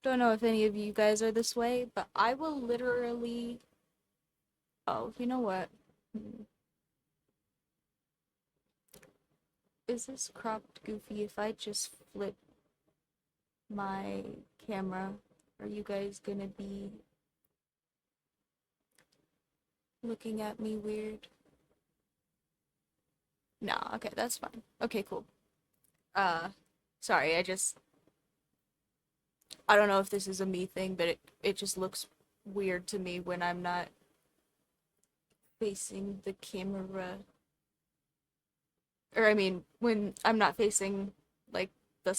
don't know if any of you guys are this way, but I will literally. Oh, you know what? Is this cropped goofy if I just flip my camera? Are you guys gonna be looking at me weird? No, okay, that's fine. Okay, cool. Uh, sorry, I don't know if this is a me thing, but it just looks weird to me when I'm not facing the camera. Or I mean, when I'm not facing like the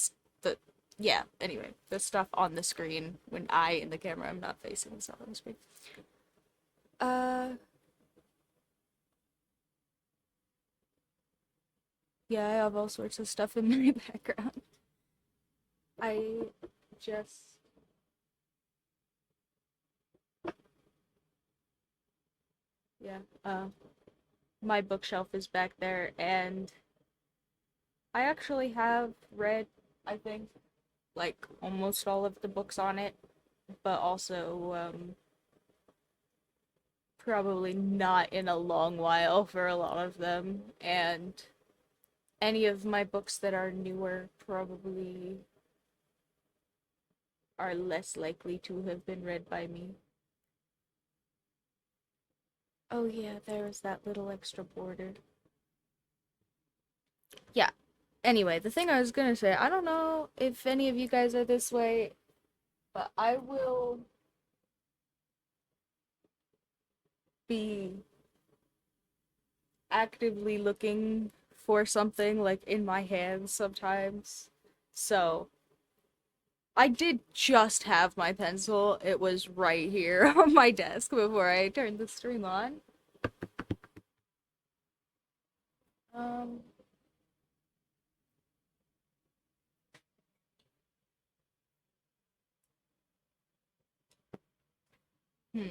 yeah, anyway, the stuff on the screen when I in the camera I'm not facing the stuff on the screen. Uh yeah, I have all sorts of stuff in my background. I just yeah, my bookshelf is back there and I actually have read, I think, like almost all of the books on it, but also probably not in a long while for a lot of them. And any of my books that are newer probably are less likely to have been read by me. Oh yeah, there was that little extra border. Yeah. Anyway, the thing I was gonna say, I don't know if any of you guys are this way, but I will be actively looking for something like in my hands sometimes. So, I did just have my pencil. It was right here on my desk before I turned the stream on. Um, hmm.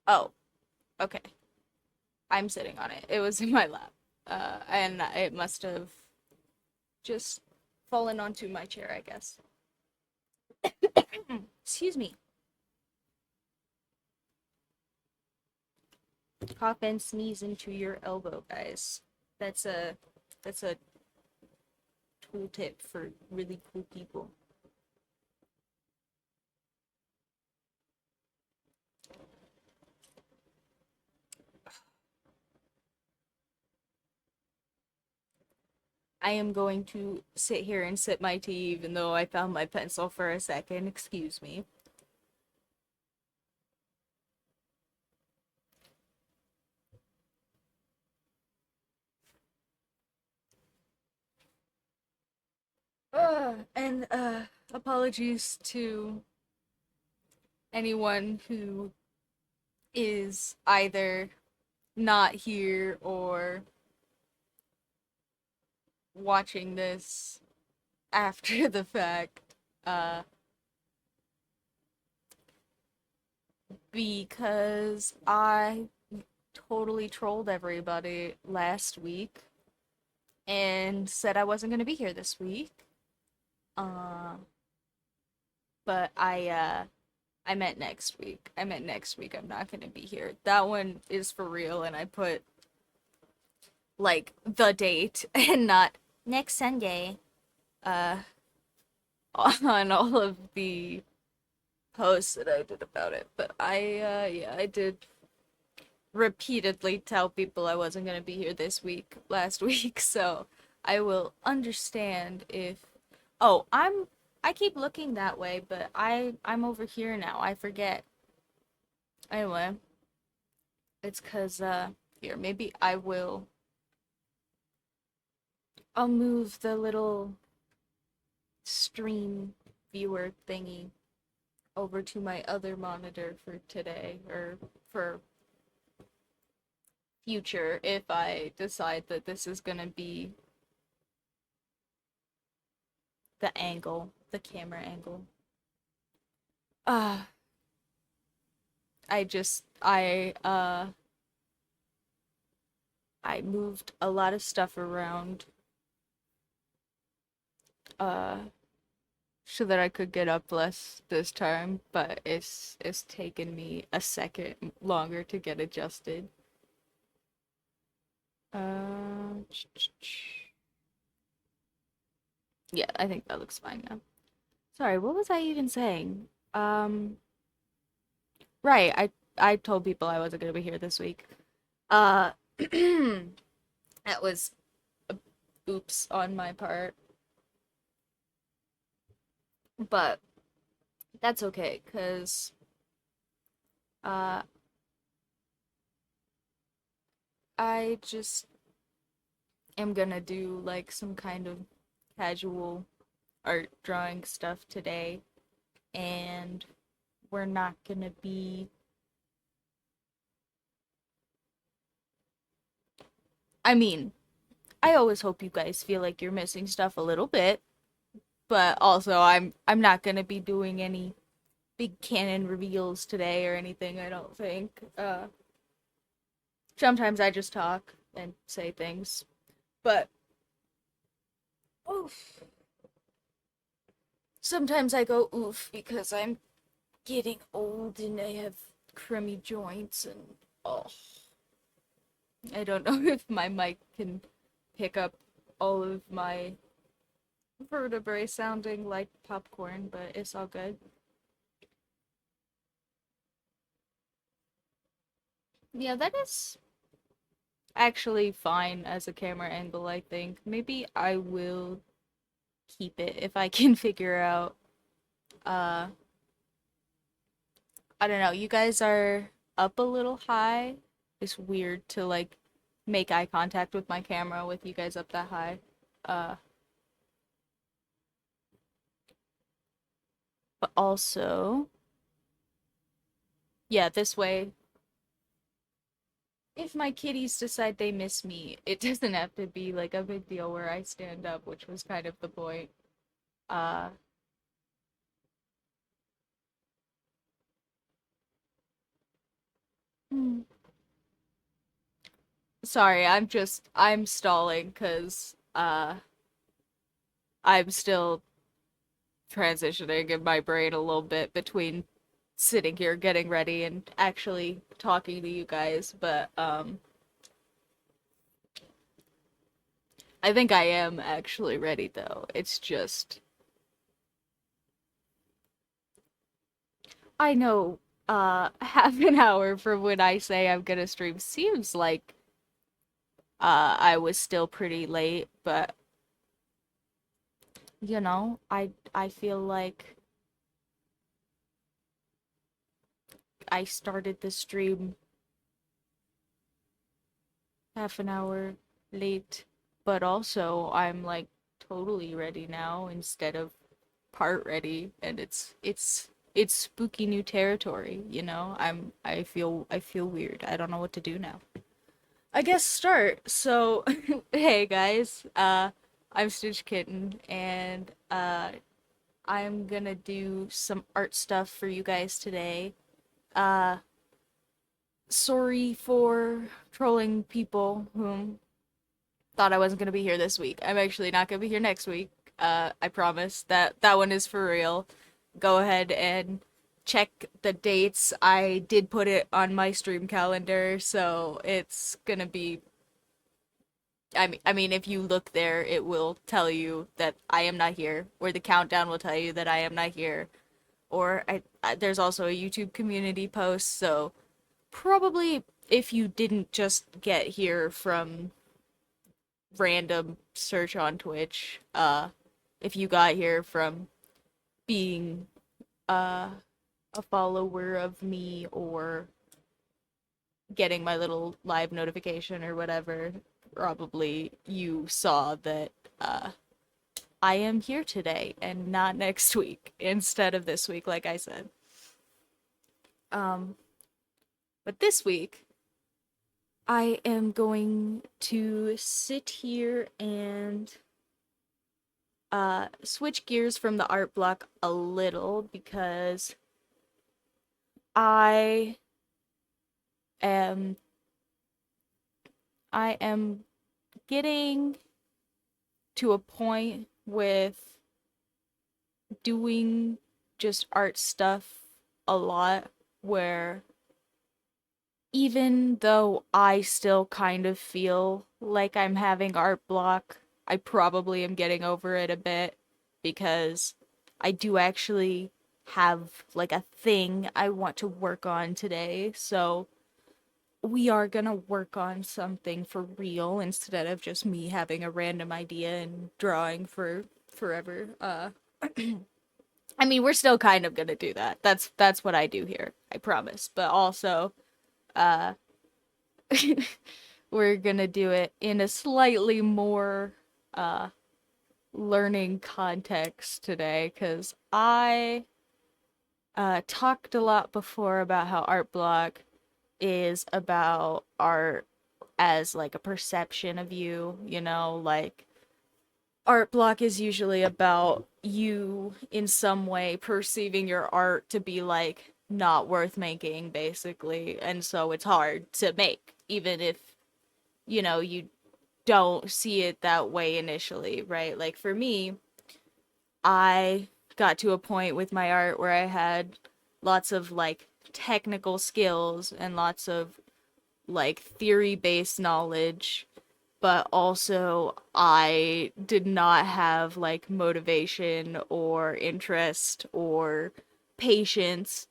Oh, okay. I'm sitting on it. It was in my lap. And it must have just fallen onto my chair, I guess. Excuse me. Cough and sneeze into your elbow, guys. That's a that's a tool tip for really cool people. I am going to sit here and sip my tea even though I found my pencil for a second. Excuse me. And apologies to anyone who is either not here or watching this after the fact. Uh because I totally trolled everybody last week and said I wasn't going to be here this week. Uh but I meant next week. I meant next week I'm not going to be here. That one is for real and I put like the date and not next Sunday uh on all of the posts that I did about it. But yeah, I did repeatedly tell people I wasn't gonna be here this week, last week, so I will understand if oh, I keep looking that way, but I'm over here now. I forget. Anyway, it's cause here, maybe I'll move the little stream viewer thingy over to my other monitor for today or for future if I decide that this is gonna be the angle, the camera angle. Uh, I moved a lot of stuff around uh, so that I could get up less this time, but it's taken me a second longer to get adjusted. Uh, yeah, I think that looks fine now. Sorry, what was I even saying? Right, I told people I wasn't gonna be here this week. Uh, that was a oops on my part, but that's okay, 'cause uh, I just am gonna do like some kind of casual art drawing stuff today, and we're not gonna be. I mean, I always hope you guys feel like you're missing stuff a little bit, but also I'm not gonna be doing any big canon reveals today or anything, I don't think. Sometimes I just talk and say things, but oof. Sometimes I go oof because I'm getting old and I have crummy joints and oh, I don't know if my mic can pick up all of my vertebrae sounding like popcorn, but it's all good. Yeah, that is actually fine as a camera angle, I think. Maybe I will keep it if I can figure out uh I don't know, you guys are up a little high. It's weird to like make eye contact with my camera with you guys up that high. Uh but also, yeah, this way if my kitties decide they miss me, it doesn't have to be like a big deal where I stand up, which was kind of the point. Uh hmm. Sorry, I'm stalling cuz I'm still transitioning in my brain a little bit between sitting here getting ready and actually talking to you guys, but I think I am actually ready though. It's just I know half an hour from when I say I'm gonna stream seems like I was still pretty late, but I feel like I started the stream half an hour late, but also I'm like totally ready now instead of part ready, and it's spooky new territory, you know? I feel weird. I don't know what to do now. I guess start. So, hey guys, I'm Stitch Kitten, and I'm gonna do some art stuff for you guys today. Uh, Sorry for trolling people whom thought I wasn't gonna be here this week. I'm actually not gonna be here next week. I promise that one is for real. Go ahead and check the dates. I did put it on my stream calendar, so it's gonna be. I mean, if you look there, it will tell you that I am not here, or the countdown will tell you that I am not here. Or there's also a YouTube community post, so probably if you didn't just get here from random search on Twitch, if you got here from being uh a follower of me or getting my little live notification or whatever, probably you saw that I am here today and not next week instead of this week, like I said. Um, but this week I am going to sit here and switch gears from the art block a little because I am I am getting to a point with doing just art stuff a lot where even though I still kind of feel like I'm having art block, I probably am getting over it a bit because I do actually have like a thing I want to work on today. So we are gonna work on something for real instead of just me having a random idea and drawing for forever. I mean, we're still kind of gonna do that. That's what I do here. I promise. But also, uh we're gonna do it in a slightly more uh learning context today because I talked a lot before about how art block is about art as like a perception of you, like art block is usually about you in some way perceiving your art to be like not worth making basically, and so it's hard to make even if you don't see it that way initially, right? Like for me, I got to a point with my art where I had lots of like technical skills and lots of like theory based knowledge, but also I did not have like motivation or interest or patience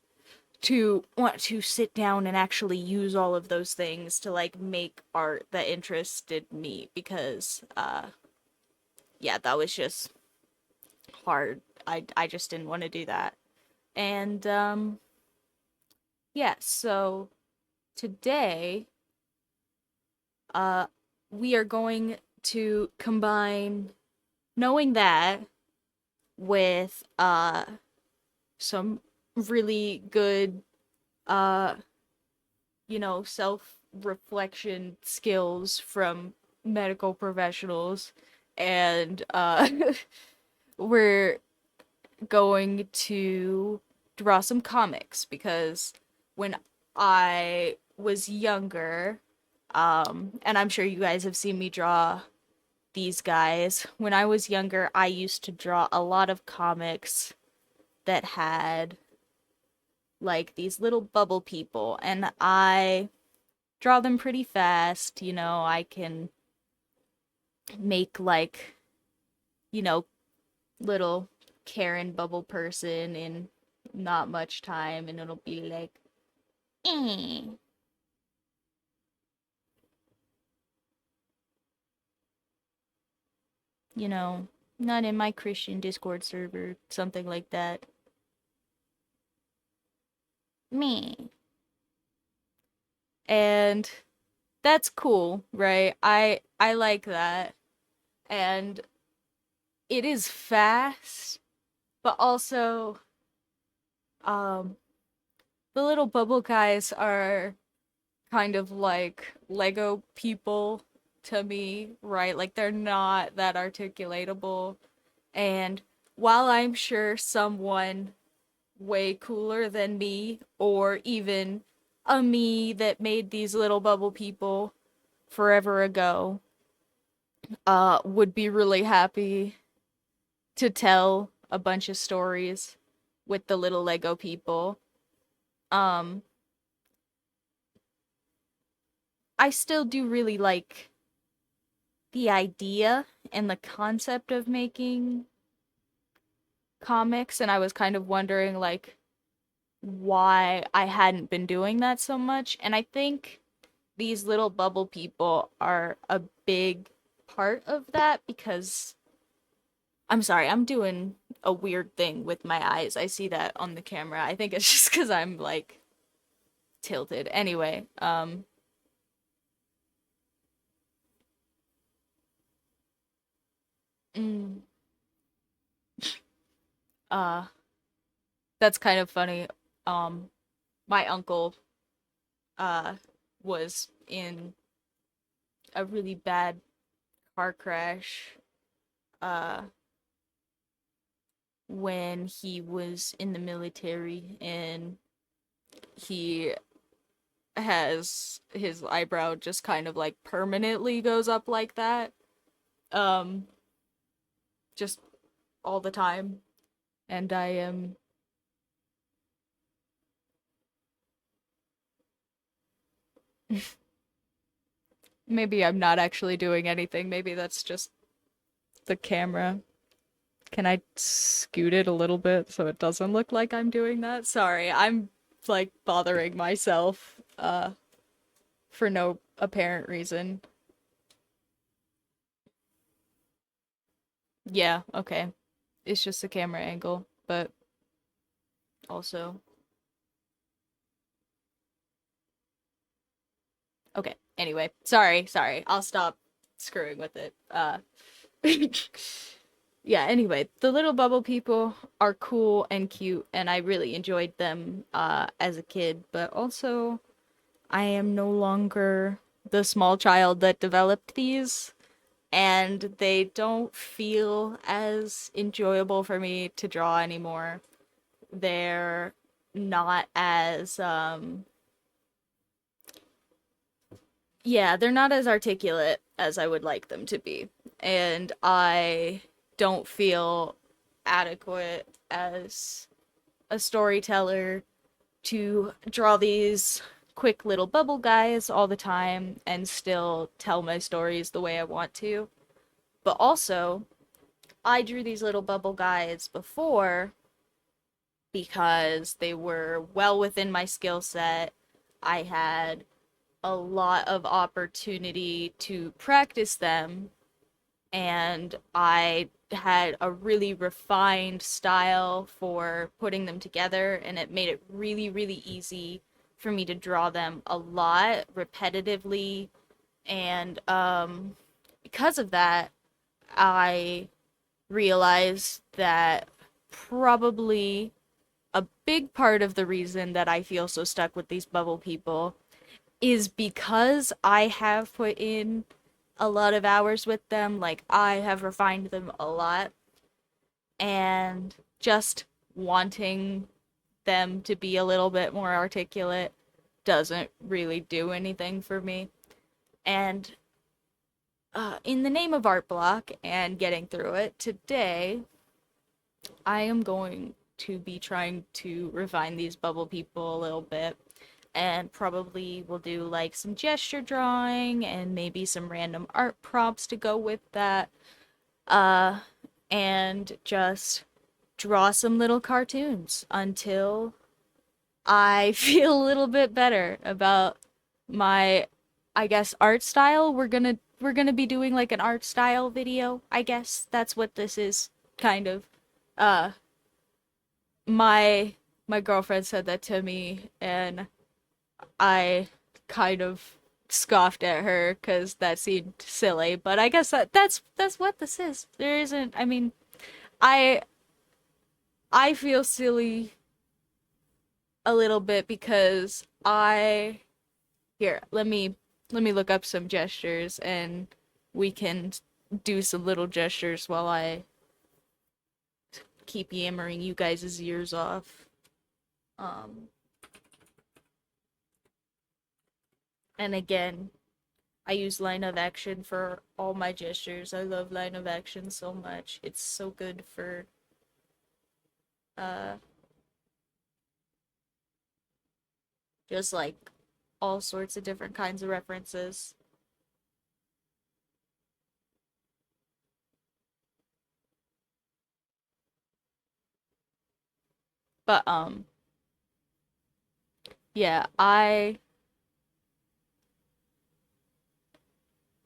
to want to sit down and actually use all of those things to like make art that interested me because yeah, that was just hard. I just didn't want to do that. And yeah, so today uh we are going to combine knowing that with some really good uh self-reflection skills from medical professionals, and we're going to draw some comics because when I was younger, and I'm sure you guys have seen me draw these guys. When I was younger, I used to draw a lot of comics that had like these little bubble people, and I draw them pretty fast. I can make like, you know, little Karen bubble person in not much time, and it'll be like, eh, you know, not in my Christian Discord server, something like that. Me. And that's cool, right? I like that. And it is fast, but also um the little bubble guys are kind of like Lego people to me, right? Like they're not that articulatable. And while I'm sure someone way cooler than me, or even a me that made these little bubble people forever ago, would be really happy to tell a bunch of stories with the little Lego people. Um, I still do really like the idea and the concept of making comics, and I was kind of wondering like why I hadn't been doing that so much. And I think these little bubble people are a big part of that because I'm sorry, I'm doing a weird thing with my eyes. I see that on the camera. I think it's just because I'm like tilted. Anyway, mm, uh, that's kind of funny. Um, my uncle, uh, was in a really bad car crash, uh, when he was in the military, and he has his eyebrow just kind of like permanently goes up like that. Um, just all the time. and I am maybe I'm not actually doing anything. Maybe that's just the camera. Can I scoot it a little bit so it doesn't look like I'm doing that? Sorry, I'm like bothering myself for no apparent reason. Yeah, okay. It's just a camera angle, but also okay. Anyway, sorry. I'll stop screwing with it. Yeah, anyway, the little bubble people are cool and cute and I really enjoyed them as a kid, but also I am no longer the small child that developed these, and they don't feel as enjoyable for me to draw anymore. They're not as yeah, they're not as articulate as I would like them to be. And I don't feel adequate as a storyteller to draw these quick little bubble guys all the time and still tell my stories the way I want to. But also, I drew these little bubble guys before because they were well within my skill set. I had a lot of opportunity to practice them, and I had a really refined style for putting them together, and it made it really, really easy for me to draw them a lot repetitively. And because of that, I realized that probably a big part of the reason that I feel so stuck with these bubble people is because I have put in a lot of hours with them. Like, I have refined them a lot, and just wanting them to be a little bit more articulate doesn't really do anything for me. And in the name of art block and getting through it, today I am going to be trying to refine these bubble people a little bit, and probably will do like some gesture drawing and maybe some random art prompts to go with that. Uh, and just draw some little cartoons until I feel a little bit better about my, I guess, art style. We're gonna be doing like an art style video. I guess that's what this is, kind of. Uh, my my girlfriend said that to me, and I kind of scoffed at her because that seemed silly. But I guess that's what this is. There isn't. I mean, I I feel silly a little bit because I here, let me look up some gestures and we can do some little gestures while I keep yammering you guys' ears off. Um and again, I use line of action for all my gestures. I love line of action so much. It's so good for uh just like all sorts of different kinds of references. But yeah, I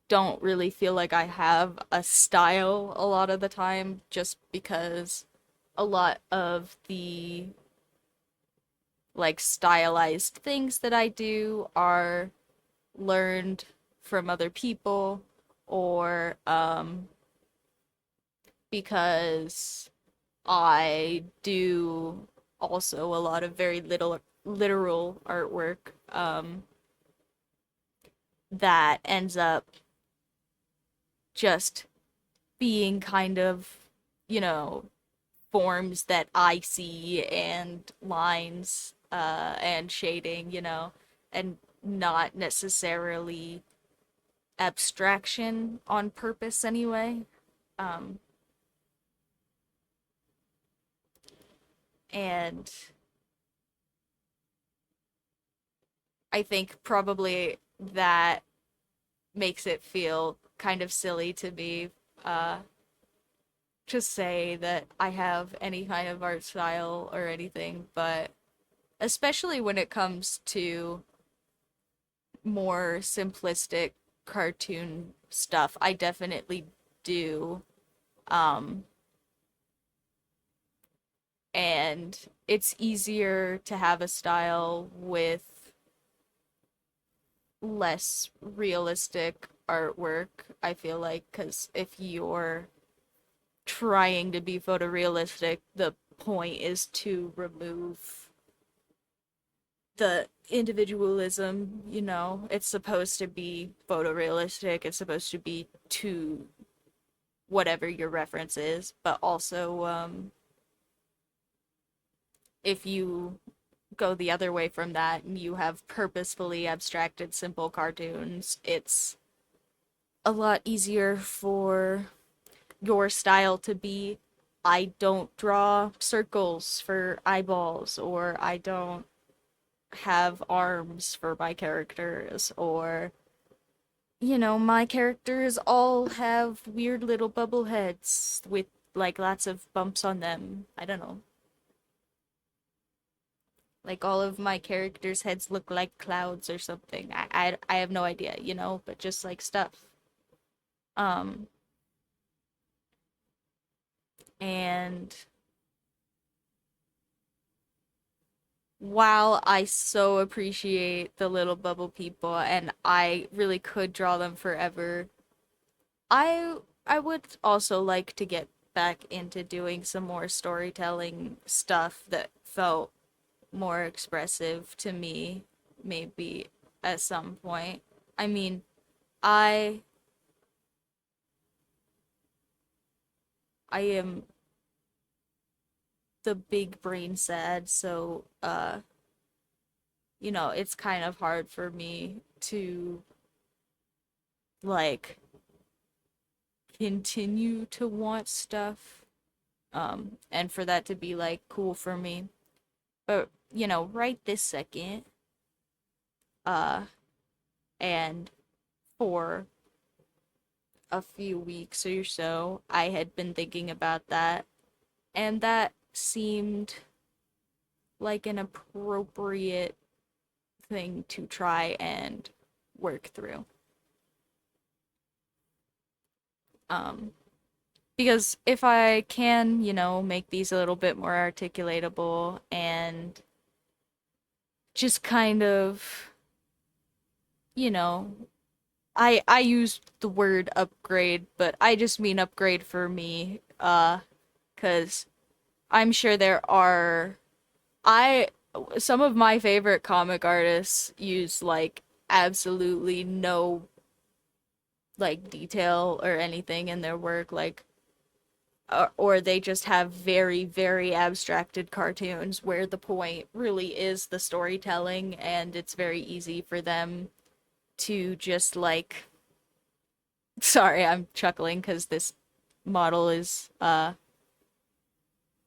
don't really feel like I have a style a lot of the time just because a lot of the like stylized things that I do are learned from other people, or because I do also a lot of very little literal artwork that ends up just being kind of, you know, forms that I see and lines and shading, and not necessarily abstraction on purpose anyway. Um, And I think probably that makes it feel kind of silly to me uh, to say that I have any kind of art style or anything, but especially when it comes to more simplistic cartoon stuff, I definitely do. Um, and it's easier to have a style with less realistic artwork, I feel like, because if you're trying to be photorealistic, the point is to remove the individualism, you know? It's supposed to be photorealistic, it's supposed to be to whatever your reference is, but also, if you go the other way from that and you have purposefully abstracted simple cartoons, it's a lot easier for your style to be I don't draw circles for eyeballs, or I don't have arms for my characters, or, you know, my characters all have weird little bubble heads with like lots of bumps on them. I don't know. Like all of my characters' heads look like clouds or something. I have no idea, you know, but just like stuff. Um, and while I so appreciate the little bubble people and I really could draw them forever, I would also like to get back into doing some more storytelling stuff that felt more expressive to me, maybe at some point. I mean, I I am the big brain sad, so you know, it's kind of hard for me to like continue to want stuff and for that to be like cool for me. But, you know, right this second, uh and for a few weeks or so, I had been thinking about that, and that seemed like an appropriate thing to try and work through. Um, because if I can, you know, make these a little bit more articulatable and just kind of, you know, I used the word upgrade, but I just mean upgrade for me, 'cause I'm sure there are I some of my favorite comic artists use like absolutely no like detail or anything in their work, like or they just have very, very abstracted cartoons where the point really is the storytelling, and it's very easy for them to just like. Sorry, I'm chuckling because this model is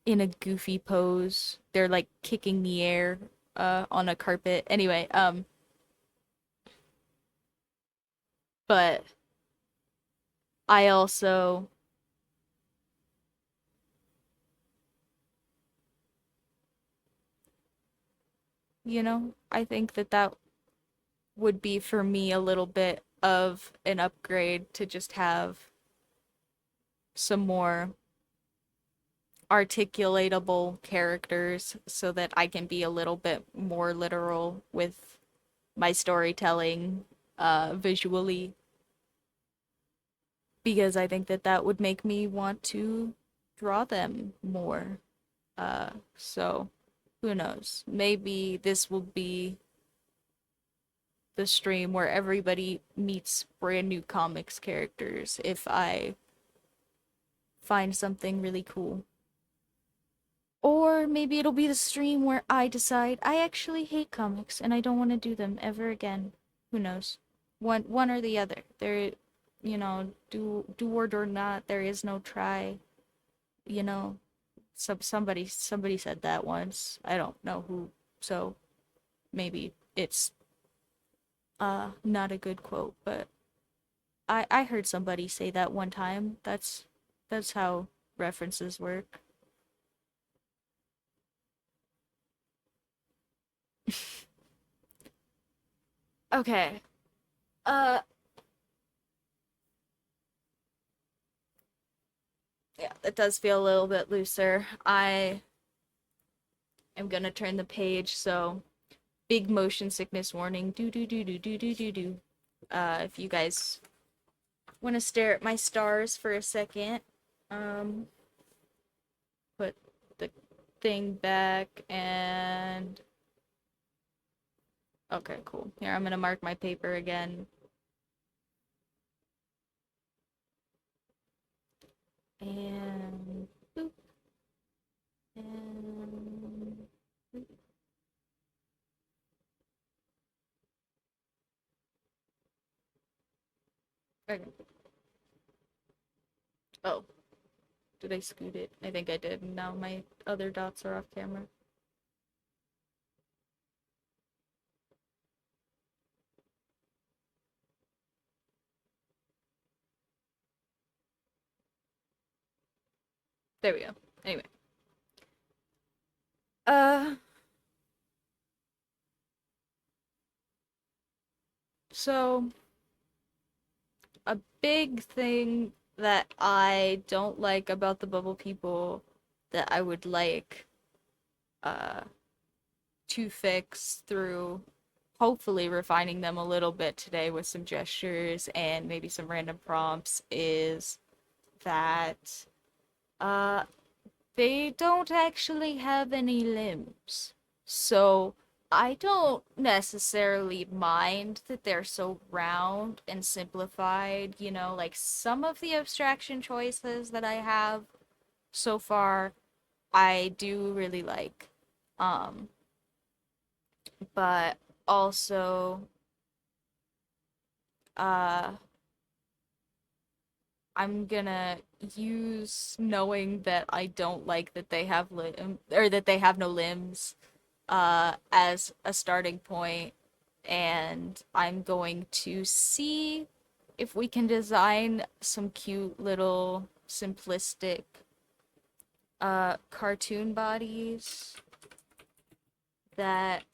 in a goofy pose. They're like kicking the air on a carpet. Anyway, but I also, you know, I think that that would be for me a little bit of an upgrade to just have some more articulatable characters so that I can be a little bit more literal with my storytelling visually, because I think that that would make me want to draw them more. So who knows? Maybe this will be the stream where everybody meets brand new comics characters if I find something really cool. Or maybe it'll be the stream where I decide I actually hate comics and I don't want to do them ever again. Who knows? One or the other. There, you know, do or do not. There is no try. You know. Somebody said that once. I don't know who, so maybe it's not a good quote, but I heard somebody say that one time. That's how references work. Okay. Uh yeah, that does feel a little bit looser. I am gonna turn the page, so big motion sickness warning. Do do do do do do do do. If you guys want to stare at my stars for a second, um, put the thing back and okay, cool. Here, I'm gonna mark my paper again. And boop. And boop. Okay. Oh, did I scoot it? I think I did. Now my other dots are off camera. There we go. Anyway. Uh, so a big thing that I don't like about the bubble people that I would like uh to fix through hopefully refining them a little bit today with some gestures and maybe some random prompts is that uh they don't actually have any limbs. So I don't necessarily mind that they're so round and simplified, you know, like some of the abstraction choices that I have so far I do really like. Um, but also uh I'm gonna use knowing that I don't like that they have or that they have no limbs as a starting point, and I'm going to see if we can design some cute little simplistic cartoon bodies that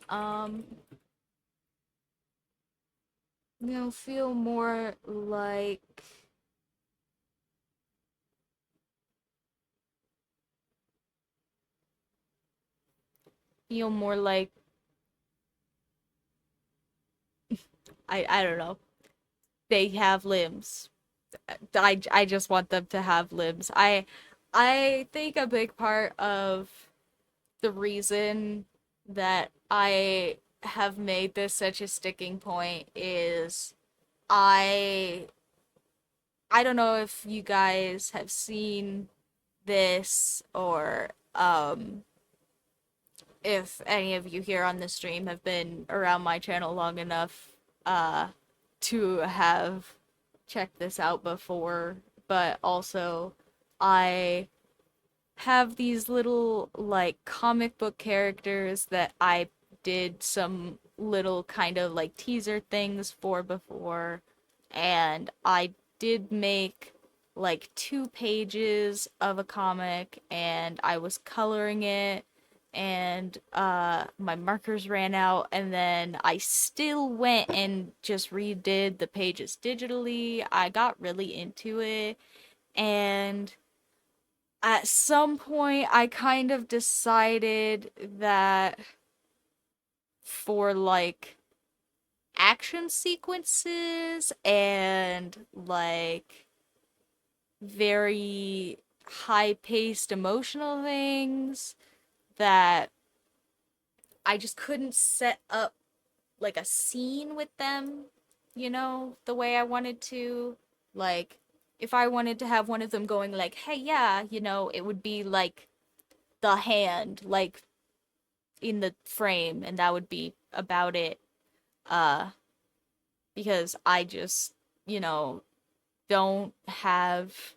feel more like feel more like I don't know. They have limbs. I just want them to have limbs. I think a big part of the reason that I have made this such a sticking point is I I don't know if you guys have seen this or if any of you here on the stream have been around my channel long enough uh to have checked this out before, but also I have these little like comic book characters that I did some little kind of like teaser things for before, and I did make like 2 pages of a comic and I was coloring it and my markers ran out, and then I still went and just redid the pages digitally. I got really into it, and at some point I kind of decided that for like action sequences and like very high-paced emotional things that I just couldn't set up like a scene with them, the way I wanted to. Like, if I wanted to have one of them going like, hey, yeah, it would be like the hand, like in the frame, and that would be about it. Uh, because I just, you know, don't have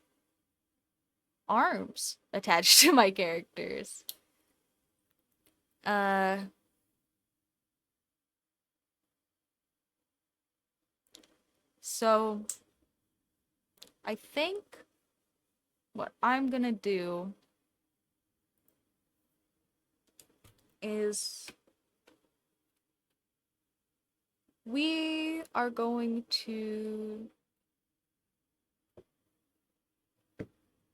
arms attached to my characters. Uh, so I think what I'm gonna do is we are going to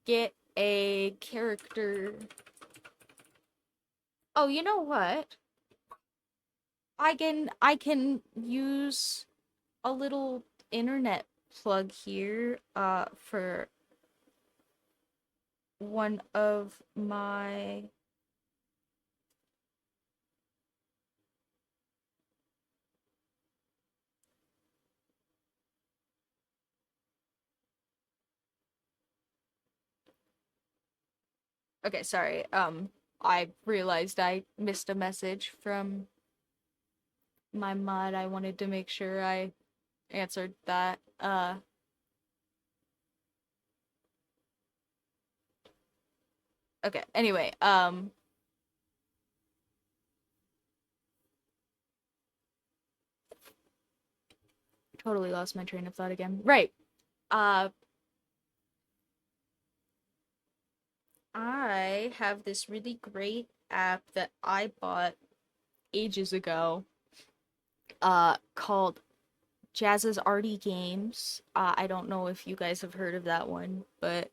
get a character. Oh, you know what? I can use a little internet plug here for one of my Okay, sorry. I realized I missed a message from my mod. I wanted to make sure I answered that. Okay. Anyway, totally lost my train of thought again. Right. Uh, I have this really great app that I bought ages ago, called Jazz's Arty Games. I don't know if you guys have heard of that one, but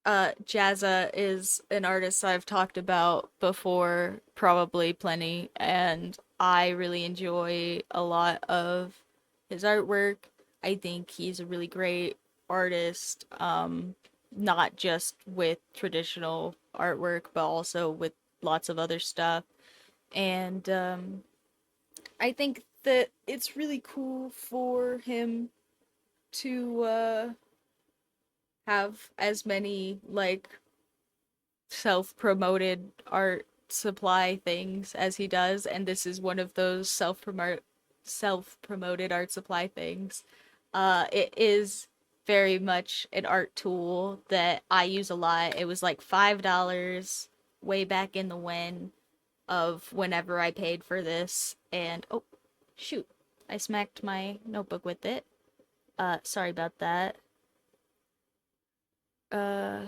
Jazza is an artist I've talked about before, probably plenty, and I really enjoy a lot of his artwork. I think he's a really great artist, not just with traditional artwork, but also with lots of other stuff. And I think that it's really cool for him to have as many like self-promoted art supply things as he does, and this is one of those self-promoted art supply things. It is very much an art tool that I use a lot. It was like $5 way back in the when of whenever I paid for this, and oh shoot, I smacked my notebook with it. Sorry about that. Uh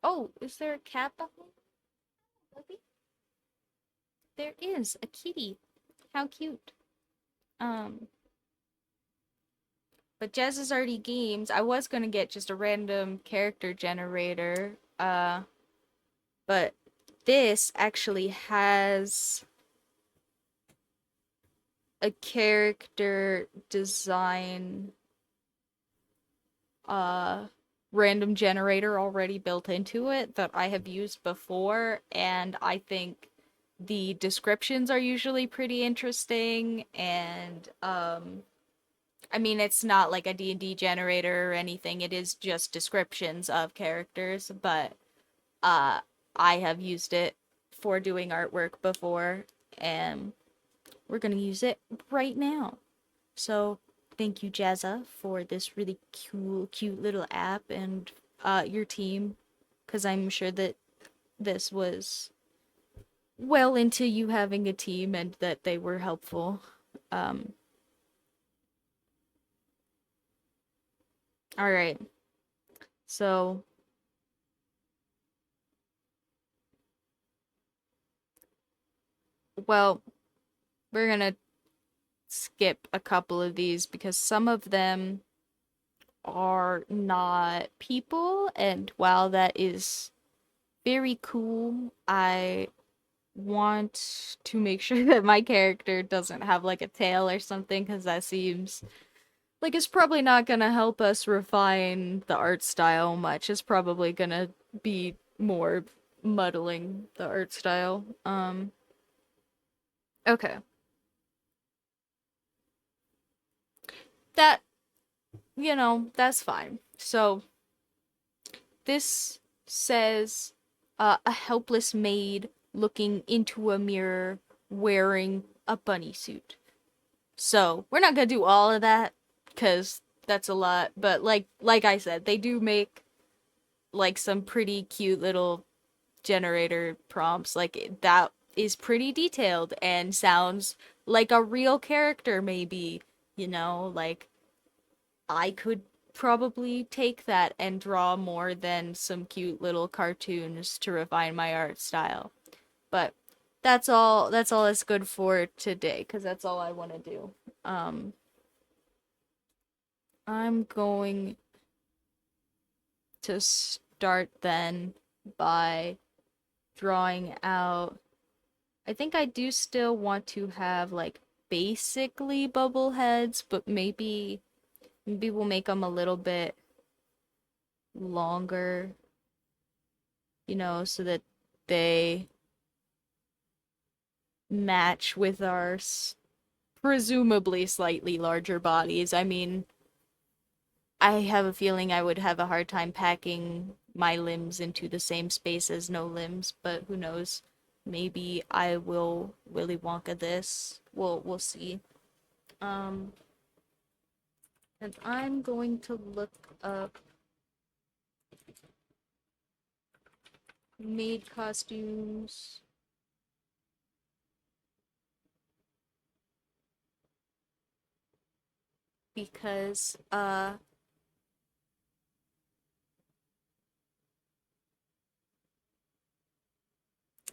oh, is there a cat behind? There is a kitty. How cute. Um, but Jazz's already games. I was gonna get just a random character generator. But this actually has a character design uh random generator already built into it that I have used before, and I think the descriptions are usually pretty interesting, and I mean, it's not like a D&D generator or anything. It is just descriptions of characters, but uh I have used it for doing artwork before, and we're going to use it right now. So, thank you Jazza for this really cool cute little app, and your team, cuz I'm sure that this was well into you having a team and that they were helpful. Um all right. So, well, we're gonna skip a couple of these because some of them are not people, and while that is very cool, I want to make sure that my character doesn't have like a tail or something, because that seems like it's probably not gonna help us refine the art style much. It's probably gonna be more muddling the art style. Okay. That, that's fine. So, this says a helpless maid looking into a mirror wearing a bunny suit. So we're not gonna do all of that because that's a lot. But like I said, they do make like some pretty cute little generator prompts. Like that is pretty detailed and sounds like a real character. Maybe like I could probably take that and draw more than some cute little cartoons to refine my art style. But that's all it's good for today because that's all I want to do. Um I'm going to start then by drawing out. I think I do still want to have like basically bubble heads, but maybe we'll make them a little bit longer, so that they match with our presumably slightly larger bodies. I mean, I have a feeling I would have a hard time packing my limbs into the same space as no limbs, but who knows? Maybe I will Willy Wonka this. We'll see. Um, and I'm going to look up maid costumes because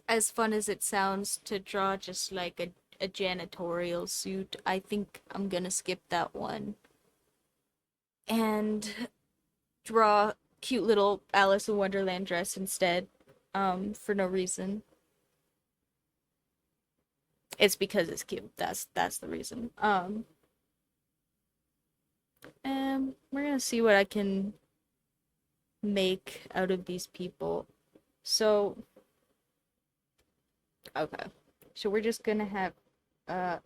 as fun as it sounds to draw just like a janitorial suit, I think I'm gonna skip that one and draw cute little Alice in Wonderland dress instead, for no reason. It's because it's cute. That's the reason. And we're gonna see what I can make out of these people. So, okay. So we're just gonna have uh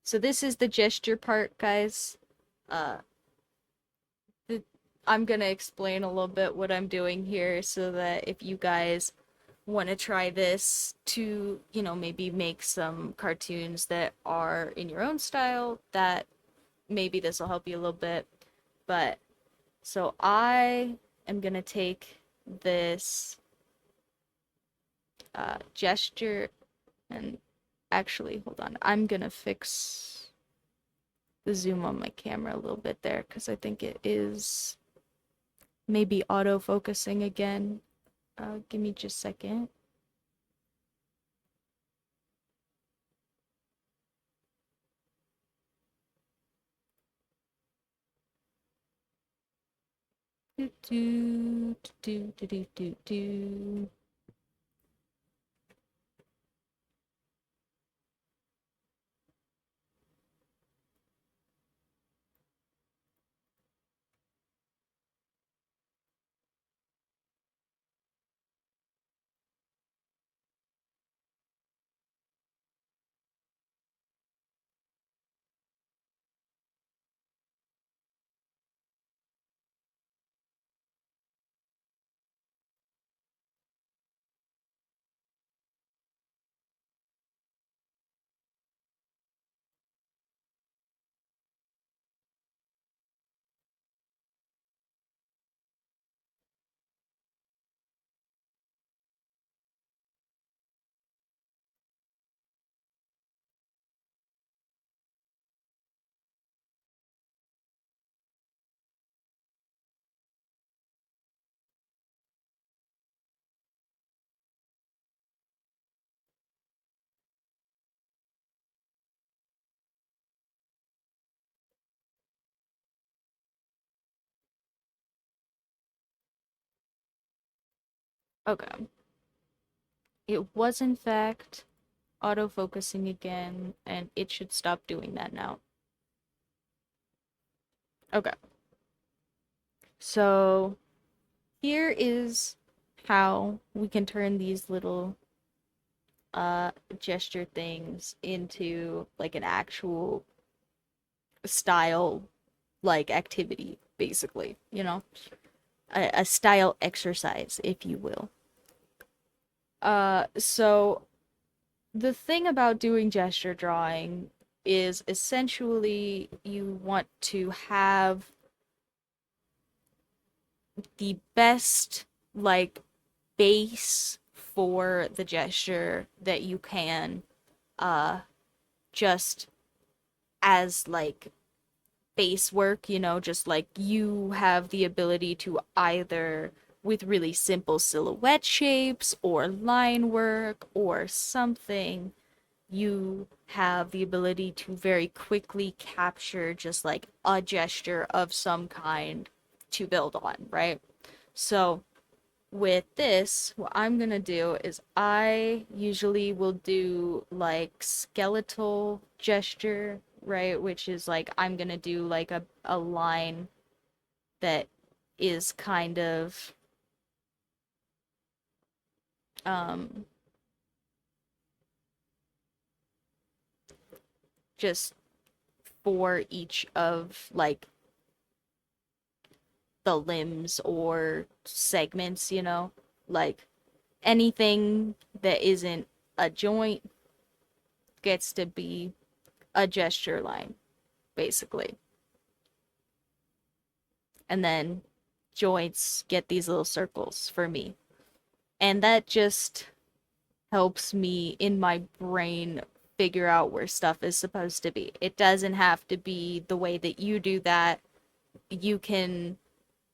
so this is the gesture part, guys. Uh the, I'm gonna explain a little bit what I'm doing here so that if you guys want to try this to, maybe make some cartoons that are in your own style, that maybe this will help you a little bit. But so I am gonna take this gesture and actually, hold on. I'm gonna fix the zoom on my camera a little bit there because I think it is maybe auto-focusing again. Give me just a second. Do, do, do, do, do, do, do. Okay. It was in fact auto-focusing again, and it should stop doing that now. Okay. So here is how we can turn these little gesture things into like an actual style like activity, basically. a style exercise, if you will. So the thing about doing gesture drawing is essentially you want to have the best like base for the gesture that you can uh just as like base work, just like you have the ability to either with really simple silhouette shapes or line work or something, you have the ability to very quickly capture just like a gesture of some kind to build on, right? So with this, what I'm gonna do is I usually will do like skeletal gesture, right? Which is like I'm gonna do like a line that is kind of um just for each of like the limbs or segments, like anything that isn't a joint gets to be a gesture line, basically. And then joints get these little circles for me. And that just helps me in my brain figure out where stuff is supposed to be. It doesn't have to be the way that you do that. You can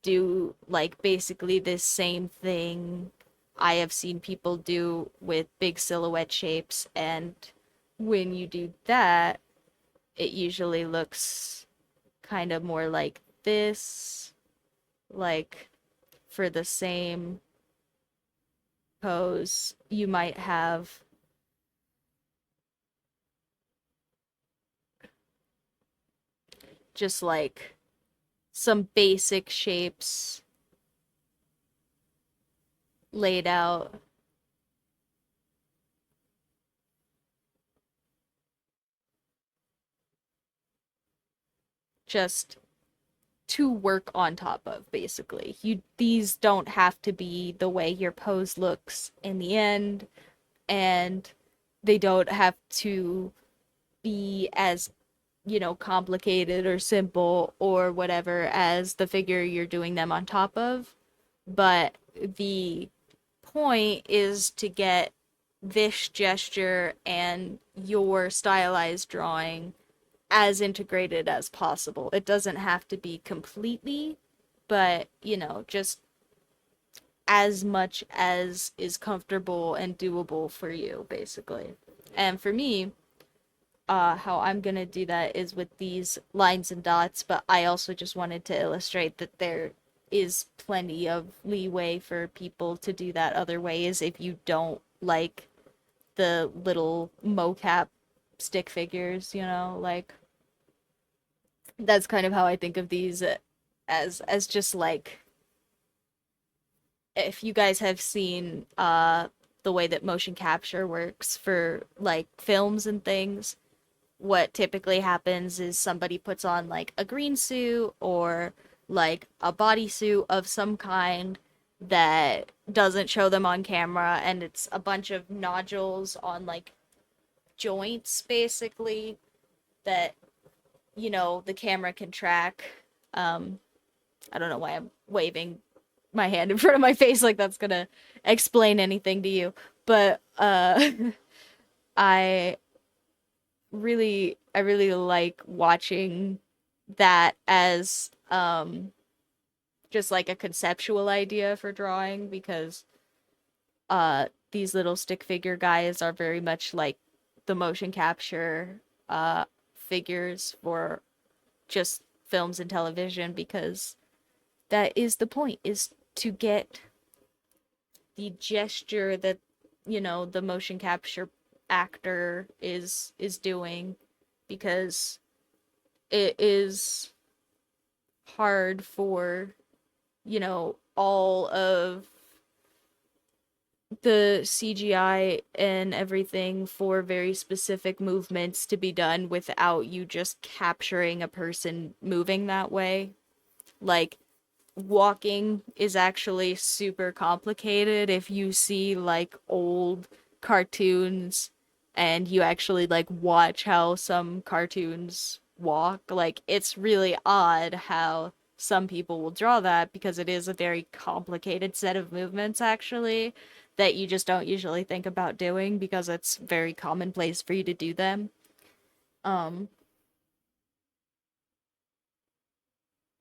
do like basically this same thing I have seen people do with big silhouette shapes, and when you do that, it usually looks kind of more like this, like for the same pose, you might have just like some basic shapes laid out. Just to work on top of, basically. These don't have to be the way your pose looks in the end, and they don't have to be as complicated or simple or whatever as the figure you're doing them on top of. But the point is to get this gesture and your stylized drawing as integrated as possible. It doesn't have to be completely, but just as much as is comfortable and doable for you, basically. And for me, how I'm gonna do that is with these lines and dots, but I also just wanted to illustrate that there is plenty of leeway for people to do that other ways if you don't like the little mocap stick figures, like that's kind of how I think of these as just like if you guys have seen the way that motion capture works for like films and things, what typically happens is somebody puts on like a green suit or like a bodysuit of some kind that doesn't show them on camera, and it's a bunch of nodules on like joints basically that the camera can track. um I don't know why I'm waving my hand in front of my face like that's gonna explain anything to you, but I I really like watching that as just like a conceptual idea for drawing, because these little stick figure guys are very much like the motion capture figures for just films and television, because that is the point, is to get the gesture that the motion capture actor is doing, because it is hard for all of the CGI and everything for very specific movements to be done without you just capturing a person moving that way. Like walking is actually super complicated if you see like old cartoons and you actually like watch how some cartoons walk. Like it's really odd how some people will draw that because it is a very complicated set of movements actually that you just don't usually think about doing because it's very commonplace for you to do them. Um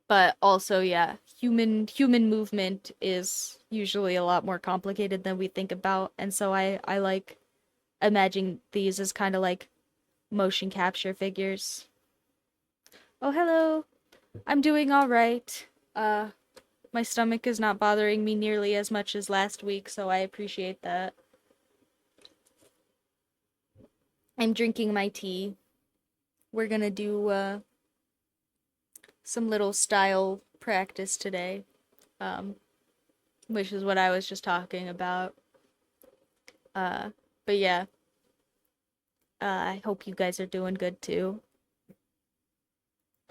but also yeah, human movement is usually a lot more complicated than we think about, and so I like imagining these as kind of like motion capture figures. Oh, hello. I'm doing all right. uh my stomach is not bothering me nearly as much as last week, so I appreciate that. I'm drinking my tea. We're gonna do some little style practice today, um which is what I was just talking about. uh but yeah, I hope you guys are doing good too.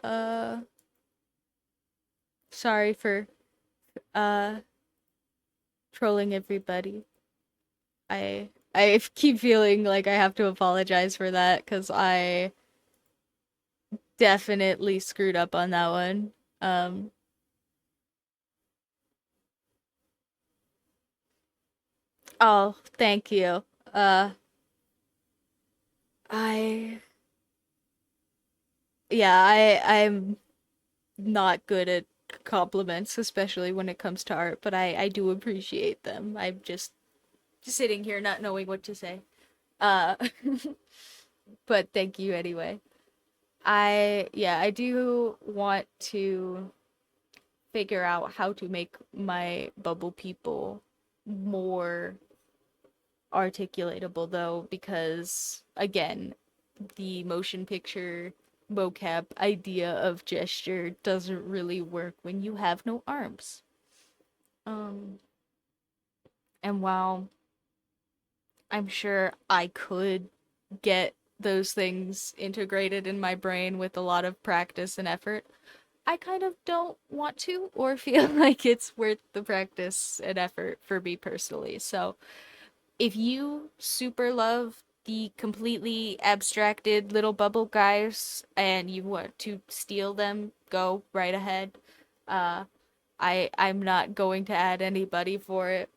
Uh, Sorry for uh trolling everybody. I keep feeling like I have to apologize for that because I definitely screwed up on that one. Um, oh, thank you. Uh, I yeah, I'm not good at compliments, especially when it comes to art, but I do appreciate them. I'm just sitting here not knowing what to say. Uh, but thank you anyway. I do want to figure out how to make my bubble people more articulatable though, because again, the motion picture mocap idea of gesture doesn't really work when you have no arms. Um, and while I'm sure I could get those things integrated in my brain with a lot of practice and effort, I kind of don't want to or feel like it's worth the practice and effort for me personally. So, if you super love the completely abstracted little bubble guys and you want to steal them, go right ahead. Uh I'm not going to add anybody for it.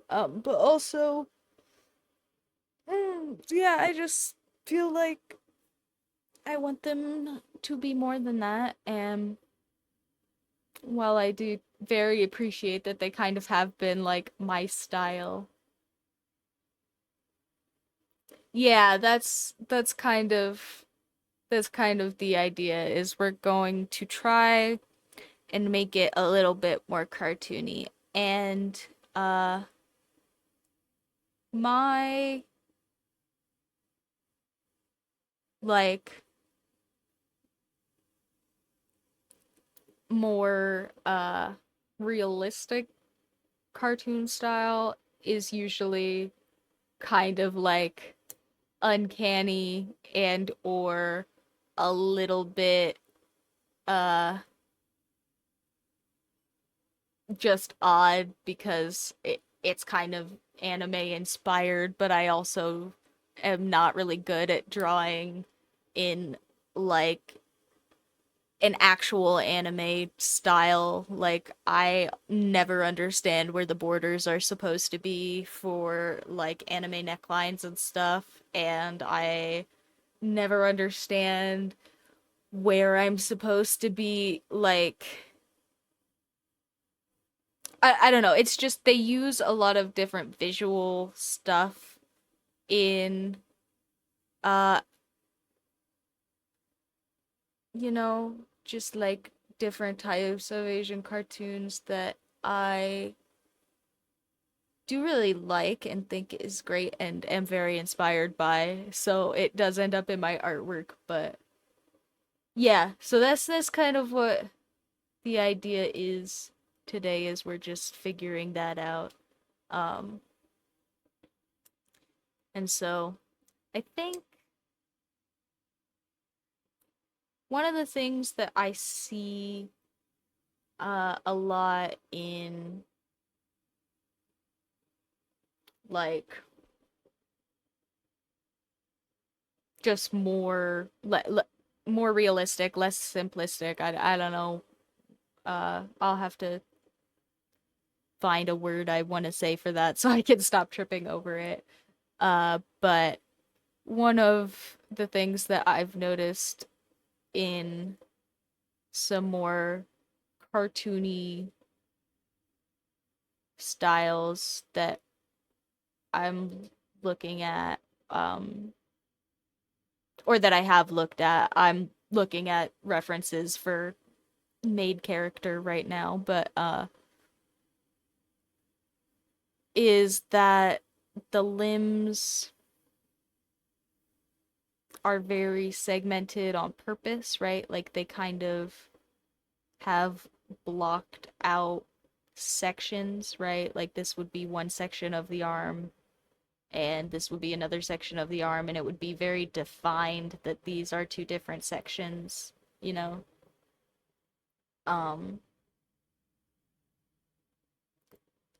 But also, yeah, I just feel like I want them to be more than that, and while I do very appreciate that they kind of have been like my style. Yeah, that's kind of the idea is we're going to try and make it a little bit more cartoony. And uh my like more realistic cartoon style is usually kind of like uncanny and or a little bit uh just odd because it's kind of anime inspired, but I also am not really good at drawing in like an actual anime style. Like I never understand where the borders are supposed to be for like anime necklines and stuff, and I never understand where I'm supposed to be like I don't know. It's just they use a lot of different visual stuff in uh you know, just like different types of Asian cartoons that I do really like and think is great and am very inspired by. So it does end up in my artwork, but yeah, so that's kind of what the idea is today is we're just figuring that out. Um and so I think one of the things that I see a lot in like just more realistic, less simplistic. I don't know. I'll have to find a word I want to say for that so I can stop tripping over it. But one of the things that I've noticed in some more cartoony styles that I'm looking at, or that I have looked at, I'm looking at references for maid character right now, but is that the limbs are very segmented on purpose, right? Like they kind of have blocked out sections, right? Like this would be one section of the arm and this would be another section of the arm, and it would be very defined that these are two different sections, you know? Um,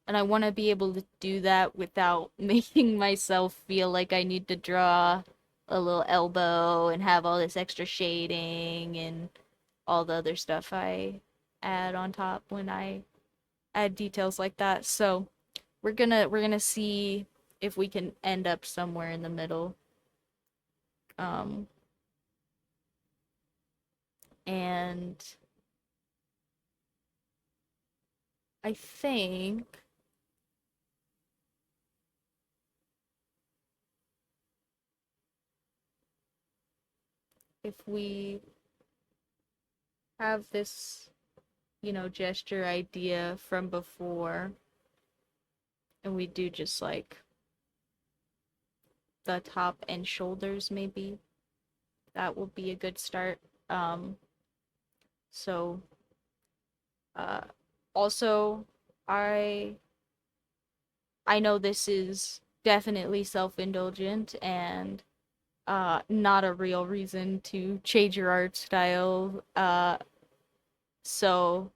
and I want to be able to do that without making myself feel like I need to draw a little elbow and have all this extra shading and all the other stuff I add on top when I add details like that. So we're gonna see if we can end up somewhere in the middle. Um, and I think if we have this, gesture idea from before, and we do just like the top and shoulders, maybe that will be a good start. Um, so, uh, also, I I know this is definitely self-indulgent and not a real reason to change your art style. So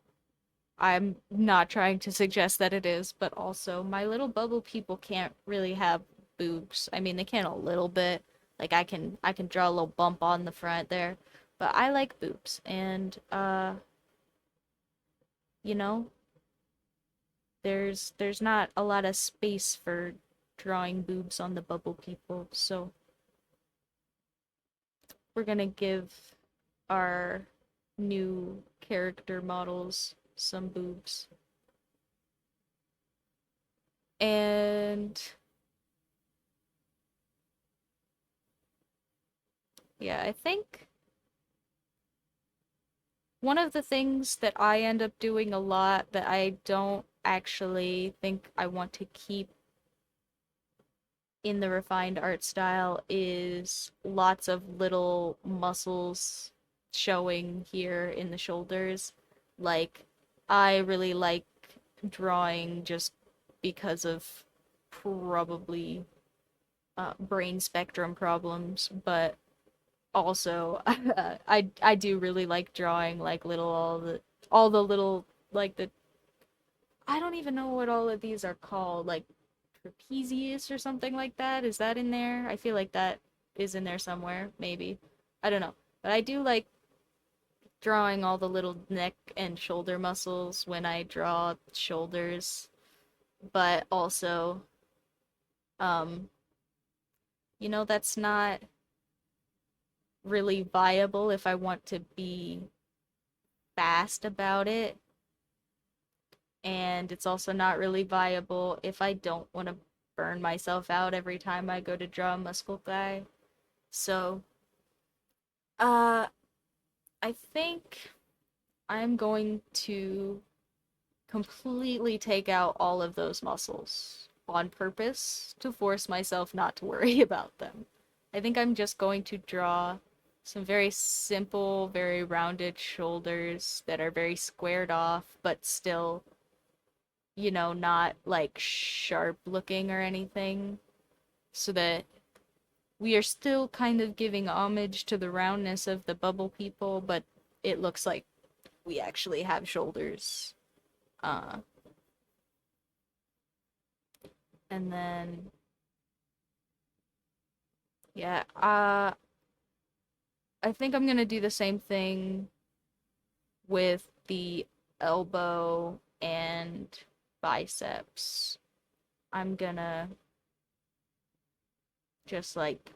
I'm not trying to suggest that it is, but also my little bubble people can't really have boobs. I mean, they can a little bit. Like I can draw a little bump on the front there, but I like boobs and you know, there's not a lot of space for drawing boobs on the bubble people. So we're gonna give our new character models some boobs. And yeah, I think one of the things that I end up doing a lot that I don't actually think I want to keep in the refined art style is lots of little muscles showing here in the shoulders. Like, I really like drawing just because of probably brain spectrum problems, but also I do really like drawing like little all the little like the I don't even know what all of these are called, like trapezius or something like that. Is that in there? I feel like that is in there somewhere, maybe. I don't know. But I do like drawing all the little neck and shoulder muscles when I draw shoulders, but also um that's not really viable if I want to be fast about it, and it's also not really viable if I don't want to burn myself out every time I go to draw a muscle guy. So, uh, I think I'm going to completely take out all of those muscles on purpose to force myself not to worry about them. I think I'm just going to draw some very simple, very rounded shoulders that are very squared off, but still not like sharp looking or anything, so that we are still kind of giving homage to the roundness of the bubble people, but it looks like we actually have shoulders. Uh, and then yeah, I think I'm gonna do the same thing with the elbow and biceps. I'm gonna just like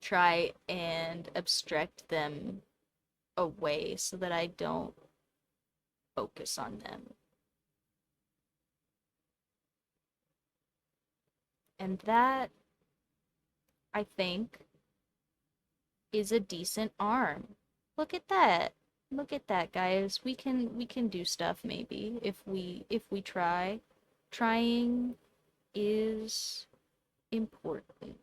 try and abstract them away so that I don't focus on them. And that, I think, is a decent arm. Look at that. Look at that, guys. We can do stuff maybe if we try. Trying is important.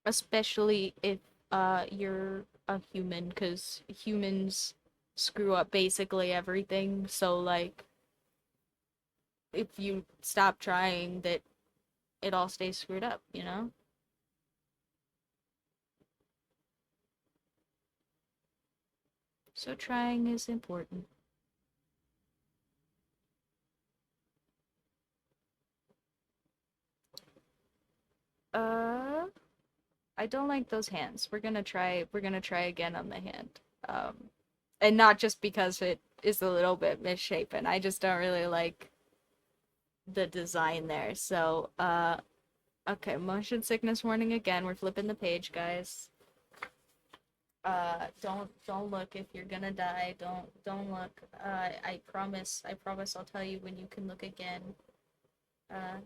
Especially if you're a human, because humans screw up basically everything. So like if you stop trying, that it all stays screwed up, you know? So trying is important. Uh, I don't like those hands. We're gonna try again on the hand. And not just because it is a little bit misshapen. I just don't really like the design there. So, okay, motion sickness warning again. We're flipping the page, guys. Don't look if you're gonna die. Don't look. I promise I'll tell you when you can look again. Uh,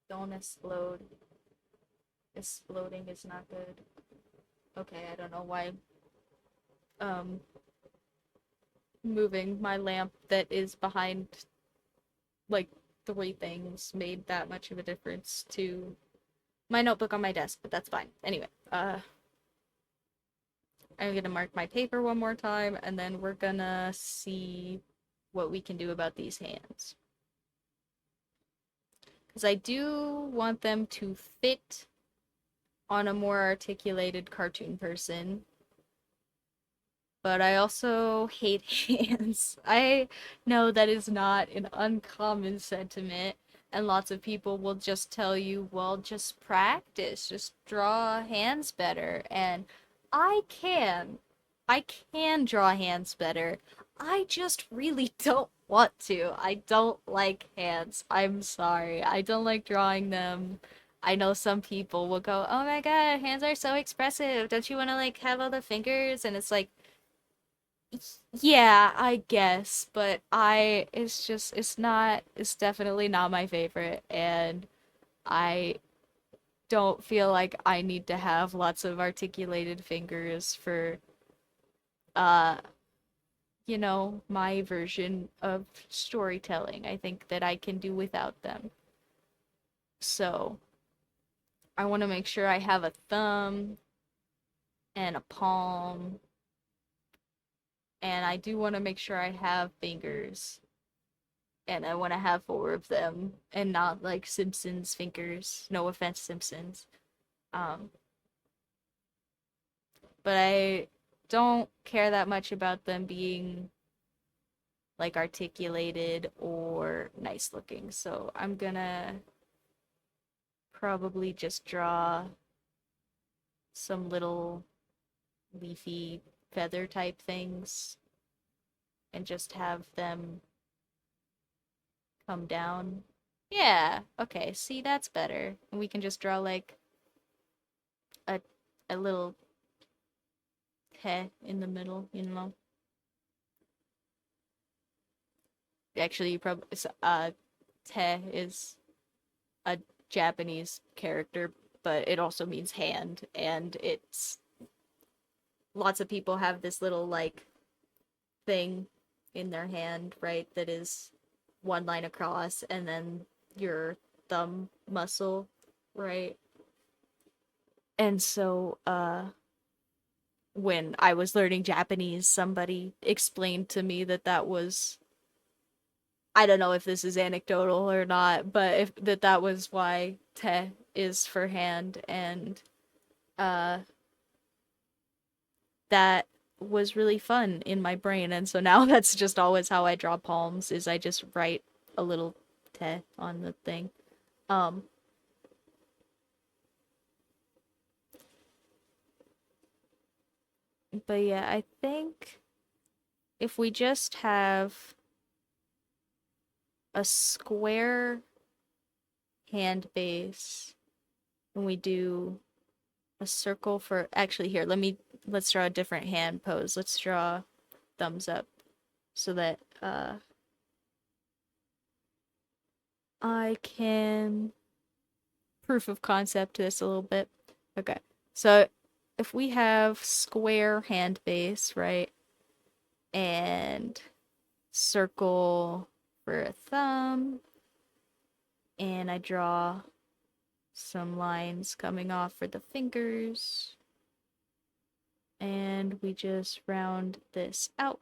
don't explode. Exploding is not good. Okay, I don't know why um moving my lamp that is behind like three things made that much of a difference to my notebook on my desk, but that's fine. Anyway, I'm gonna mark my paper one more time, and then we're gonna see what we can do about these hands. Because I do want them to fit on a more articulated cartoon person, but I also hate hands. I know that is not an uncommon sentiment, and lots of people will just tell you, well, just practice, just draw hands better. And I can. I can draw hands better. I just really don't want to. I don't like hands. I'm sorry. I don't like drawing them. I know some people will go, "Oh my God, hands are so expressive. Don't you want to like have all the fingers?" And it's like, yeah, I guess, but it's just, it's definitely not my favorite, and I don't feel like I need to have lots of articulated fingers for, uh, my version of storytelling. I think that I can do without them. So, I want to make sure I have a thumb and a palm, and I do want to make sure I have fingers. And I want to have four of them and not like Simpsons fingers. No offense, Simpsons. Um, but I don't care that much about them being like articulated or nice looking. So I'm gonna probably just draw some little leafy feather type things and just have them come down. Yeah, okay, see, that's better. And we can just draw like a a little he in the middle, you know. Actually, you probably te is a Japanese character, but it also means hand, and it's lots of people have this little like thing in their hand, right? That is one line across, and then your thumb muscle, right? And so, when I was learning Japanese, somebody explained to me that that was, I don't know if this is anecdotal or not, but if that was why te is for hand, and uh that was really fun in my brain, and so now that's just always how I draw palms, is I just write a little te on the thing. Um but yeah, I think if we just have a square hand base and we do a circle for, actually, here, let's draw a different hand pose. Let's draw thumbs up so that I can proof of concept this a little bit. Okay. So if we have square hand base, right? And circle for a thumb, and I draw some lines coming off for the fingers, and we just round this out.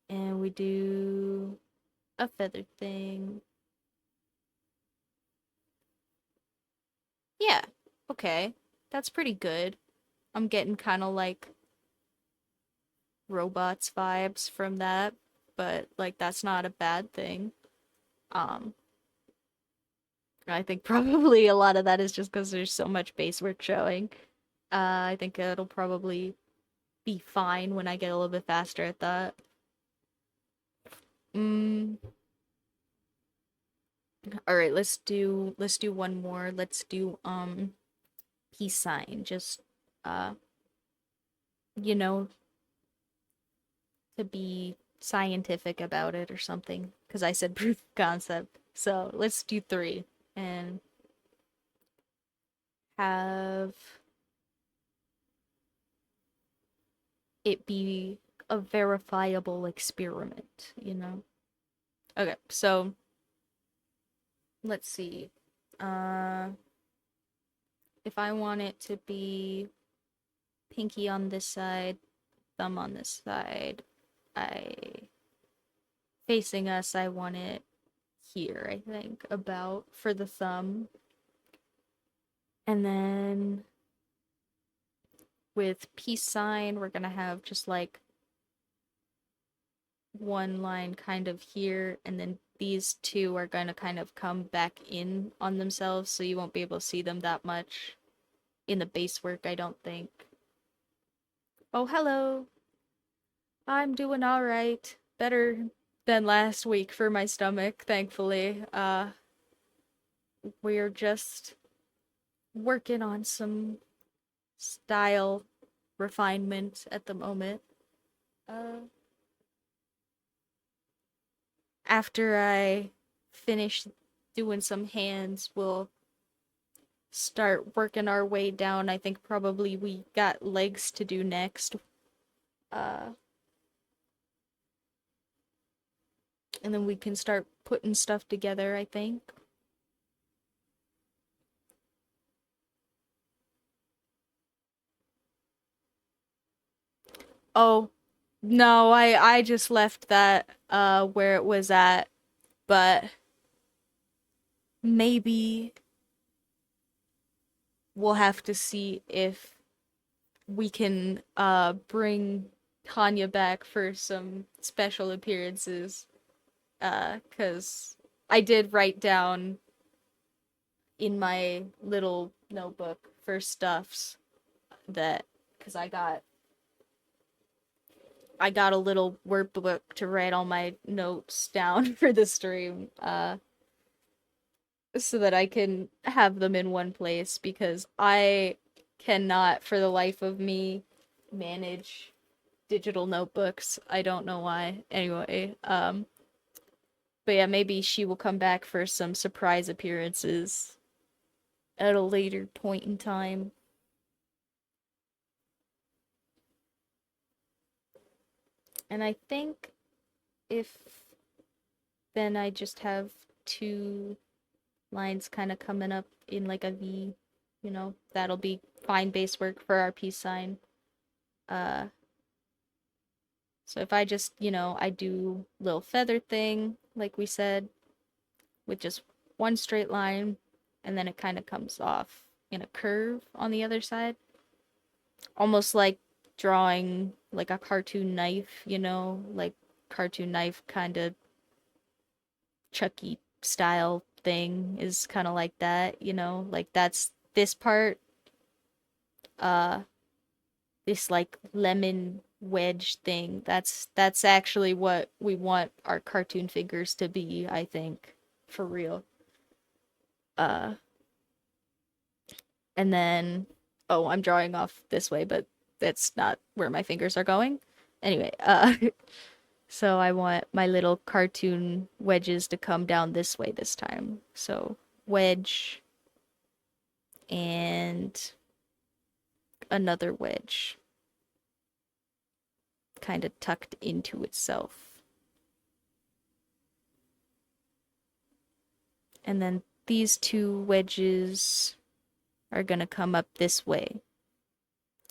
And we do a feather thing. Yeah, okay. That's pretty good. I'm getting kind of like robots vibes from that, but like that's not a bad thing. Um, I think probably a lot of that is just because there's so much base work showing. I think it'll probably be fine when I get a little bit faster at that. Mm, all right, let's do one more. Let's do peace sign. Just uh, you know, to be scientific about it or something. Because I said proof of concept. So let's do three and have it be a verifiable experiment, you know? Okay, so let's see. Uh, if I want it to be pinky on this side, thumb on this side, I facing us, I want it here, I think, about for the thumb. And then with peace sign, we're gonna have just like one line kind of here, and then these two are gonna kind of come back in on themselves, so you won't be able to see them that much in the base work, I don't think. Oh, hello. I'm doing all right. Better than last week for my stomach, thankfully. We're just working on some style refinement at the moment. Uh, After I finish doing some hands, we'll start working our way down. I think probably we got legs to do next. Uh, and then we can start putting stuff together, I think. Oh, no, I just left that where it was at, but maybe we'll have to see if we can bring Tanya back for some special appearances. 'Cause I did write down in my little notebook for stuffs that, because I got a little workbook to write all my notes down for the stream, so that I can have them in one place, because I cannot for the life of me manage digital notebooks. I don't know why. Anyway, but yeah, maybe she will come back for some surprise appearances at a later point in time. And I think if then I just have two lines kind of coming up in like a V. That'll be fine base work for our peace sign. Uh, so if I just, I do little feather thing, like we said, with just one straight line, and then it kind of comes off in a curve on the other side. Almost like drawing like a cartoon knife, like cartoon knife kind of Chucky style thing is kind of like that, like that's this part, uh, this like lemon wedge thing. That's actually what we want our cartoon figures to be, I think, for real. Uh, and then, oh, I'm drawing off this way, but that's not where my fingers are going. Anyway, so I want my little cartoon wedges to come down this way this time. So wedge and another wedge kind of tucked into itself. And then these two wedges are going to come up this way.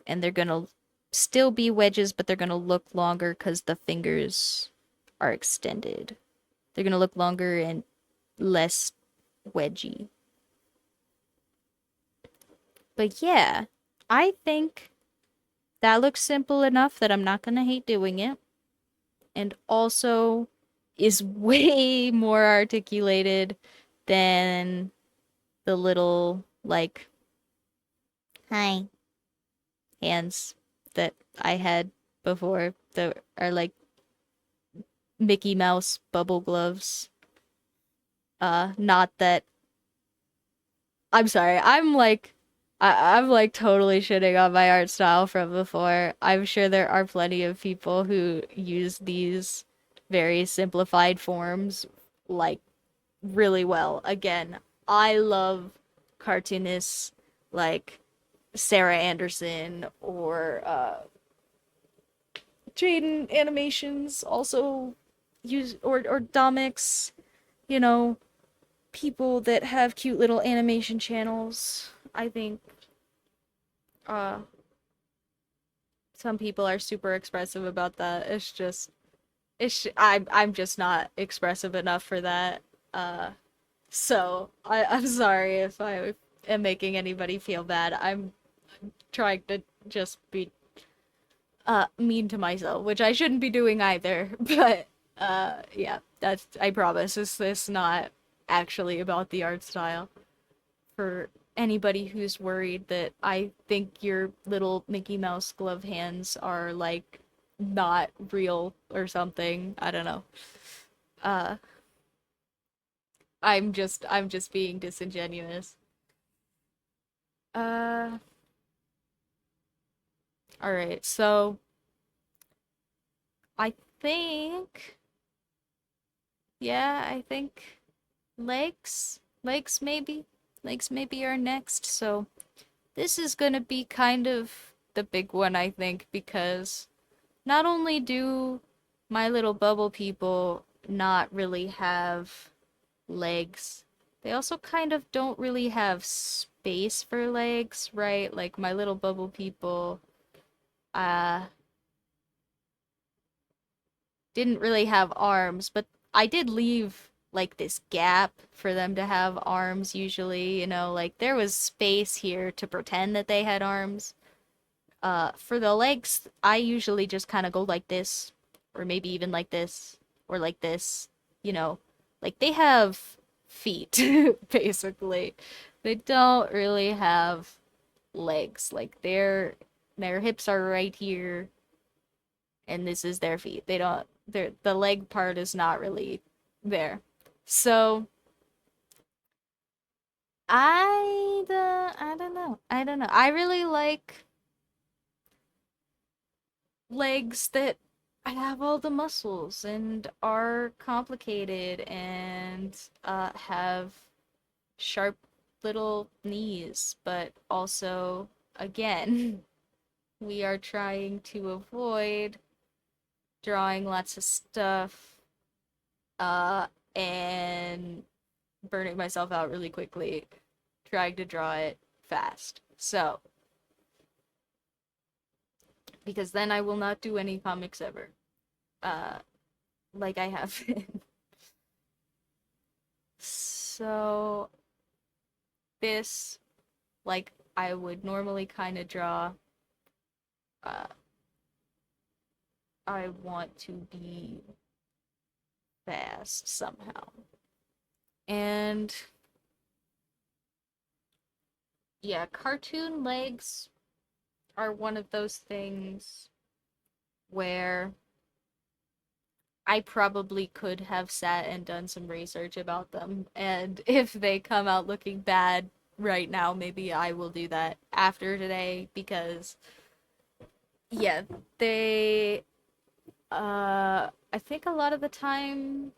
And they're going to still be wedges, but they're going to look longer because the fingers are extended. They're going to look longer and less wedgy. But yeah, I think that looks simple enough that I'm not going to hate doing it. And also is way more articulated than the little, like, hi hands that I had before that are like Mickey Mouse bubble gloves. Not that I'm sorry. I'm like totally shitting on my art style from before. I'm sure there are plenty of people who use these very simplified forms like really well. Again, I love cartoonists like Sarah Anderson or Jaden Animations also use or Domix, you know, people that have cute little animation channels. I think uh some people are super expressive about that. I'm just not expressive enough for that. Uh so I'm sorry if I am making anybody feel bad. I'm trying to just be mean to myself, which I shouldn't be doing either. But yeah, that's I promise this not actually about the art style. For anybody who's worried that I think your little Mickey Mouse glove hands are like not real or something. I don't know. Uh I'm just being disingenuous. Uh all right. So I think yeah, I think legs maybe. Legs maybe are next. So this is gonna be kind of the big one, I think, because not only do my little bubble people not really have legs, they also kind of don't really have space for legs, right? Like my little bubble people, uh, didn't really have arms, but I did leave like this gap for them to have arms usually, like there was space here to pretend that they had arms. For the legs, I usually just kind of go like this, or maybe even like this, or like this, you know. Like they have feet, basically. They don't really have legs. Like their hips are right here, and this is their feet. They don't the leg part is not really there. So I don't know. I don't know. I really like legs that have all the muscles and are complicated and have sharp little knees, but also, again, we are trying to avoid drawing lots of stuff uh, and burning myself out really quickly trying to draw it fast. So, because then I will not do any comics ever. Uh, like I have been. So, this, like, I would normally kind of draw, uh, I want to be fast somehow. And yeah, cartoon legs are one of those things where I probably could have sat and done some research about them. And if they come out looking bad right now, maybe I will do that after today because, yeah, they, I think a lot of the time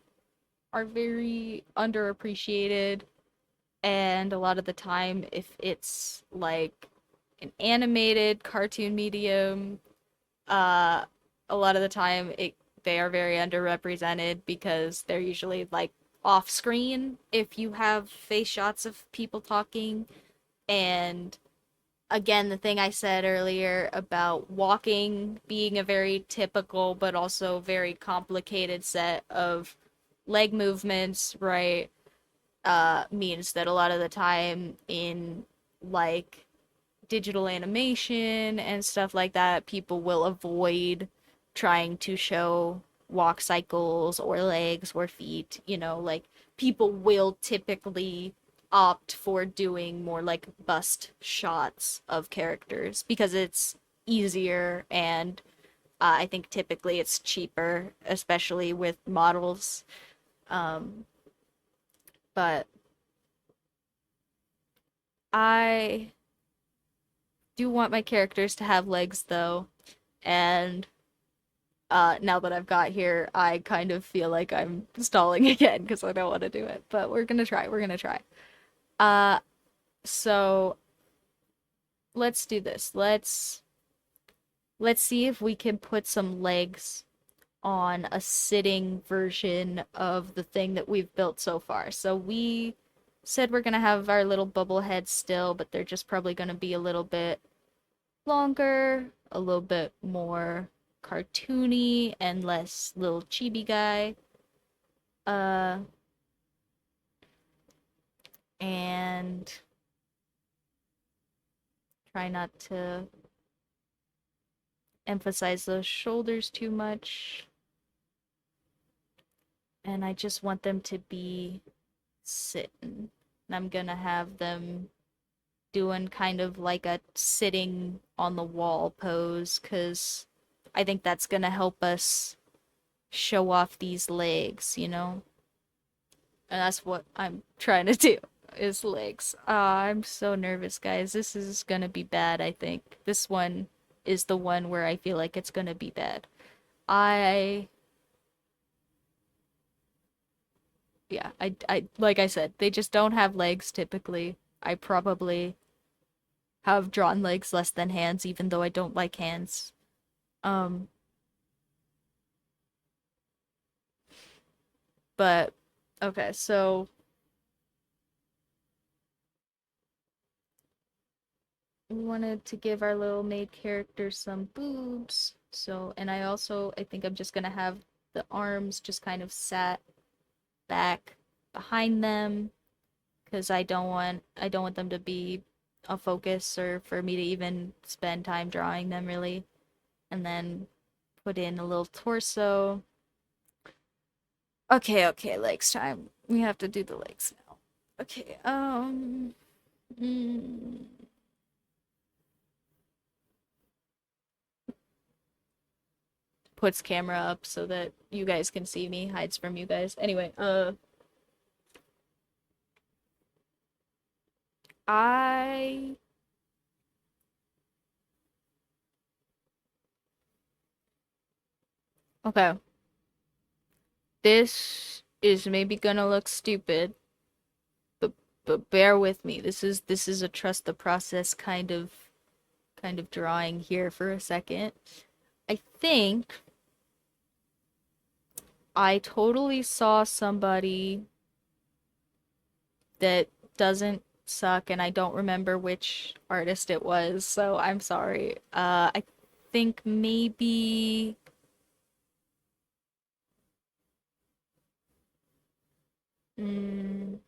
are very underappreciated. And a lot of the time, if it's like an animated cartoon medium, uh, a lot of the time they are very underrepresented because they're usually like off screen if you have face shots of people talking. And again, the thing I said earlier about walking being a very typical but also very complicated set of leg movements, right? Means that a lot of the time in like digital animation and stuff like that, people will avoid trying to show walk cycles or legs or feet. Like people will typically opt for doing more like bust shots of characters because it's easier and I think typically it's cheaper, especially with models. Um, but I do want my characters to have legs though, and now that I've got here, I kind of feel like I'm stalling again because I don't want to do it. But we're gonna try. We're gonna try. Uh, so let's do this. Let's see if we can put some legs on a sitting version of the thing that we've built so far. So we said we're gonna have our little bubble heads still, but they're just probably gonna be a little bit longer, a little bit more cartoony and less little chibi guy. Uh, and try not to emphasize those shoulders too much. And I just want them to be sitting. And I'm gonna have them doing kind of like a sitting on the wall pose because I think that's gonna help us show off these legs. And that's what I'm trying to do is legs. I'm so nervous, guys. This is gonna be bad, I think. This one is the one where I feel like it's gonna be bad. I yeah, I like I said, they just don't have legs typically. I probably have drawn legs less than hands, even though I don't like hands. Um, but okay, so we wanted to give our little maid character some boobs. So, and I think I'm just gonna have the arms just kind of sat back behind them because I don't want them to be a focus or for me to even spend time drawing them really. And then put in a little torso. Okay, legs time. We have to do the legs now. Okay, mm, puts camera up so that you guys can see me, hides from you guys. Anyway, I okay. This is maybe gonna look stupid, but bear with me. This is a trust the process kind of drawing here for a second. I think I totally saw somebody that doesn't suck, and I don't remember which artist it was, so I'm sorry. I think maybe. Mm,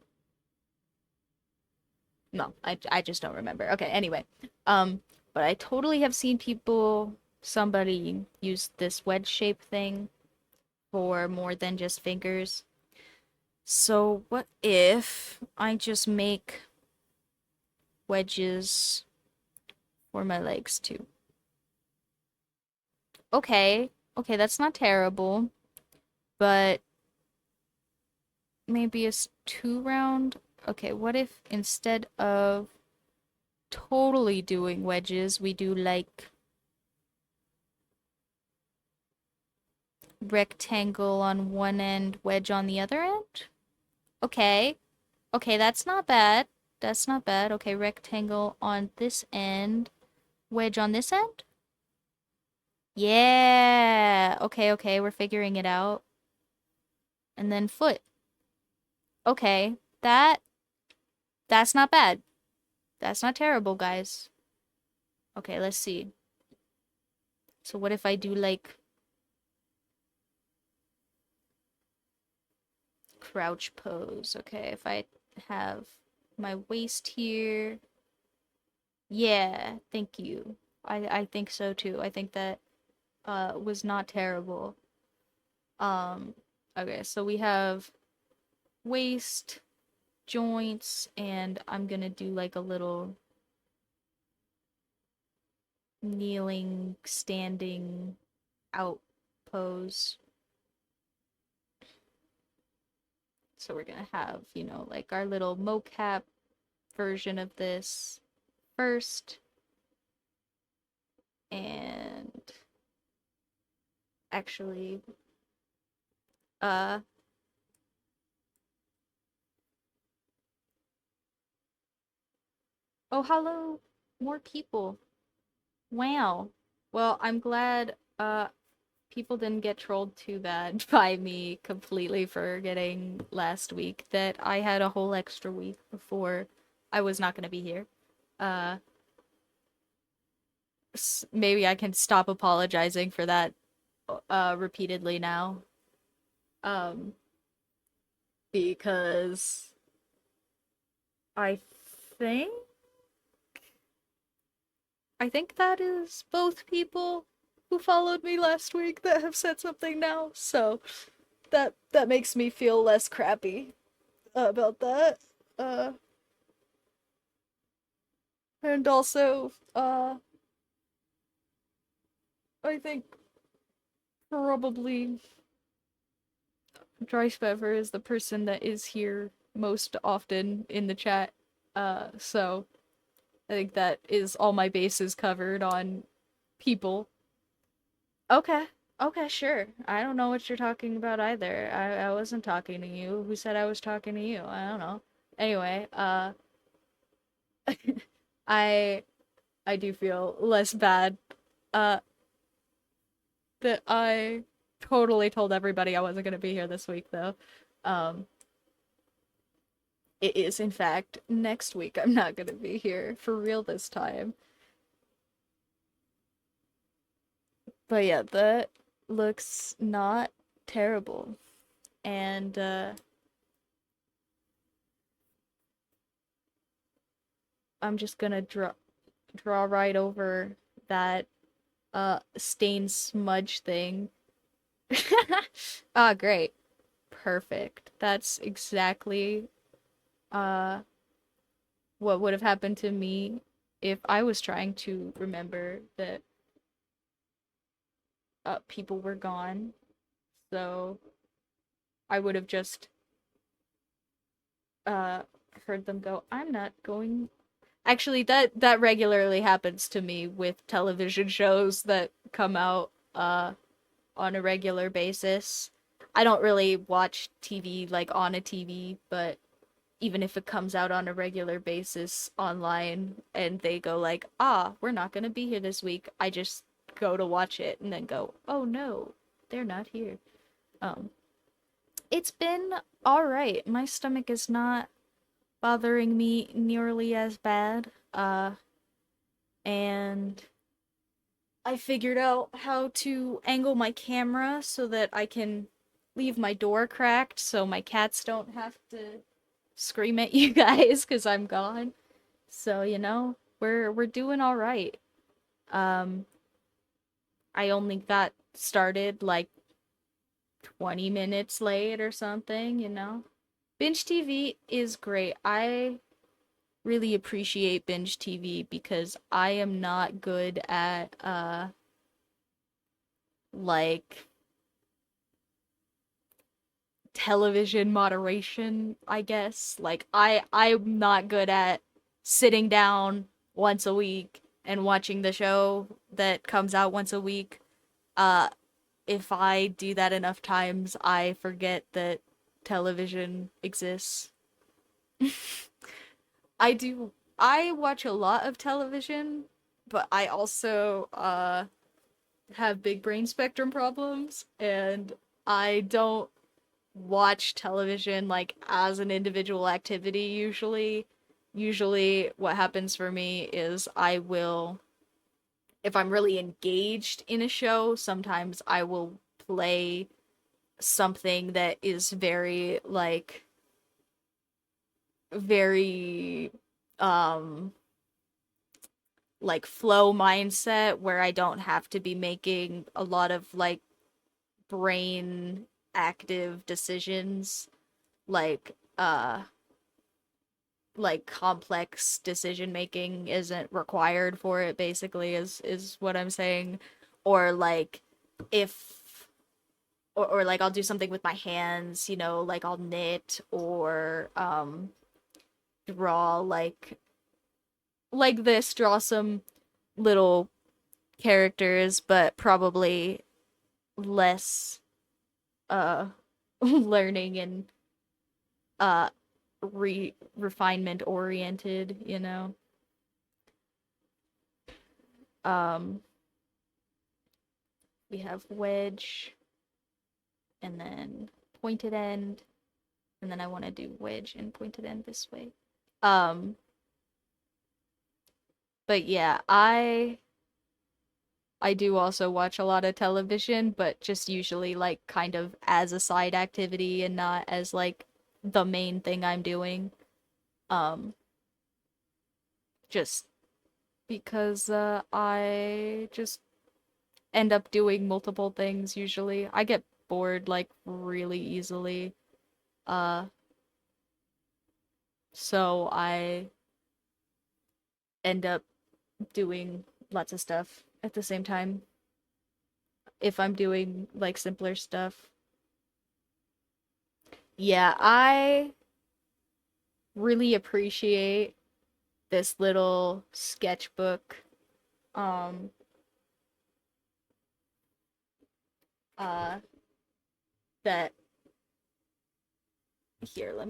no, I just don't remember. Okay, anyway. But I totally have seen somebody use this wedge shape thing for more than just fingers. So what if I just make wedges for my legs too? Okay, okay, that's not terrible, but maybe it's 2 round. Okay, what if instead of totally doing wedges, we do like rectangle on one end, wedge on the other end? Okay. Okay, that's not bad. That's not bad. Okay, rectangle on this end, wedge on this end? Yeah. Okay, okay, we're figuring it out. And then foot. Okay. That's not bad. That's not terrible, guys. Okay, let's see. So what if I do like crouch pose? Okay, if I have my waist here. Yeah, thank you. I think so too. I think that was not terrible. Um okay, so we have waist, joints, and I'm gonna do like a little kneeling, standing out pose. So we're gonna have, like our little mocap version of this first, and actually, uh, oh, hello, more people. Wow. Well, I'm glad, people didn't get trolled too bad by me completely forgetting last week that I had a whole extra week before I was not gonna be here. Uh, maybe I can stop apologizing for that repeatedly now. Um, because I think I think that is both people who followed me last week that have said something now. So that makes me feel less crappy about that. Uh, and also, I think probably Dry Bever is the person that is here most often in the chat. So I think that is all my bases covered on people. Okay. Okay, sure. I don't know what you're talking about either. I wasn't talking to you. Who said I was talking to you? I don't know. Anyway, I I do feel less bad uh that I totally told everybody I wasn't gonna be here this week though. Um it is in fact next week I'm not gonna be here for real this time. But yeah, that looks not terrible. And I'm just gonna draw right over that stain smudge thing. Ah, great. Perfect. That's exactly uh what would have happened to me if I was trying to remember that people were gone. So I would have just uh heard them go, "I'm not going." Actually, that regularly happens to me with television shows that come out on a regular basis. I don't really watch TV like on a TV, but even if it comes out on a regular basis online and they go like, "Ah, we're not going to be here this week." I just go to watch it and then go, "Oh no, they're not here." Um it's been all right. My stomach is not bothering me nearly as bad. And I figured out how to angle my camera so that I can leave my door cracked so my cats don't have to scream at you guys because I'm gone. So, we're doing all right. Um, I only got started like 20 minutes late or something. Binge TV is great. I really appreciate binge TV because I am not good at like television moderation, I guess. Like I'm not good at sitting down once a week and watching the show that comes out once a week. Uh if I do that enough times, I forget that television exists. I watch a lot of television, but I also have big brain spectrum problems and I don't watch television like as an individual activity usually. Usually what happens for me is I will, if I'm really engaged in a show, sometimes I will play something that is very um like flow mindset where I don't have to be making a lot of like brain active decisions like uh like complex decision making isn't required for it basically is what I'm saying. Or like if or like I'll do something with my hands, like I'll knit or draw like this, draw some little characters but probably less learning and uh refinement oriented. Um we have wedge and then pointed end, and then I want to do wedge and pointed end this way. Um but yeah, I do also watch a lot of television, but just usually like kind of as a side activity and not as like the main thing I'm doing. Um just because I just end up doing multiple things usually. I get bored like really easily. Uh so I end up doing lots of stuff at the same time if I'm doing like simpler stuff. Yeah, I really appreciate this little sketchbook um uh that here, let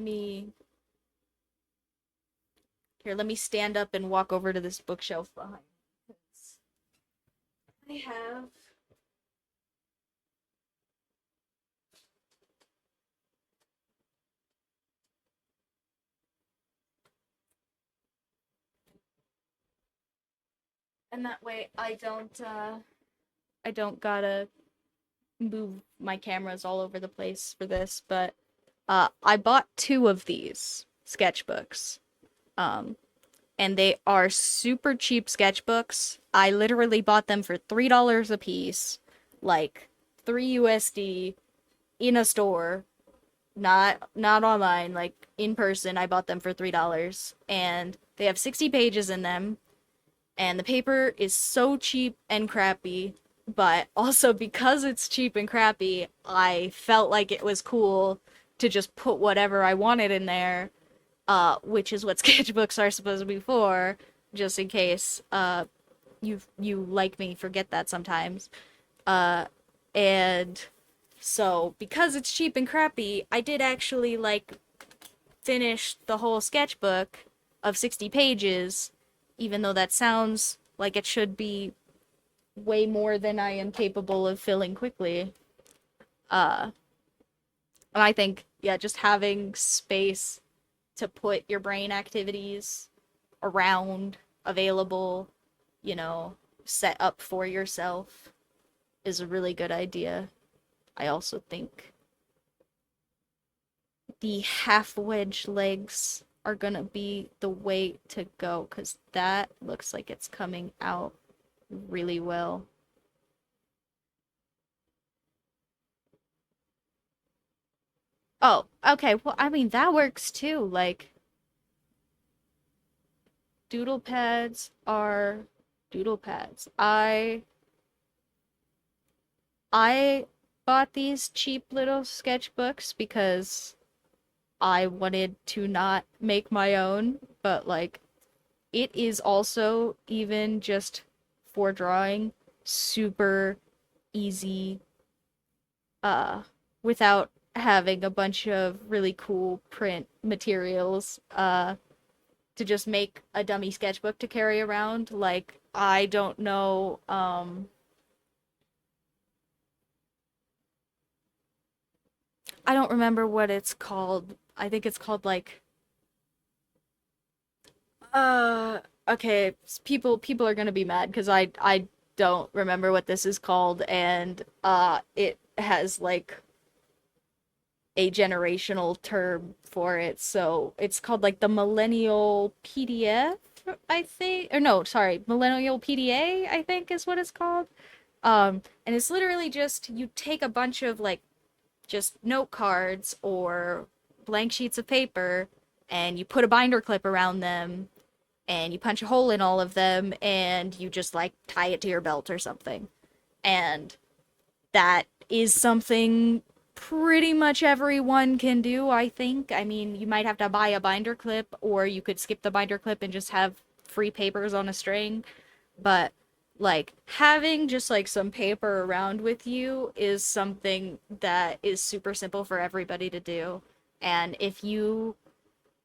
me stand up and walk over to this bookshelf behind. I have and that way I don't gotta move my cameras all over the place for this, but I bought two of these sketchbooks. Um and they are super cheap sketchbooks. I literally bought them for $3 a piece, like 3 USD in a store, not online, like in person. I bought them for $3 and they have 60 pages in them and the paper is so cheap and crappy, but also because it's cheap and crappy, I felt like it was cool to just put whatever I wanted in there, which is what sketchbooks are supposed to be for, just in case you like me forget that sometimes. Uh and so because it's cheap and crappy, I did actually like finish the whole sketchbook of 60 pages, even though that sounds like it should be way more than I am capable of filling quickly. And I think, yeah, just having space to put your brain activities around, available, you know, set up for yourself is a really good idea. I also think the half wedge legs are gonna be the way to go because that looks like it's coming out really well. Oh, okay. Well, I mean, that works too. Like, doodle pads are doodle pads. I bought these cheap little sketchbooks because I wanted to not make my own, but like it is also even just for drawing super easy uh without having a bunch of really cool print materials to just make a dummy sketchbook to carry around. Like I don't know I don't remember what it's called. I think it's called like uh okay, people are gonna be mad because I don't remember what this is called and it has like a generational term for it. So it's called like the Millennial PDF, I think. Or no, sorry, Millennial PDA, I think is what it's called. And it's literally just you take a bunch of like just note cards or blank sheets of paper and you put a binder clip around them and you punch a hole in all of them and you just like tie it to your belt or something. And that is something pretty much everyone can do, I think. I mean, you might have to buy a binder clip or you could skip the binder clip and just have free papers on a string, but like having just like some paper around with you is something that is super simple for everybody to do. And if you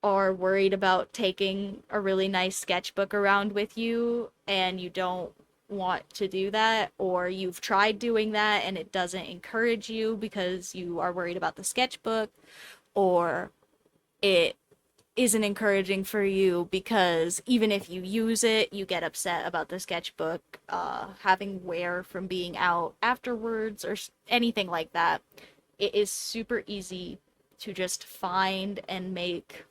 are worried about taking a really nice sketchbook around with you and you don't want to do that, or you've tried doing that and it doesn't encourage you because you are worried about the sketchbook, or it isn't encouraging for you because even if you use it, you get upset about the sketchbook having wear from being out afterwards or anything like that, it is super easy to just find and make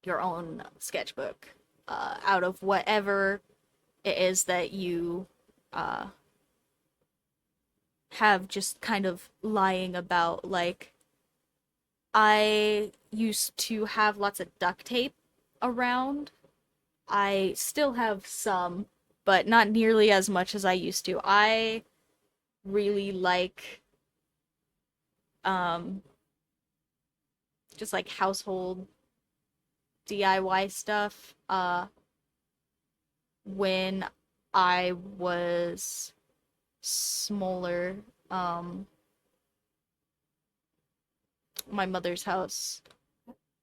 your own sketchbook out of whatever it is that you uh, have just kind of lying about. Like, I used to have lots of duct tape around. I still have some, but not nearly as much as I used to. I really like um, just like household DIY stuff. When I was smaller, um, my mother's house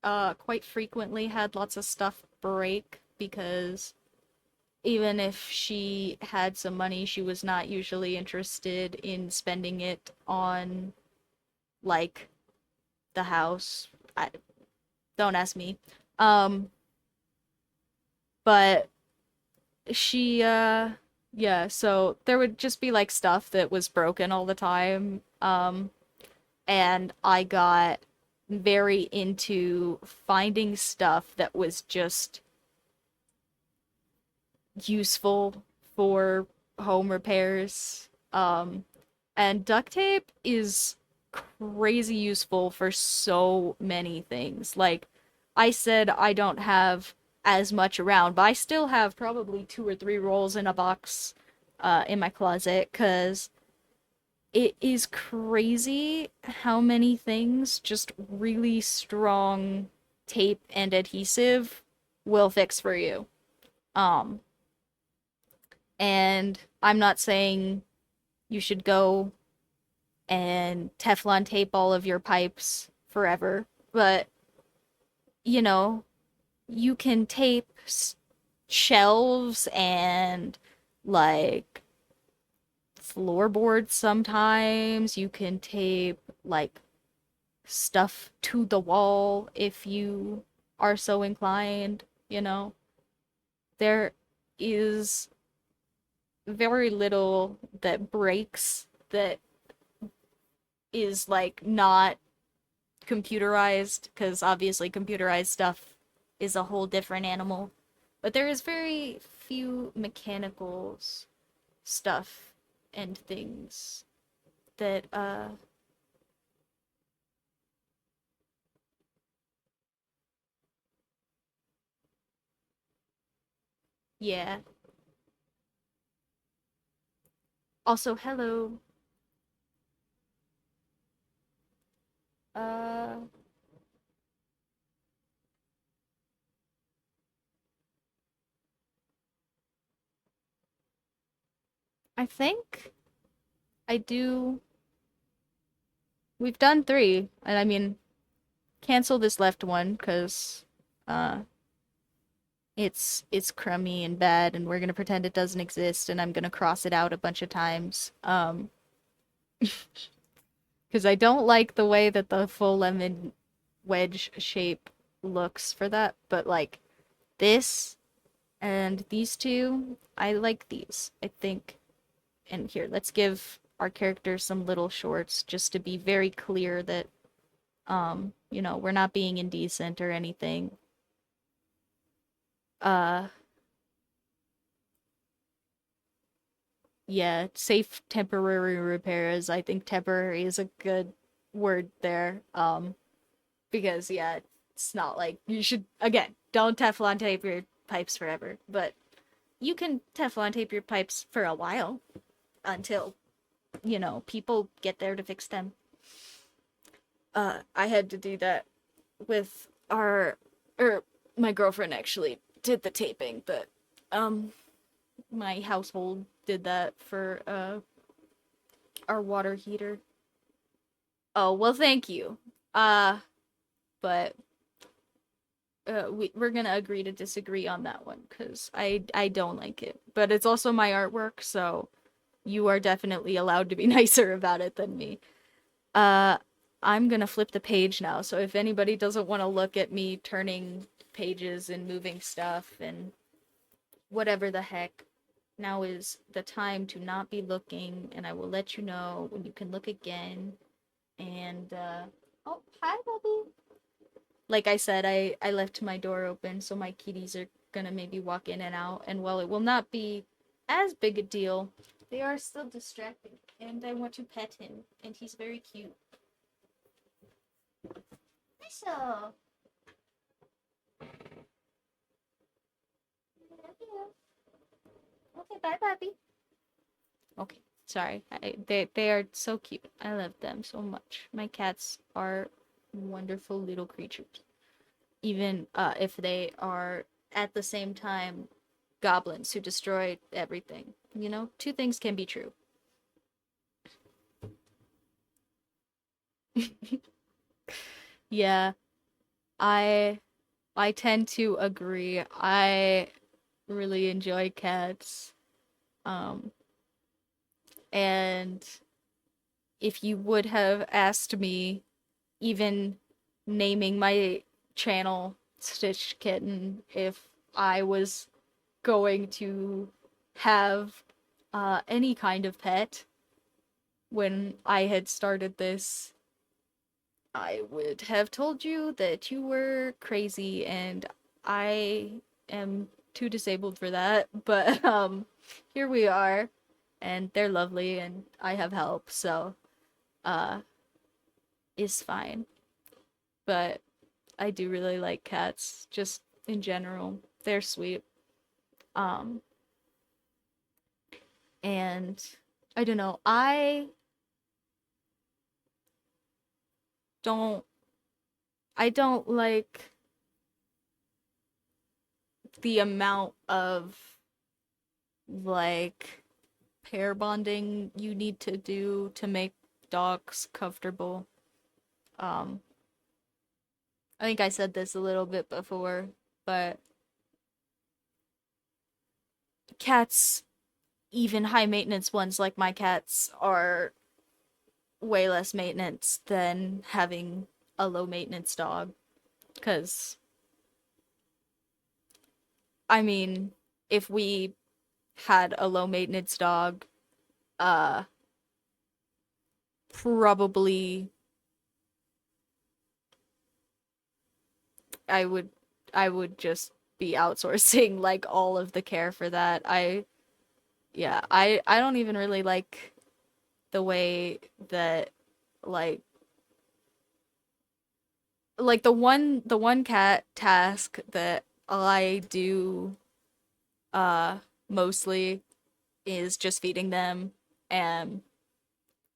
quite frequently had lots of stuff break because even if she had some money, she was not usually interested in spending it on like the house. Don't ask me. Um, but she yeah, so there would just be like stuff that was broken all the time. And I got very into finding stuff that was just useful for home repairs. And duct tape is crazy useful for so many things. Like, I said I don't have as much around, but I still have probably two or three rolls in a box in my closet because it is crazy how many things just really strong tape and adhesive will fix for you. Um, and I'm not saying you should go and Teflon tape all of your pipes forever, but you know, you can tape shelves and like floorboards sometimes. You can tape like stuff to the wall if you are so inclined, you know. There is very little that breaks that is like not computerized, because obviously computerized stuff is a whole different animal. But there is very few mechanicals stuff and things that yeah. Also, hello. Uh I think I do. We've done three, and I mean, cancel this left one because uh it's crummy and bad, and we're gonna pretend it doesn't exist, and I'm gonna cross it out a bunch of times. Because I don't like the way that the full lemon wedge shape looks for that, but like this and these two, I like these, I think. And here, let's give our characters some little shorts just to be very clear that we're not being indecent or anything. Uh yeah, safe temporary repairs. I think temporary is a good word there. Because yeah, it's not like you should, again, don't Teflon tape your pipes forever, but you can Teflon tape your pipes for a while until, people get there to fix them. I had to do that with my girlfriend actually did the taping, but um my household did that for our water heater. Oh, well, thank you. Uh but we're gonna agree to disagree on that one because I don't like it, but it's also my artwork, so you are definitely allowed to be nicer about it than me. Uh, I'm gonna flip the page now, so if anybody doesn't want to look at me turning pages and moving stuff and whatever the heck, now is the time to not be looking, and I will let you know when you can look again. And oh, hi, Bubby. Like I said, I left my door open, so my kitties are gonna maybe walk in and out. And while it will not be as big a deal, they are still distracting, and I want to pet him, and he's very cute. So, okay, bye, puppy. Okay, sorry. They are so cute. I love them so much. My cats are wonderful little creatures. Even if they are at the same time goblins who destroy everything. Two things can be true. Yeah, I I tend to agree. I really enjoy cats. Um, and if you would have asked me, even naming my channel Stitch Kitten, if I was going to have any kind of pet when I had started this, I would have told you that you were crazy, and I am too disabled for that. But here we are, and they're lovely, and I have help, so uh is fine. But I do really like cats, just in general. They're sweet. Um and I don't know. Don't I don't like the amount of like pair bonding you need to do to make dogs comfortable. Um, I think I said this a little bit before, but cats, even high maintenance ones like my cats, are way less maintenance than having a low maintenance dog. Because I mean, if we had a low maintenance dog, uh, probably I would I would just be outsourcing like all of the care for that. Yeah, I don't even really like the way that like the one cat task that I do uh mostly is just feeding them, and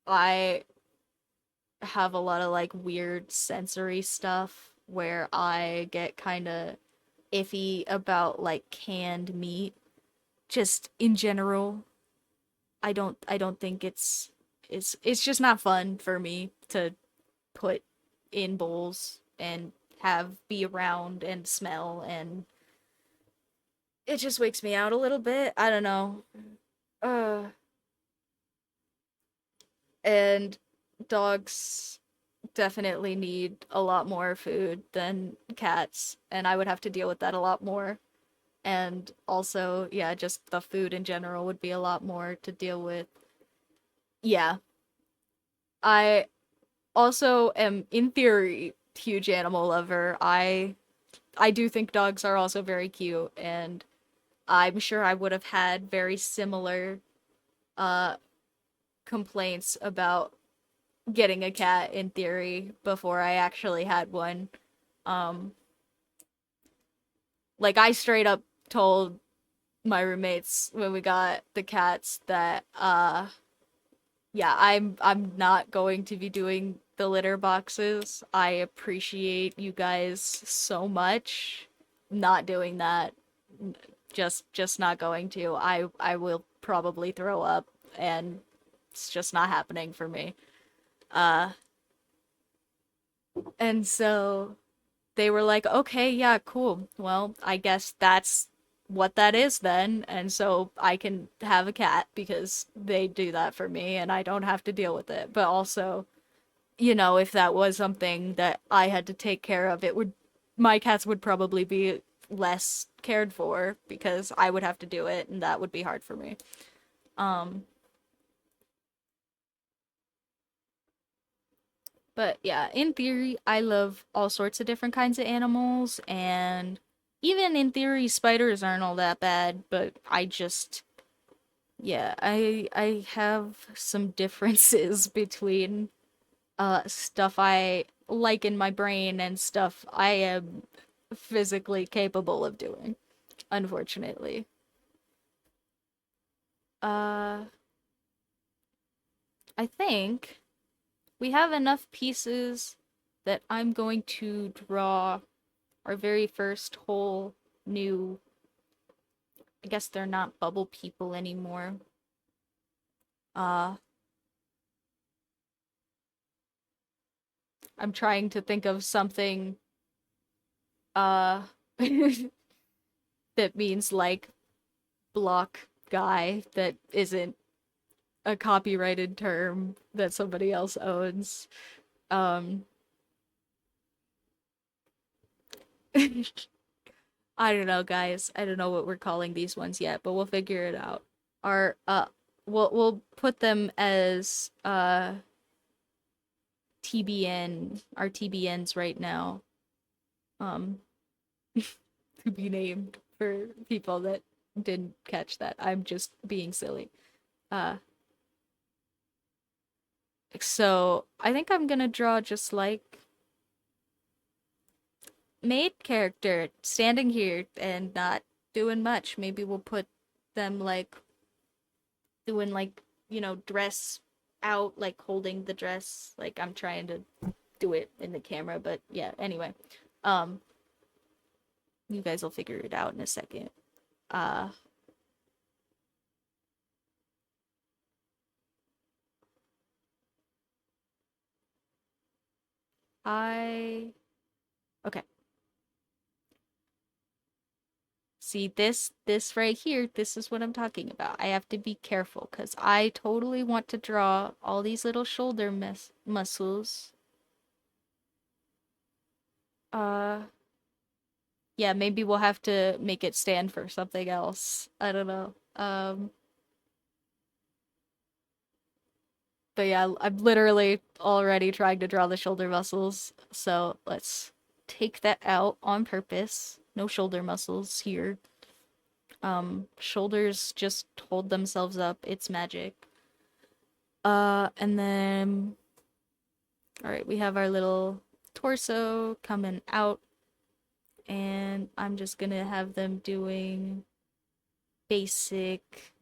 I have a lot of like weird sensory stuff where I get kind of iffy about like canned meat just in general. I don't think it's just not fun for me to put in bowls and have be around and smell, and it just wakes me out a little bit. I don't know. Uh and dogs definitely need a lot more food than cats, and I would have to deal with that a lot more. And also, yeah, just the food in general would be a lot more to deal with. Yeah. I also am in theory huge animal lover. I do think dogs are also very cute, and I'm sure I would have had very similar uh complaints about getting a cat in theory before I actually had one. Um like I straight up told my roommates when we got the cats that yeah, I'm not going to be doing the litter boxes. I appreciate you guys so much. Not doing that. Just not going to. I will probably throw up, and it's just not happening for me. Uh and so they were like, "Okay, yeah, cool. Well, I guess that's what that is then." And so I can have a cat because they do that for me and I don't have to deal with it. But also, if that was something that I had to take care of, my cats would probably be less cared for because I would have to do it and that would be hard for me. Um, but yeah, in theory, I love all sorts of different kinds of animals, and even in theory, spiders aren't all that bad, but yeah, I have some differences between stuff I like in my brain and stuff I am physically capable of doing, unfortunately. Uh, I think we have enough pieces that I'm going to draw our very first whole new, I guess they're not bubble people anymore. Uh, I'm trying to think of something uh that means like block guy that isn't a copyrighted term that somebody else owns. Um I don't know, guys. I don't know what we're calling these ones yet, but we'll figure it out. Our we'll put them as TBN, our TBNs right now. Um to be named for people that didn't catch that. I'm just being silly. Uh so I think I'm gonna draw just like maid character standing here and not doing much. Maybe we'll put them like doing like, dress out, like holding the dress. Like I'm trying to do it in the camera, but yeah, anyway. Um, you guys will figure it out in a second. Uh, I okay. See this right here, this is what I'm talking about. I have to be careful because I totally want to draw all these little shoulder muscles. Uh Yeah, maybe we'll have to make it stand for something else. I don't know. But yeah, I'm literally already trying to draw the shoulder muscles. So let's take that out on purpose. No shoulder muscles here. Shoulders just hold themselves up. It's magic. And then, all right, we have our little torso coming out, and I'm just gonna have them doing basic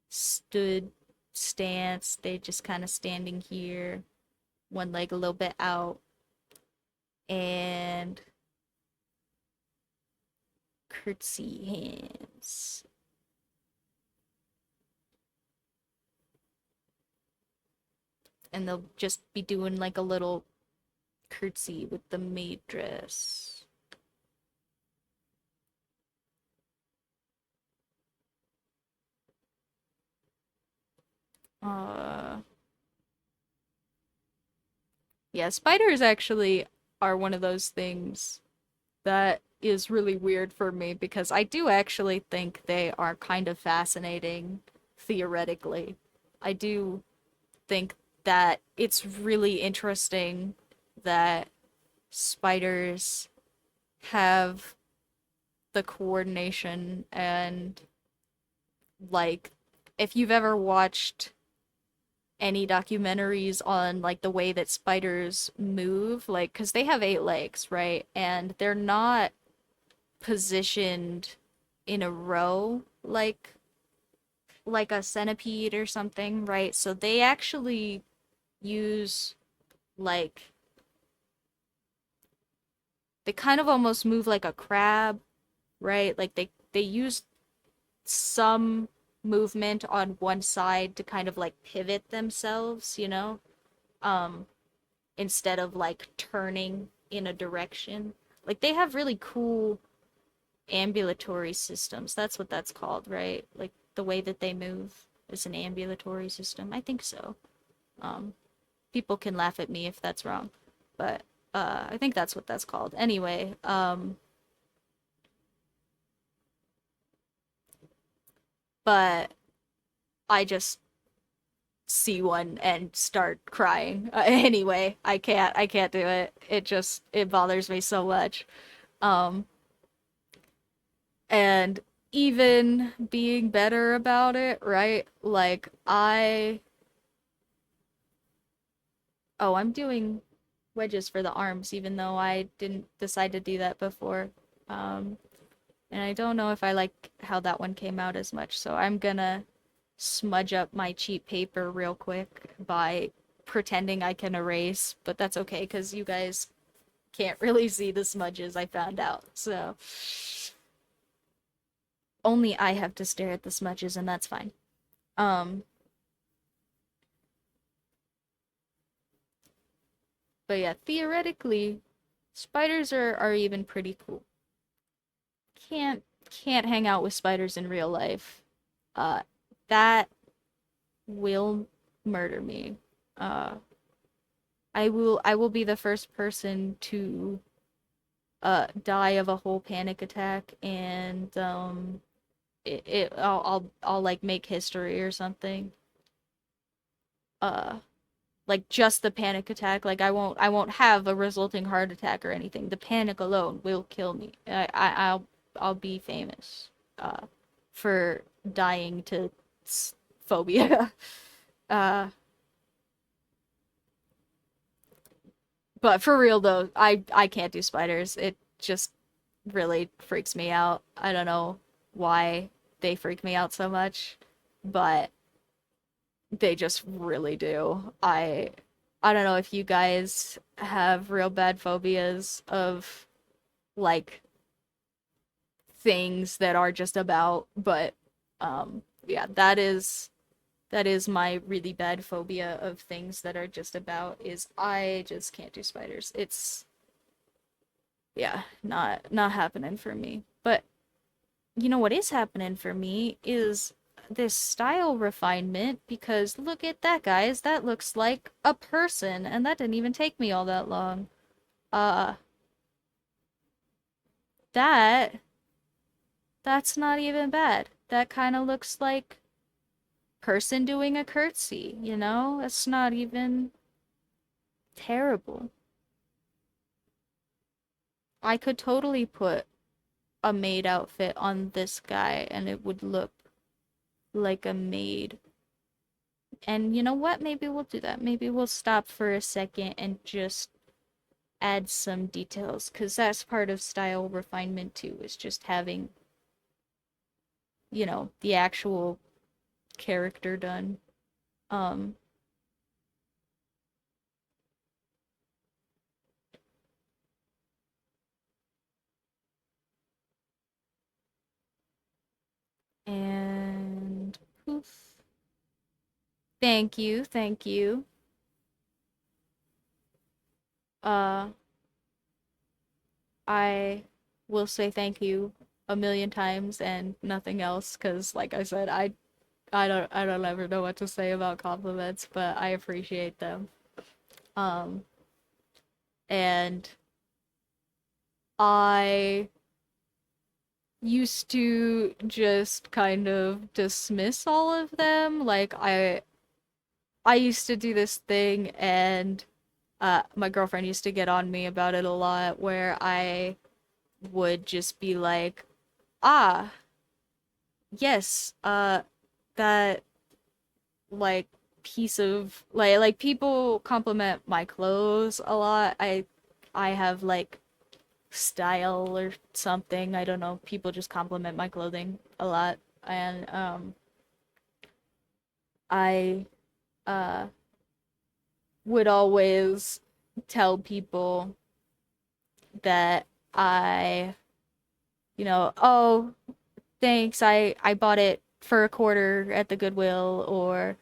stood stance. They just kind of standing here, one leg a little bit out, and curtsy hands. And they'll just be doing like a little curtsy with the maid dress. Uh, yeah, spiders actually are one of those things that is really weird for me because I do actually think they are kind of fascinating theoretically. I do think that it's really interesting that spiders have the coordination and like if you've ever watched any documentaries on like the way that spiders move, like because they have 8 legs, right? And they're not positioned in a row like a centipede or something, right? So they actually use like they kind of almost move like a crab, right? Like they use some movement on one side to kind of like pivot themselves, you know? Um instead of like turning in a direction. Like they have really cool ambulatory systems. That's what that's called, right? Like the way that they move is an ambulatory system. I think so. Um, People can laugh at me if that's wrong, but I think that's what that's called. Anyway, but I just see one and start crying. Anyway, I can't do it. It bothers me so much. Um, and even being better about it, right? Like oh, I'm doing wedges for the arms, even though I didn't decide to do that before. Um, and I don't know if I like how that one came out as much, so I'm gonna smudge up my cheap paper real quick by pretending I can erase, but that's okay because you guys can't really see the smudges I found out. So only I have to stare at the smudges and that's fine. Um, but yeah, theoretically, spiders are even pretty cool. Can't can't hang out with spiders in real life. Uh, that will murder me. Uh, I will be the first person to die of a whole panic attack and I'll like make history or something. Uh like just the panic attack. Like I won't have a resulting heart attack or anything. The panic alone will kill me. I'll be famous for dying to phobia. uh but for real though, I can't do spiders. It just really freaks me out. I don't know why they freak me out so much, but they just really do. I don't know if you guys have real bad phobias of like things that are just about, but yeah, that is my really bad phobia of things that are just about is I just can't do spiders. It's yeah, not happening for me. But you know what is happening for me is this style refinement because look at that, guys. That looks like a person, and that didn't even take me all that long. Uh, That that's not even bad. That kind of looks like person doing a curtsy, you know? It's not even terrible. I could totally put a maid outfit on this guy and it would look like a maid. And you know what? Maybe we'll do that. Maybe we'll stop for a second and just add some details because that's part of style refinement too, is just having, the actual character done. Um, and poof. Thank you, thank you. Uh, I will say thank you a million times and nothing else because, like I said, I don't ever know what to say about compliments, but I appreciate them. Um, and I used to just kind of dismiss all of them. Like I used to do this thing and my girlfriend used to get on me about it a lot where I would just be like, "Ah, yes, that like piece of like people compliment my clothes a lot. I have like style or something. I don't know. People just compliment my clothing a lot and I uh would always tell people that I, oh, thanks. I bought it for a quarter at the Goodwill or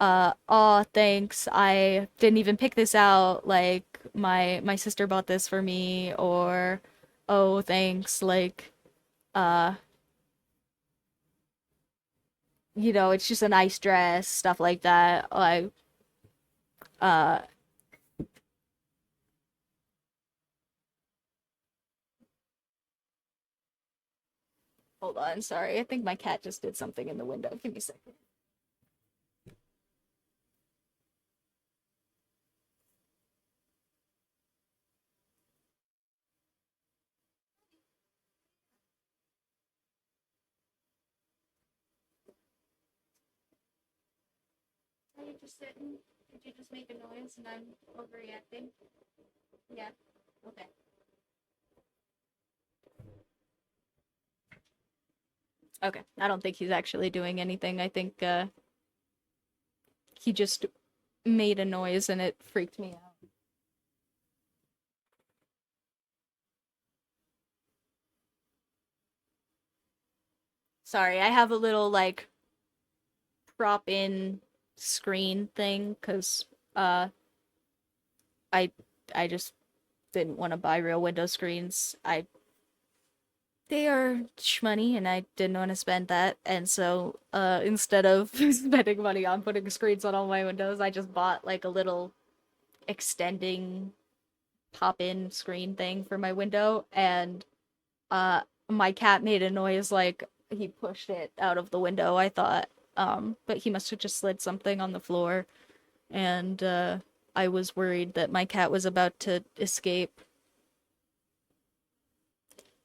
oh, thanks. I didn't even pick this out. Like my sister bought this for me or oh, thanks. Like uh, it's just a nice dress, stuff like that. Like uh hold on, sorry. I think my cat just did something in the window. Give me a second. Are you just sitting? Did you just make a noise and I'm overreacting? Yeah. Okay. Okay. I don't think he's actually doing anything. I think he just made a noise and it freaked me out. Sorry, I have a little like prop in screen thing because uh I I just didn't want to buy real window screens. I They are shmoney and I didn't want to spend that. And so instead of spending money on putting screens on all my windows, I just bought like a little extending pop-in screen thing for my window and uh my cat made a noise like he pushed it out of the window, I thought. But he must have just slid something on the floor and I was worried that my cat was about to escape.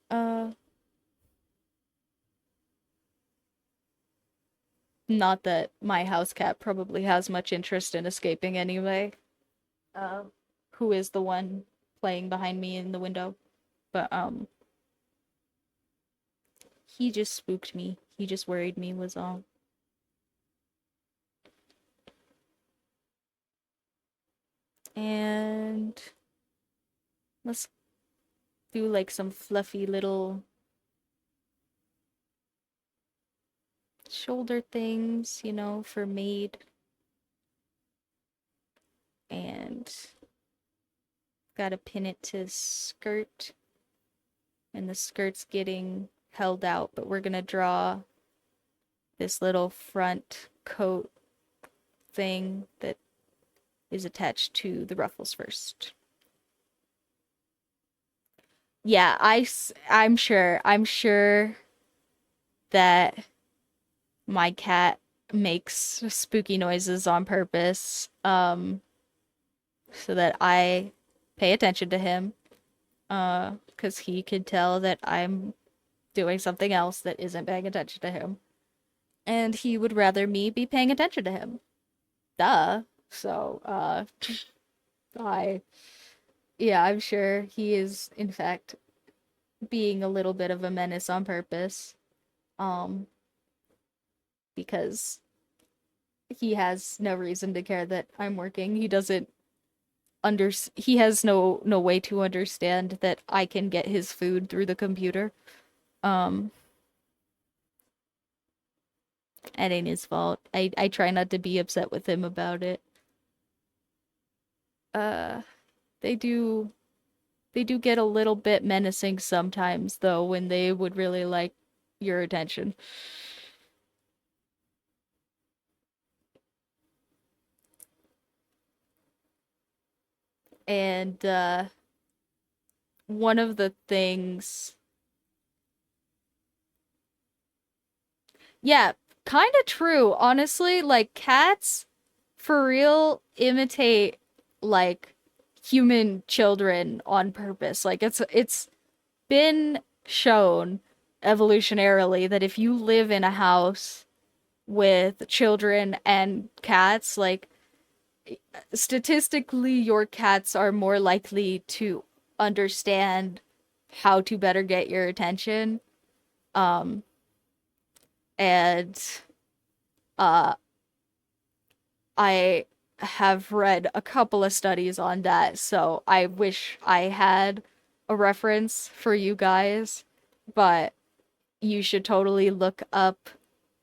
Uh Not that my house cat probably has much interest in escaping anyway. Uh who is the one playing behind me in the window? But he just spooked me. He just worried me was all. And let's do like some fluffy little shoulder things, for maid. And gotta pin it to skirt. And the skirt's getting held out, but we're gonna draw this little front coat thing that is attached to the ruffles first. Yeah, I'm sure that my cat makes spooky noises on purpose, so that I pay attention to him, 'cause he could tell that I'm doing something else that isn't paying attention to him. And he would rather me be paying attention to him. Duh. So, I, yeah, I'm sure he is, in fact, being a little bit of a menace on purpose. Um, because he has no reason to care that I'm working. He doesn't he has no way to understand that I can get his food through the computer. Um, it ain't his fault. I try not to be upset with him about it. Uh, they do they do get a little bit menacing sometimes though when they would really like your attention. And one of the things, yeah, kind of true. Honestly, like cats for real imitate like human children on purpose. Like it's been shown evolutionarily that if you live in a house with children and cats, like statistically your cats are more likely to understand how to better get your attention. Um and uh I have read a couple of studies on that, so I wish I had a reference for you guys, but you should totally look up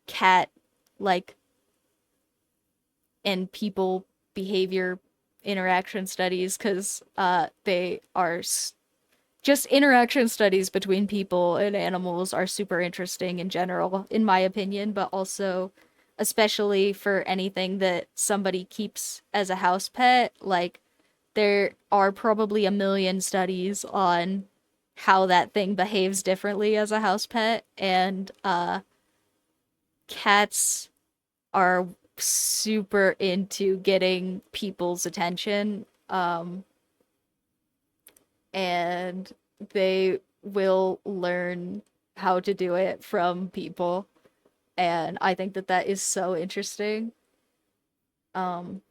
cat like and people behavior interaction studies because they are just interaction studies between people and animals are super interesting in general, in my opinion, but also especially for anything that somebody keeps as a house pet. Like, there are probably a million studies on how that thing behaves differently as a house pet, and cats are super into getting people's attention. And they will learn how to do it from people. And I think that that is so interesting. Um,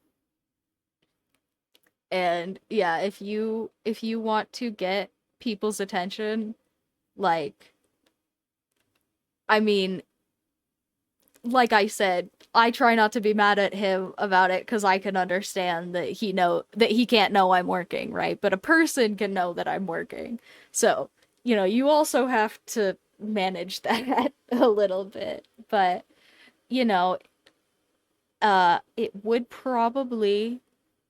and yeah, if you want to get people's attention, like I mean, like I said, I try not to be mad at him about it because I can understand that he can't know I'm working, right? But a person can know that I'm working. So, you also have to manage that a little bit. But, you know, it would probably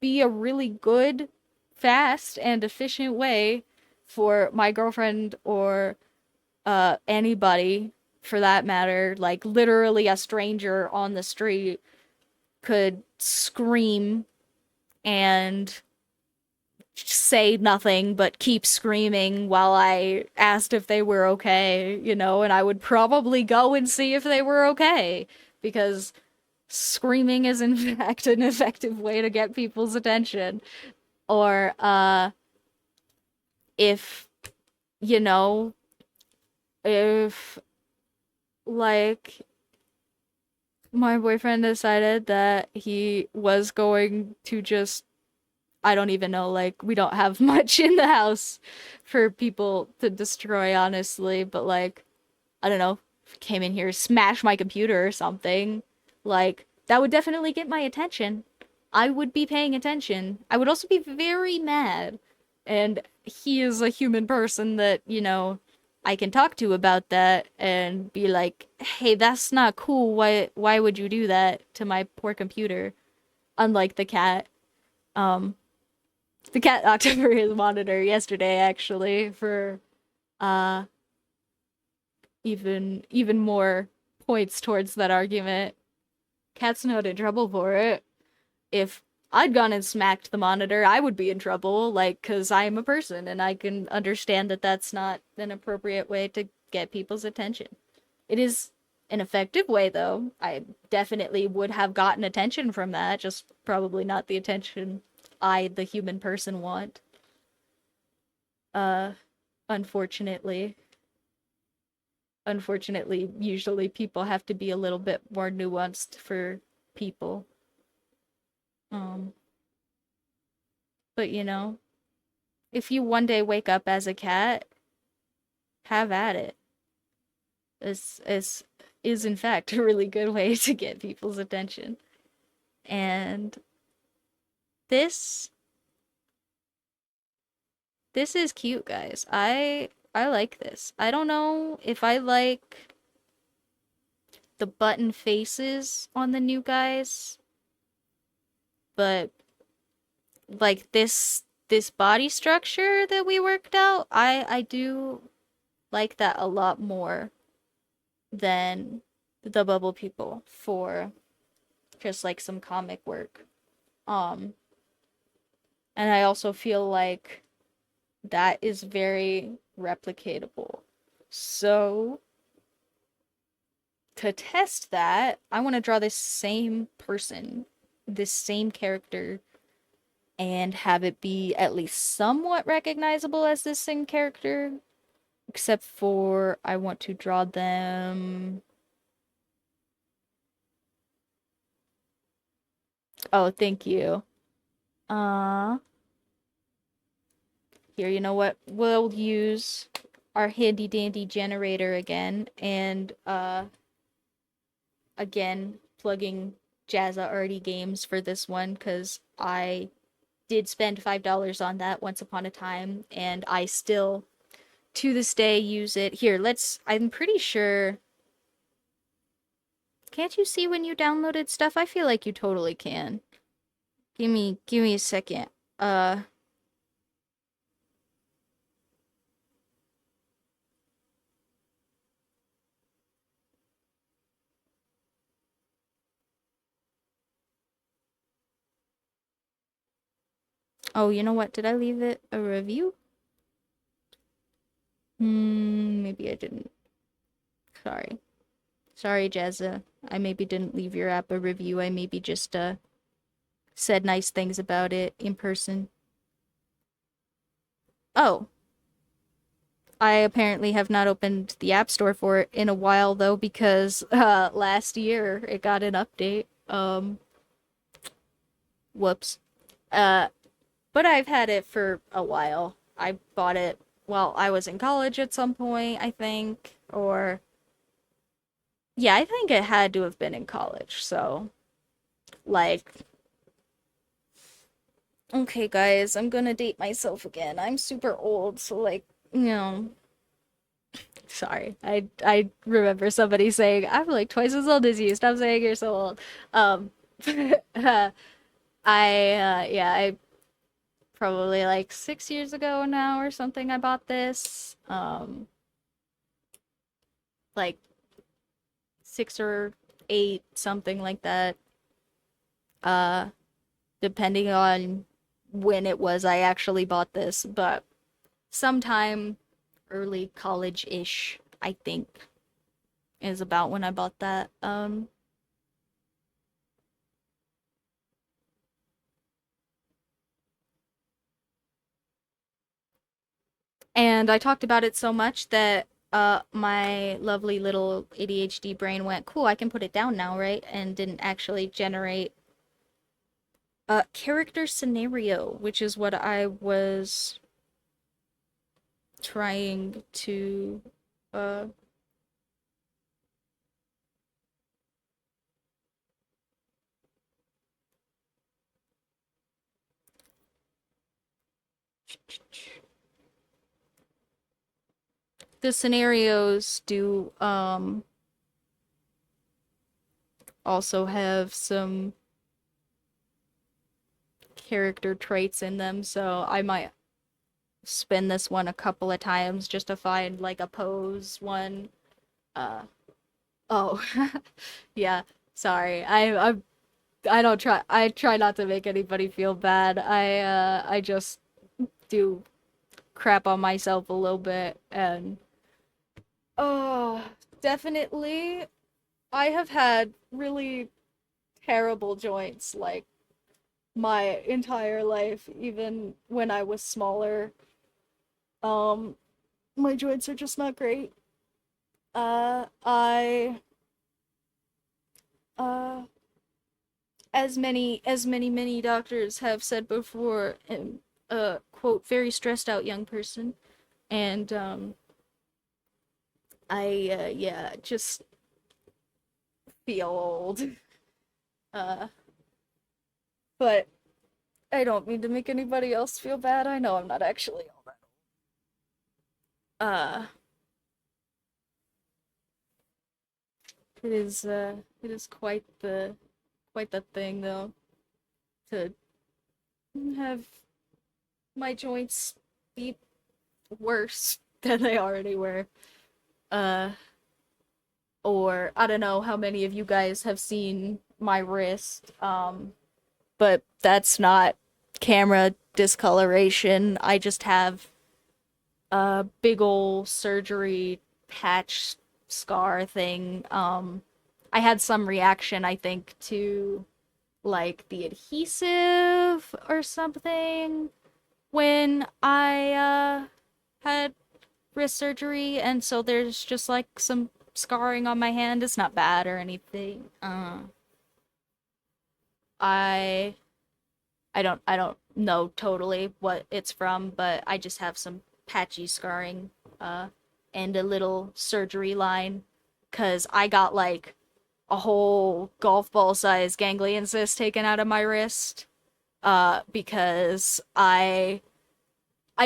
be a really good, fast, and efficient way for my girlfriend or anybody for that matter, like literally a stranger on the street could scream and say nothing but keep screaming while I asked if they were okay, and I would probably go and see if they were okay because screaming is in fact an effective way to get people's attention. Or if you know if like my boyfriend decided that he was going to just, I don't even know, like, we don't have much in the house for people to destroy, honestly, but like, I don't know, came in here, smash my computer or something, like, that would definitely get my attention. I would be paying attention. I would also be very mad. And he is a human person that, I can talk to about that and be like, "Hey, that's not cool. Why would you do that to my poor computer?" Unlike the cat. Um the cat knocked over his monitor yesterday actually for uh even more points towards that argument. Cat's not in trouble for it. If I'd gone and smacked the monitor, I would be in trouble, like, because I'm a person and I can understand that that's not an appropriate way to get people's attention. It is an effective way, though. I definitely would have gotten attention from that, just probably not the attention I, the human person, want. Uh, unfortunately. Unfortunately, usually people have to be a little bit more nuanced for people. Um, but you know, if you one day wake up as a cat, have at it. This is in fact a really good way to get people's attention. And this this is cute, guys. I like this. I don't know if I like the button faces on the new guys, but like this body structure that we worked out, I do like that a lot more than the bubble people for just like some comic work. Um and I also feel like that is very replicatable. So to test that, I want to draw this same person, this same character, and have it be at least somewhat recognizable as this same character. Except for I want to draw them. Oh, thank you. Uh, Here, you know what? We'll use our handy dandy generator again, and again, plugging Jazza Arty Games for this one, because I did spend $5 on that once upon a time, and I still, to this day, use it. Here, I'm pretty sure. Can't you see when you downloaded stuff? I feel like you totally can. Give me a second. Uh, oh, you know what? Did I leave it a review? Maybe I didn't. Sorry. Sorry, Jazza. I maybe didn't leave your app a review. I maybe just, said nice things about it in person. Oh. I apparently have not opened the App Store for it in a while, though, because, last year it got an update. Whoops. Uh, but I've had it for a while. I bought it while I was in college at some point, I think, or yeah, I think it had to have been in college. So, like, okay, guys, I'm gonna date myself again. I'm super old, so like, you know, sorry. I remember somebody saying I'm like twice as old as you. Stop saying you're so old. Um, uh, yeah, I probably like 6 years ago now or something. I bought this. Like 6 or 8, something like that. Uh, Depending on when it was I actually bought this, but sometime early college-ish, I think, is about when I bought that. And I talked about it so much that my lovely little ADHD brain went, cool, I can put it down now, right? And didn't actually generate a character scenario, which is what I was trying to uh the scenarios do also have some character traits in them, so I might spin this one a couple of times just to find like a pose one. Uh oh. Yeah, sorry. I'm I try not to make anybody feel bad. I just do crap on myself a little bit and oh, definitely I have had really terrible joints like my entire life, even when I was smaller. Um, my joints are just not great. I uh many doctors have said before, am a quote very stressed out young person, and I yeah just feel old. Uh, but I don't mean to make anybody else feel bad. I know I'm not actually all that. Uh, it is quite the thing though to have my joints be worse than they already were. Uh, or I don't know how many of you guys have seen my wrist. But that's not camera discoloration. I just have a big ol' surgery patch scar thing. I had some reaction, I think, to like the adhesive or something when I had wrist surgery, and so there's just like some scarring on my hand. It's not bad or anything. I I don't know totally what it's from, but I just have some patchy scarring uh and a little surgery line cuz I got like a whole golf ball size ganglion cyst taken out of my wrist because I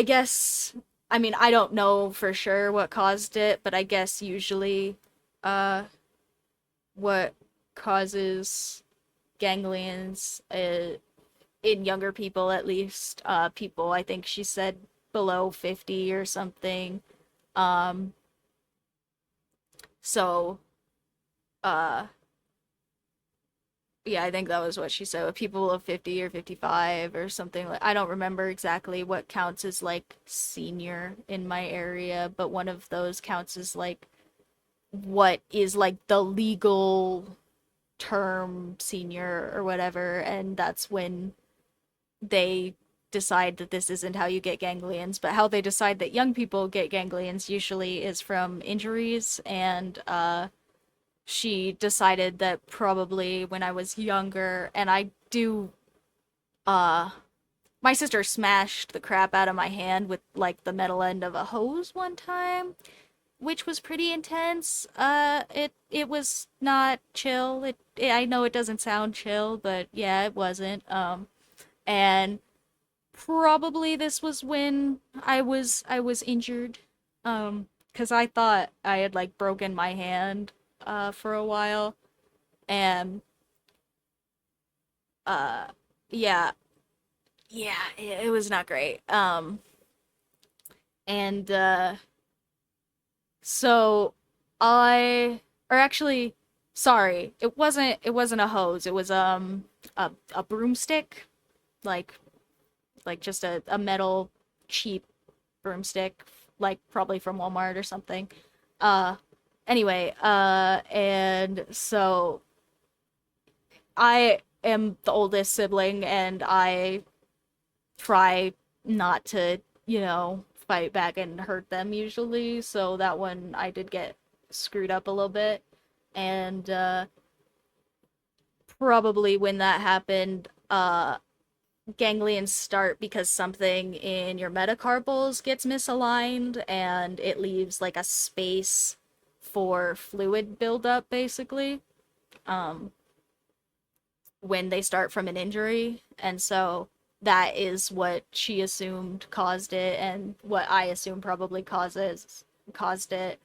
guess I mean I don't know for sure what caused it, but I guess usually uh what causes ganglions in younger people at least, people I think she said below 50 or something. Um so uh yeah, I think that was what she said. People of 50 or 55 or something like I don't remember exactly what counts as like senior in my area, but one of those counts as like what is like the legal term senior or whatever, and that's when they decide that this isn't how you get ganglions, but how they decide that young people get ganglions usually is from injuries. And she decided that probably when I was younger, and I do, uh, my sister smashed the crap out of my hand with like the metal end of a hose one time, which was pretty intense. It was not chill. I know it doesn't sound chill, but yeah, it wasn't. And probably this was when I was injured. Cuz I thought I had like broken my hand for a while and uh yeah, it was not great. And so I or actually sorry, it wasn't a hose. It was a broomstick, like just a metal cheap broomstick, like probably from Walmart or something. Uh, anyway, and so I am the oldest sibling, and I try not to, fight back and hurt them usually. So that one I did get screwed up a little bit, and probably when that happened, ganglions start because something in your metacarpals gets misaligned and it leaves like a space for fluid buildup basically um when they start from an injury, and so that is what she assumed caused it and what I assume probably caused it.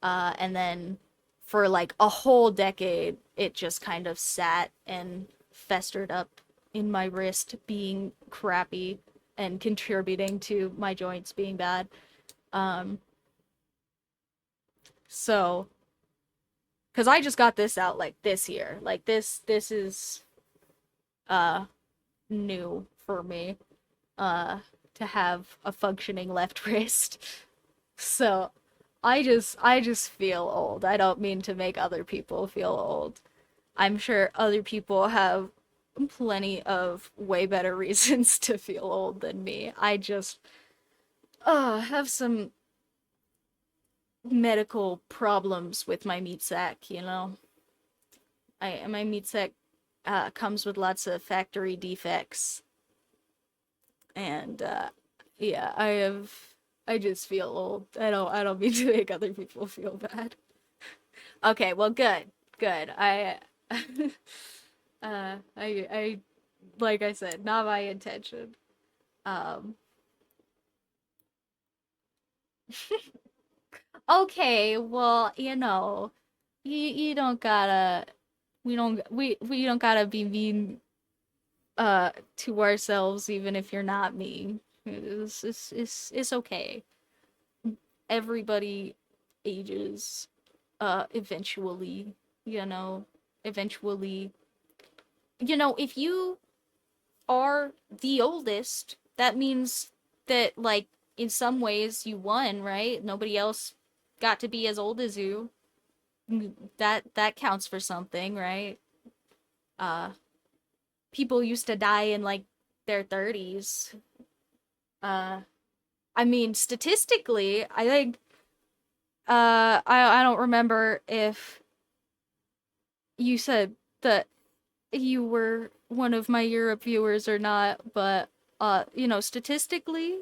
And then for like a whole decade it just kind of sat and festered up in my wrist being crappy and contributing to my joints being bad. Um, so, because I just got this out like this year, like this is uh new for me uh to have a functioning left wrist. So I just feel old. I don't mean to make other people feel old. I'm sure other people have plenty of way better reasons to feel old than me. I just have some medical problems with my meat sack, you know. My meat sack comes with lots of factory defects, and yeah, I just feel old. I don't mean to make other people feel bad. Okay, well, good, good. I like I said, not my intention. Um, okay, well, you don't gotta we don't gotta be mean to ourselves even if you're not mean. It's okay. Everybody ages eventually, you know, eventually. If you are the oldest, that means that like in some ways you won, right? Nobody else got to be as old as you. That counts for something, right? Uh People used to die in like their 30s. Uh I mean statistically, I think I don't remember if you said that you were one of my Europe viewers or not, but statistically,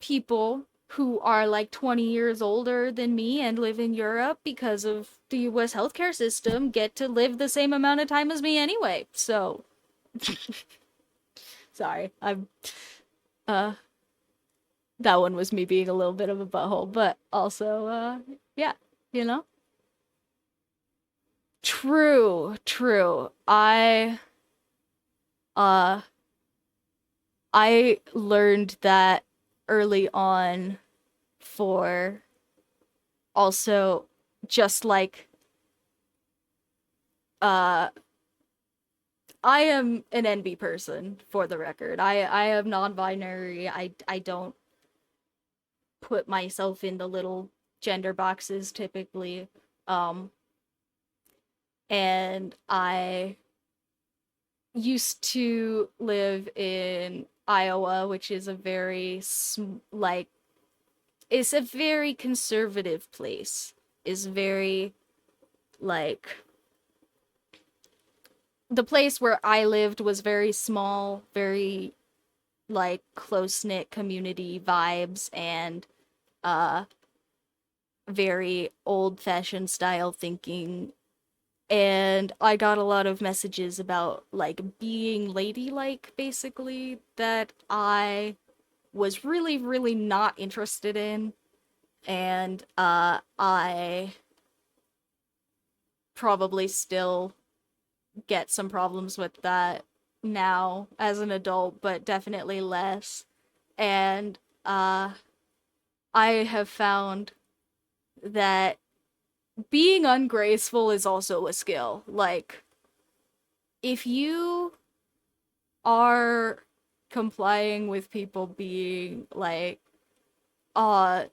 people who are like 20 years older than me and live in Europe because of the US healthcare system get to live the same amount of time as me anyway. So, sorry. I'm uh that one was me being a little bit of a butthole, but also yeah, you know. True, true. Uh I learned that early on for also just like uh I am an NB person for the record. I am non-binary. I don't put myself in the little gender boxes typically. Um and I used to live in Iowa, which is a very like it's a very conservative place. Is very like the place where I lived was very small, very like close-knit community vibes and uh very old-fashioned style thinking. And I got a lot of messages about like being ladylike basically that I was really really not interested in, and I probably still get some problems with that now as an adult, but definitely less. And I have found that being ungraceful is also a skill. Like, if you are complying with people being uh,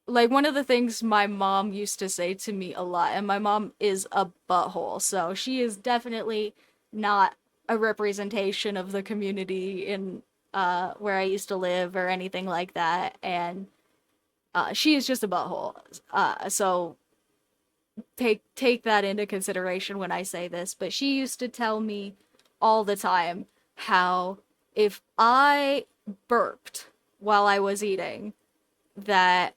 like one of the things my mom used to say to me a lot, and my mom is a butthole, so she is definitely not a representation of the community in where I used to live or anything like that, and she is just a butthole. So take that into consideration when I say this, but she used to tell me all the time how if I burped while I was eating, that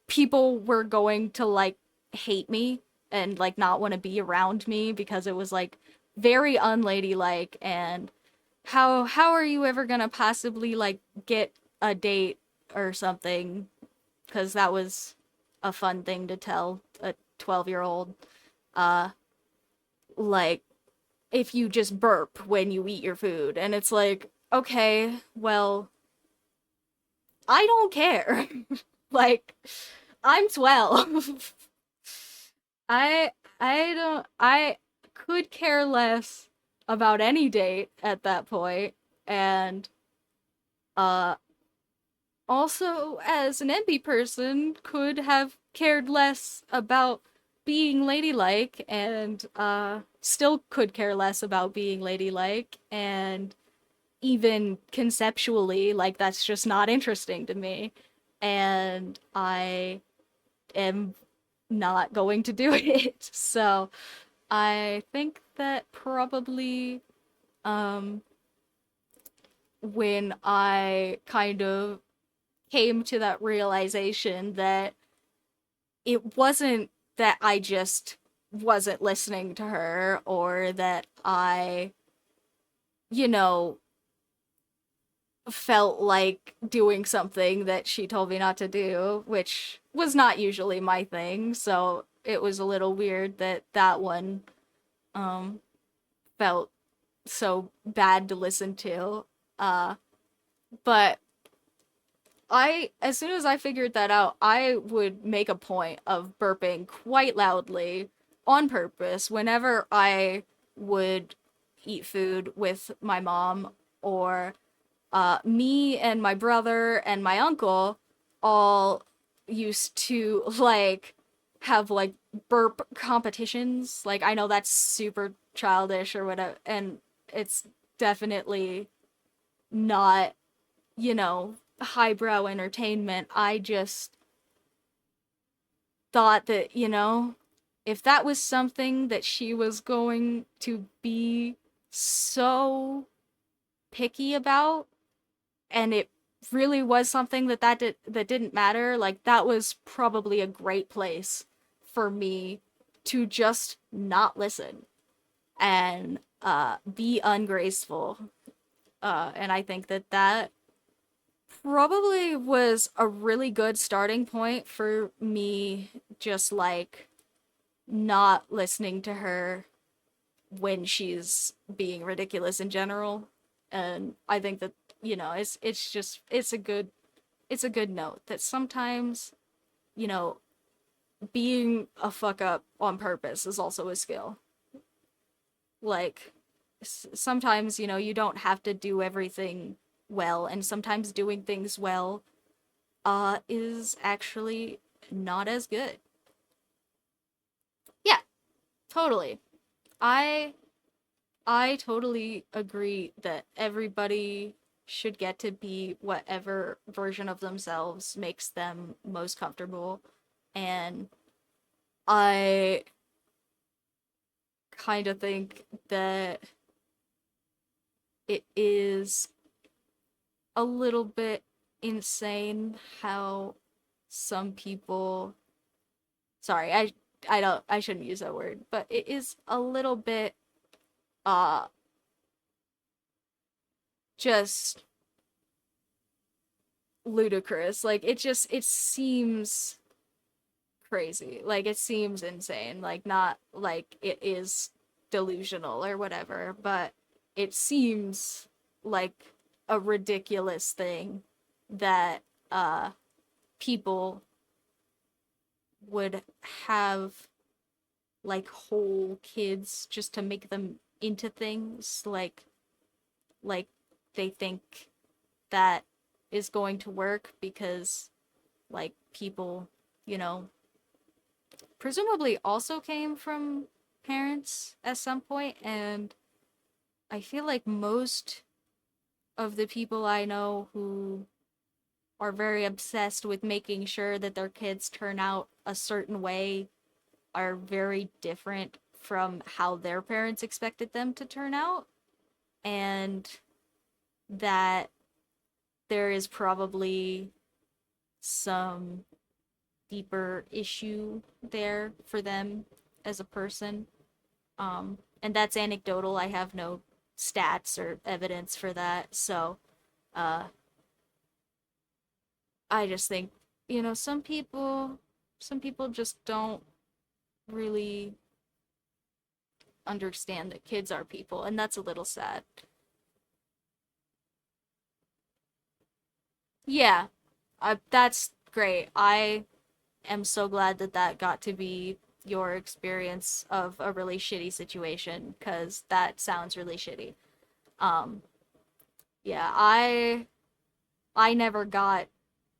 people were going to like hate me and like not want to be around me because it was like very unladylike. And how are you ever gonna possibly like get a date or something, because that was a fun thing to tell a 12-year-old, uh like if you just burp when you eat your food. And it's like, okay, well, I don't care. Like, I'm 12. I I could care less about any date at that point. And uh also as an NB person could have cared less about being ladylike and still could care less about being ladylike, and even conceptually, like, that's just not interesting to me. And I am not going to do it. So I think that probably um when I kind of came to that realization that it wasn't that I just wasn't listening to her, or that I, you know, felt like doing something that she told me not to do, which was not usually my thing. So it was a little weird that that one um felt so bad to listen to. Uh but as soon as I figured that out, I would make a point of burping quite loudly on purpose whenever I would eat food with my mom, or me and my brother and my uncle all used to like have like burp competitions. Like, I know that's super childish or whatever, and it's definitely not, highbrow entertainment. I just thought that, if that was something that she was going to be so picky about, and it really was something that didn't matter, like, that was probably a great place for me to just not listen and be ungraceful. And I think that that probably was a really good starting point for me, just like not listening to her when she's being ridiculous in general. And I think that, it's just it's a good note that sometimes, you know, being a fuck up on purpose is also a skill. Like, sometimes, you don't have to do everything well, and sometimes doing things well is actually not as good. Yeah, totally. I I totally agree that everybody should get to be whatever version of themselves makes them most comfortable. And I kind of think that it is a little bit insane how some people, sorry, I shouldn't use that word, but it is a little bit uh just ludicrous. Like, it seems crazy. Like, it seems insane. Like, not like it is delusional or whatever, but it seems like a ridiculous thing that people would have like whole kids just to make them into things, like they think that is going to work because, like, people, you know, presumably also came from parents at some point. And I feel like most of the people I know who are very obsessed with making sure that their kids turn out a certain way are very different from how their parents expected them to turn out. And that there is probably some deeper issue there for them as a person. And that's anecdotal. I have no stats or evidence for that. So, uh, I just think, some people just don't really understand that kids are people, and that's a little sad. Yeah, that's great. I am so glad that that got to be your experience of a really shitty situation, because that sounds really shitty. Um, yeah, I never got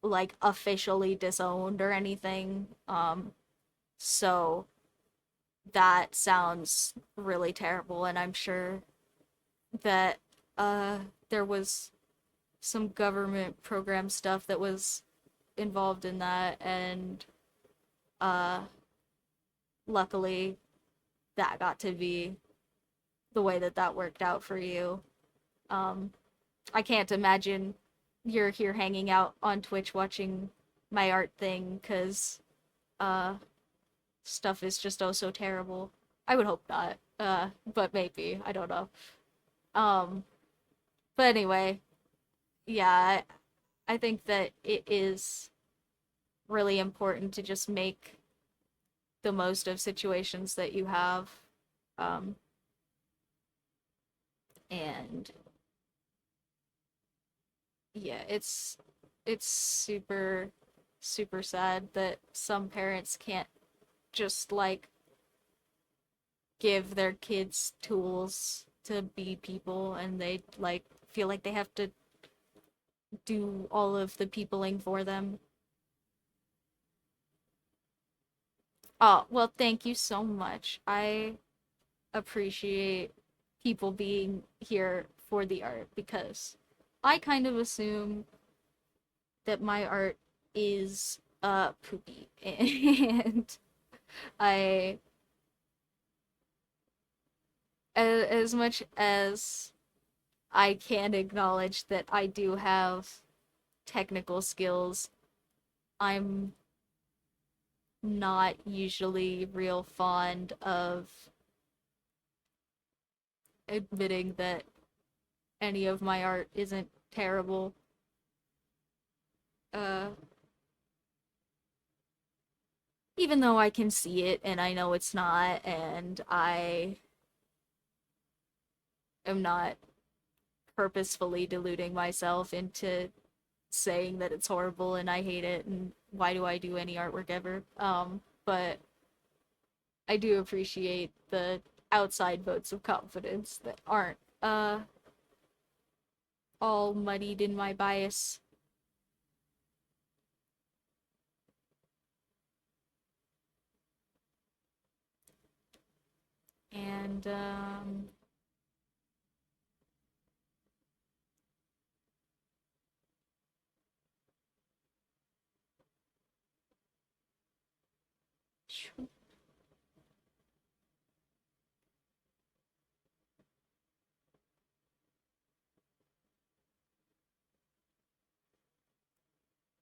like officially disowned or anything. So that sounds really terrible, and I'm sure that uh there was some government program stuff that was involved in that, and uh luckily that got to be the way that that worked out for you. Um I can't imagine you're here hanging out on Twitch watching my art thing cuz uh stuff is just oh so terrible. I would hope not. But maybe, I don't know. Um but anyway, yeah, I think that it is really important to just make the most of situations that you have. Um, and yeah, it's super sad that some parents can't just like give their kids tools to be people, and they like feel like they have to do all of the peopling for them. Oh, well, thank you so much. I appreciate people being here for the art because I kind of assume that my art is poopy and I as much as I can acknowledge that I do have technical skills, I'm not usually real fond of admitting that any of my art isn't terrible. Uh, Even though I can see it and I know it's not, and I am not purposefully deluding myself into saying that it's horrible and I hate it and why do I do any artwork ever? But I do appreciate the outside votes of confidence that aren't all muddied in my bias. And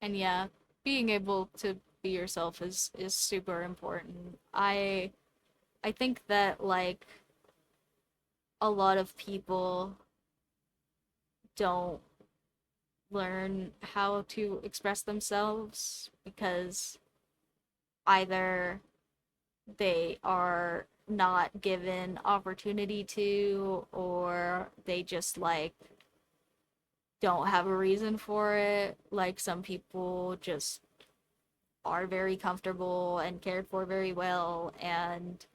and yeah, being able to be yourself is super important. I think that like a lot of people don't learn how to express themselves because either they are not given opportunity to, or they just like don't have a reason for it. Like some people just are very comfortable and cared for very well, and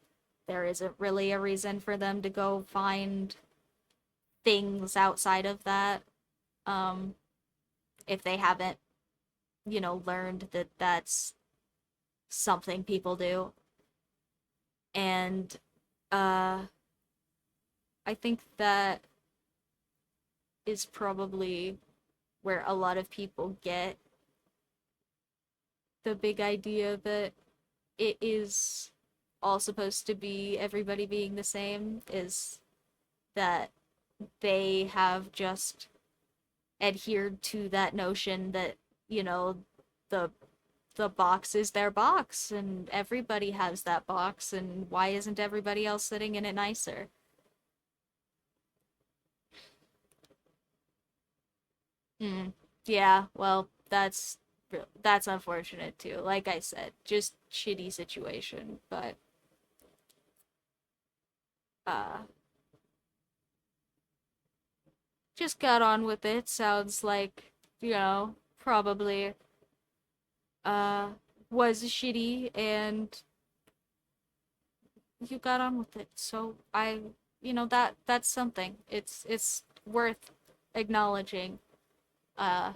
there isn't really a reason for them to go find things outside of that. Um, if they haven't, learned that that's something people do. And uh, I think that is probably where a lot of people get the big idea that it is all supposed to be everybody being the same, is that they have just adhered to that notion that, you know, the the box is their box and everybody has that box, and why isn't everybody else sitting in it nicer? Mm. Yeah, well, that's unfortunate too. Like I said, just shitty situation, but uh just got on with it. Sounds like, probably uh was shitty, and you got on with it. So that's something. It's worth acknowledging. Uh,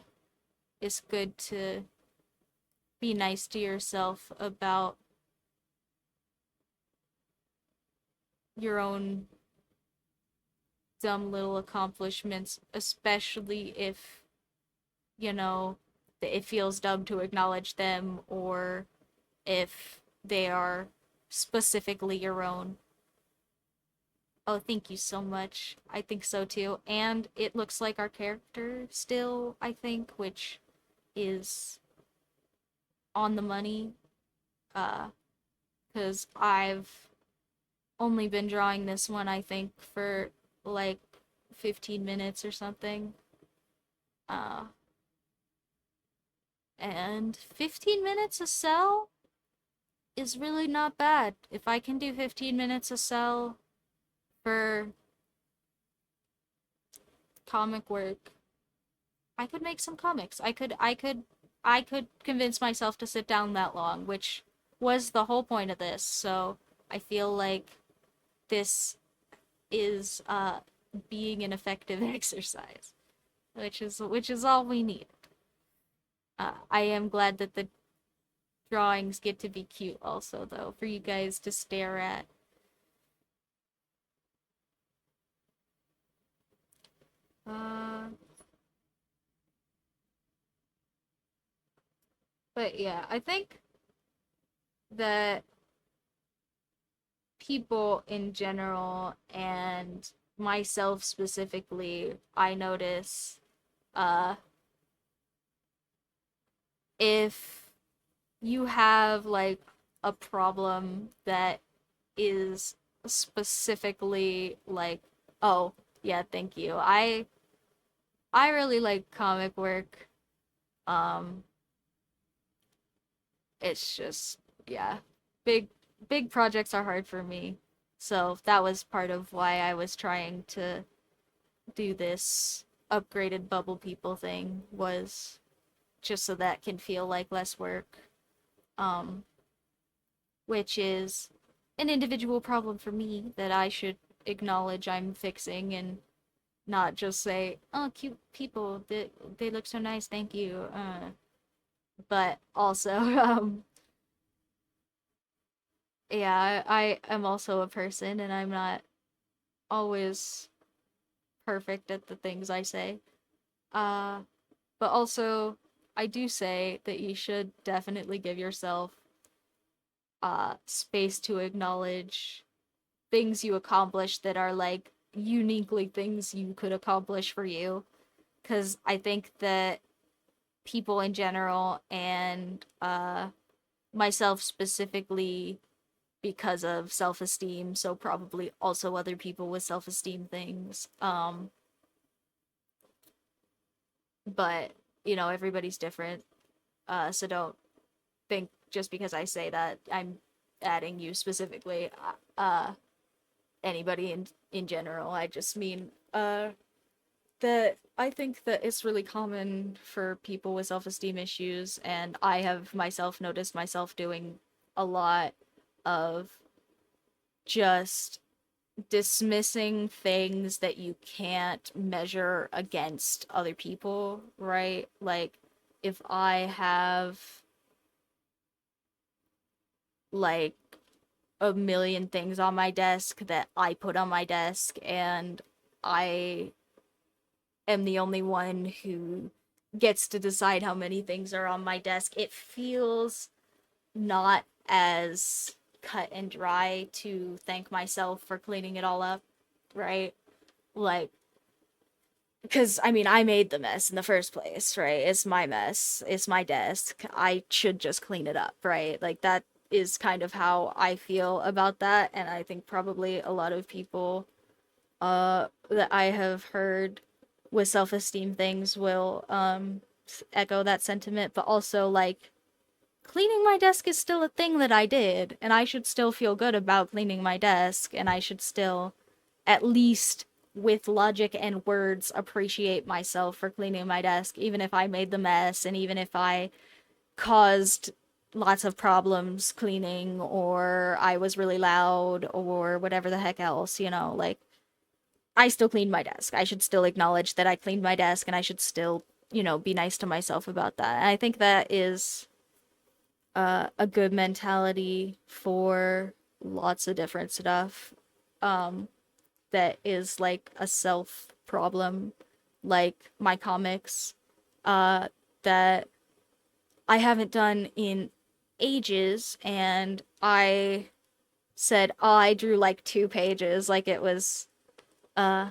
it's good to be nice to yourself about your own dumb little accomplishments, especially if, you know, it feels dumb to acknowledge them or if they are specifically your own. Oh, thank you so much. I think so too. And it looks like our character still, I think, which is on the money. Uh, because I've only been drawing this one, I think, for like 15 minutes or something. Uh, and 15 minutes a cell is really not bad. If I can do 15 minutes a cell for comic work, I could make some comics. I could convince myself to sit down that long, which was the whole point of this. So I feel like this is being an effective exercise, which is all we need. I am glad that the drawings get to be cute also though for you guys to stare at. Uh but yeah, I think that people in general and myself specifically, I notice uh if you have like a problem that is specifically like, oh, yeah, thank you. I really like comic work. Um it's just, yeah, big big projects are hard for me. So that was part of why I was trying to do this upgraded bubble people thing, was just so that can feel like less work. Um which is an individual problem for me that I should acknowledge I'm fixing and not just say, "Oh, cute people, they look so nice, thank you." But also, yeah, I am also a person, and I'm not always perfect at the things I say. Uh, but also, I do say that you should definitely give yourself space to acknowledge things you accomplish that are like uniquely things you could accomplish for you. Because I think that people in general and myself specifically, because of self-esteem, so probably also other people with self-esteem things, but everybody's different, so don't think just because I say that I'm adding you specifically. Anybody in general, I just mean that I think that it's really common for people with self-esteem issues, and I have myself noticed myself doing a lot of just dismissing things that you can't measure against other people, right? Like, if I have like a million things on my desk that I put on my desk, and I am the only one who gets to decide how many things are on my desk, it feels not as cut and dry to thank myself for cleaning it all up, right? Like, because I mean, I made the mess in the first place, right? It's my mess, it's my desk. I should just clean it up, right? Like, that is kind of how I feel about that, and I think probably a lot of people that I have heard with self-esteem things will echo that sentiment, but also like cleaning my desk is still a thing that I did, and I should still feel good about cleaning my desk, and I should still, at least with logic and words, appreciate myself for cleaning my desk, even if I made the mess, and even if I caused lots of problems cleaning, or I was really loud, or whatever the heck else, like, I still cleaned my desk. I should still acknowledge that I cleaned my desk, and I should still, be nice to myself about that. And I think that is a good mentality for lots of different stuff. Um, that is like a self problem, like my comics, uh, that I haven't done in ages, and I said, oh, I drew like 2 pages, like it was, uh,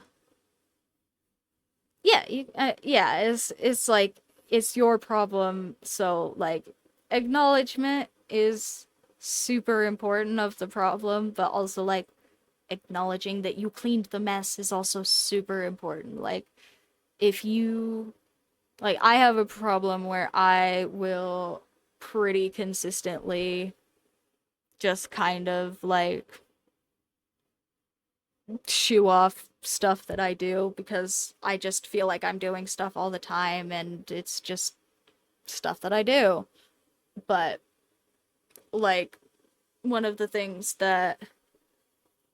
yeah, yeah, it's like it's your problem, so like acknowledgement is super important of the problem, but also like acknowledging that you cleaned the mess is also super important. Like, if you, like, I have a problem where I will pretty consistently just kind of like shoo off stuff that I do because I just feel like I'm doing stuff all the time and it's just stuff that I do. But like, one of the things that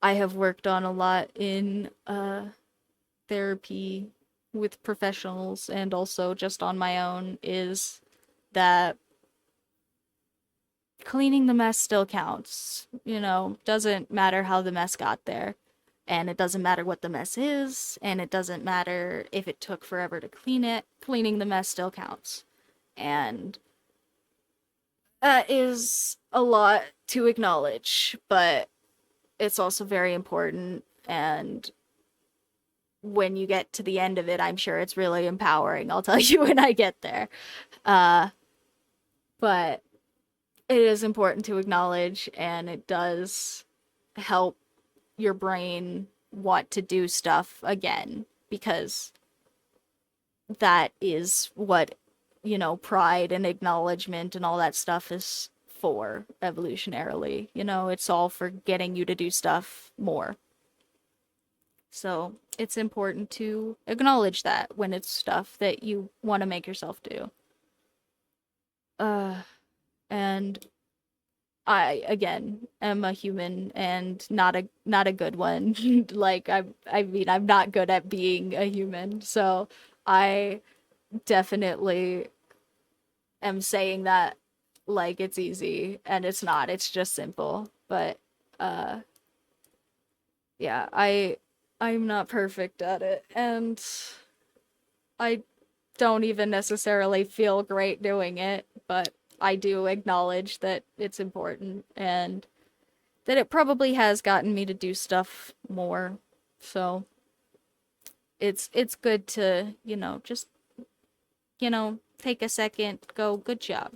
I have worked on a lot in therapy with professionals and also just on my own is that cleaning the mess still counts. Doesn't matter how the mess got there. And it doesn't matter what the mess is, and it doesn't matter if it took forever to clean it. Cleaning the mess still counts. And that is a lot to acknowledge, but it's also very important. And when you get to the end of it, I'm sure it's really empowering. I'll tell you when I get there. Uh, but it is important to acknowledge, and it does help your brain want to do stuff again, because that is what, pride and acknowledgement and all that stuff is for evolutionarily. It's all for getting you to do stuff more. So it's important to acknowledge that when it's stuff that you want to make yourself do. Uh, and I again am a human and not a good one. Like, I mean I'm not good at being a human. So I definitely am saying that like it's easy, and it's not. It's just simple. But uh yeah, I'm not perfect at it, and I don't even necessarily feel great doing it, but I do acknowledge that it's important and that it probably has gotten me to do stuff more. So it's good to, just, take a second, go, good job.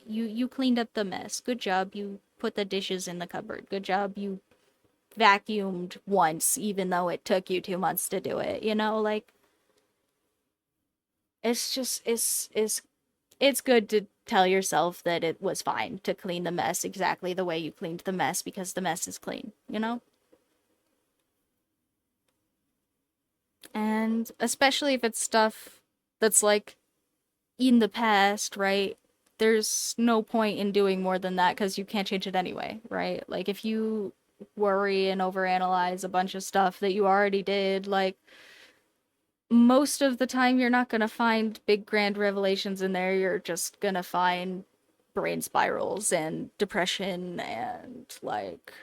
You cleaned up the mess. Good job. You put the dishes in the cupboard. Good job. You vacuumed once even though it took you 2 months to do it. Like, it's just it's good to tell yourself that it was fine to clean the mess exactly the way you cleaned the mess because the mess is clean. And especially if it's stuff that's like in the past, right? There's no point in doing more than that because you can't change it anyway, right? Like, if you worry and overanalyze a bunch of stuff that you already did, like, most of the time you're not gonna find big grand revelations in there. You're just gonna find brain spirals and depression and like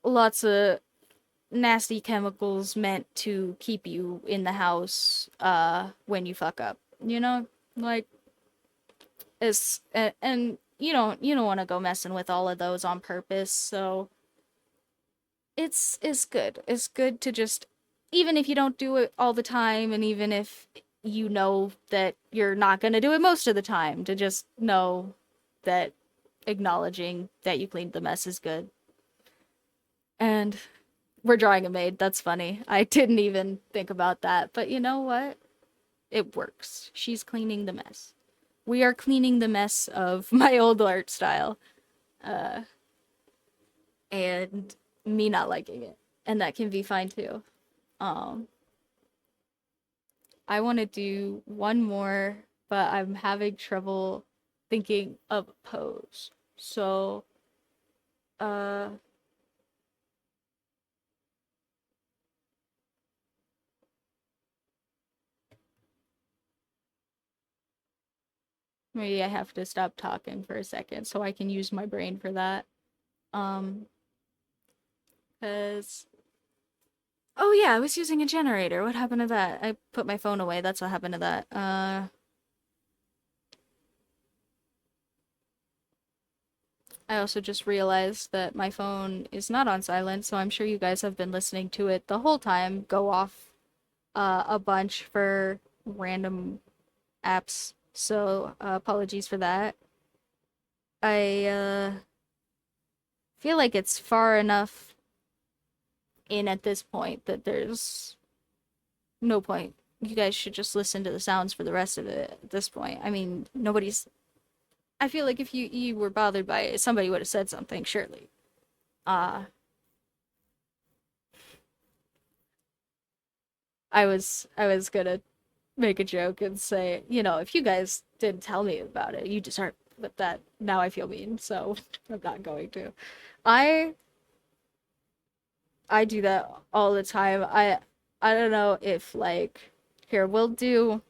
lots of nasty chemicals meant to keep you in the house when you fuck up. Like, it's and you don't want to go messing with all of those on purpose. So it's good. It's good to just, even if you don't do it all the time, and even if you know that you're not going to do it most of the time, to just know that acknowledging that you cleaned the mess is good. And we're drawing a maid. That's funny. I didn't even think about that. But you know what? It works. She's cleaning the mess. We are cleaning the mess of my old art style. Uh, and me not liking it. And that can be fine too. Um, I want to do one more, but I'm having trouble thinking of a pose. So, uh, maybe I have to stop talking for a second so I can use my brain for that. Um, cause oh yeah, I was using a generator. What happened to that? I put my phone away. That's what happened to that. I also just realized that my phone is not on silent, so I'm sure you guys have been listening to it the whole time go off a bunch for random apps. So, apologies for that. I feel like it's far enough in at this point that there's no point. You guys should just listen to the sounds for the rest of it at this point. I mean, nobody's. I feel like if you were bothered by it, somebody would have said something, surely. Uh, I was gonna make a joke and say, if you guys didn't tell me about it, you just aren't. But that now I feel mean, so I'm not going to. I I do that all the time. I don't know if like here we'll do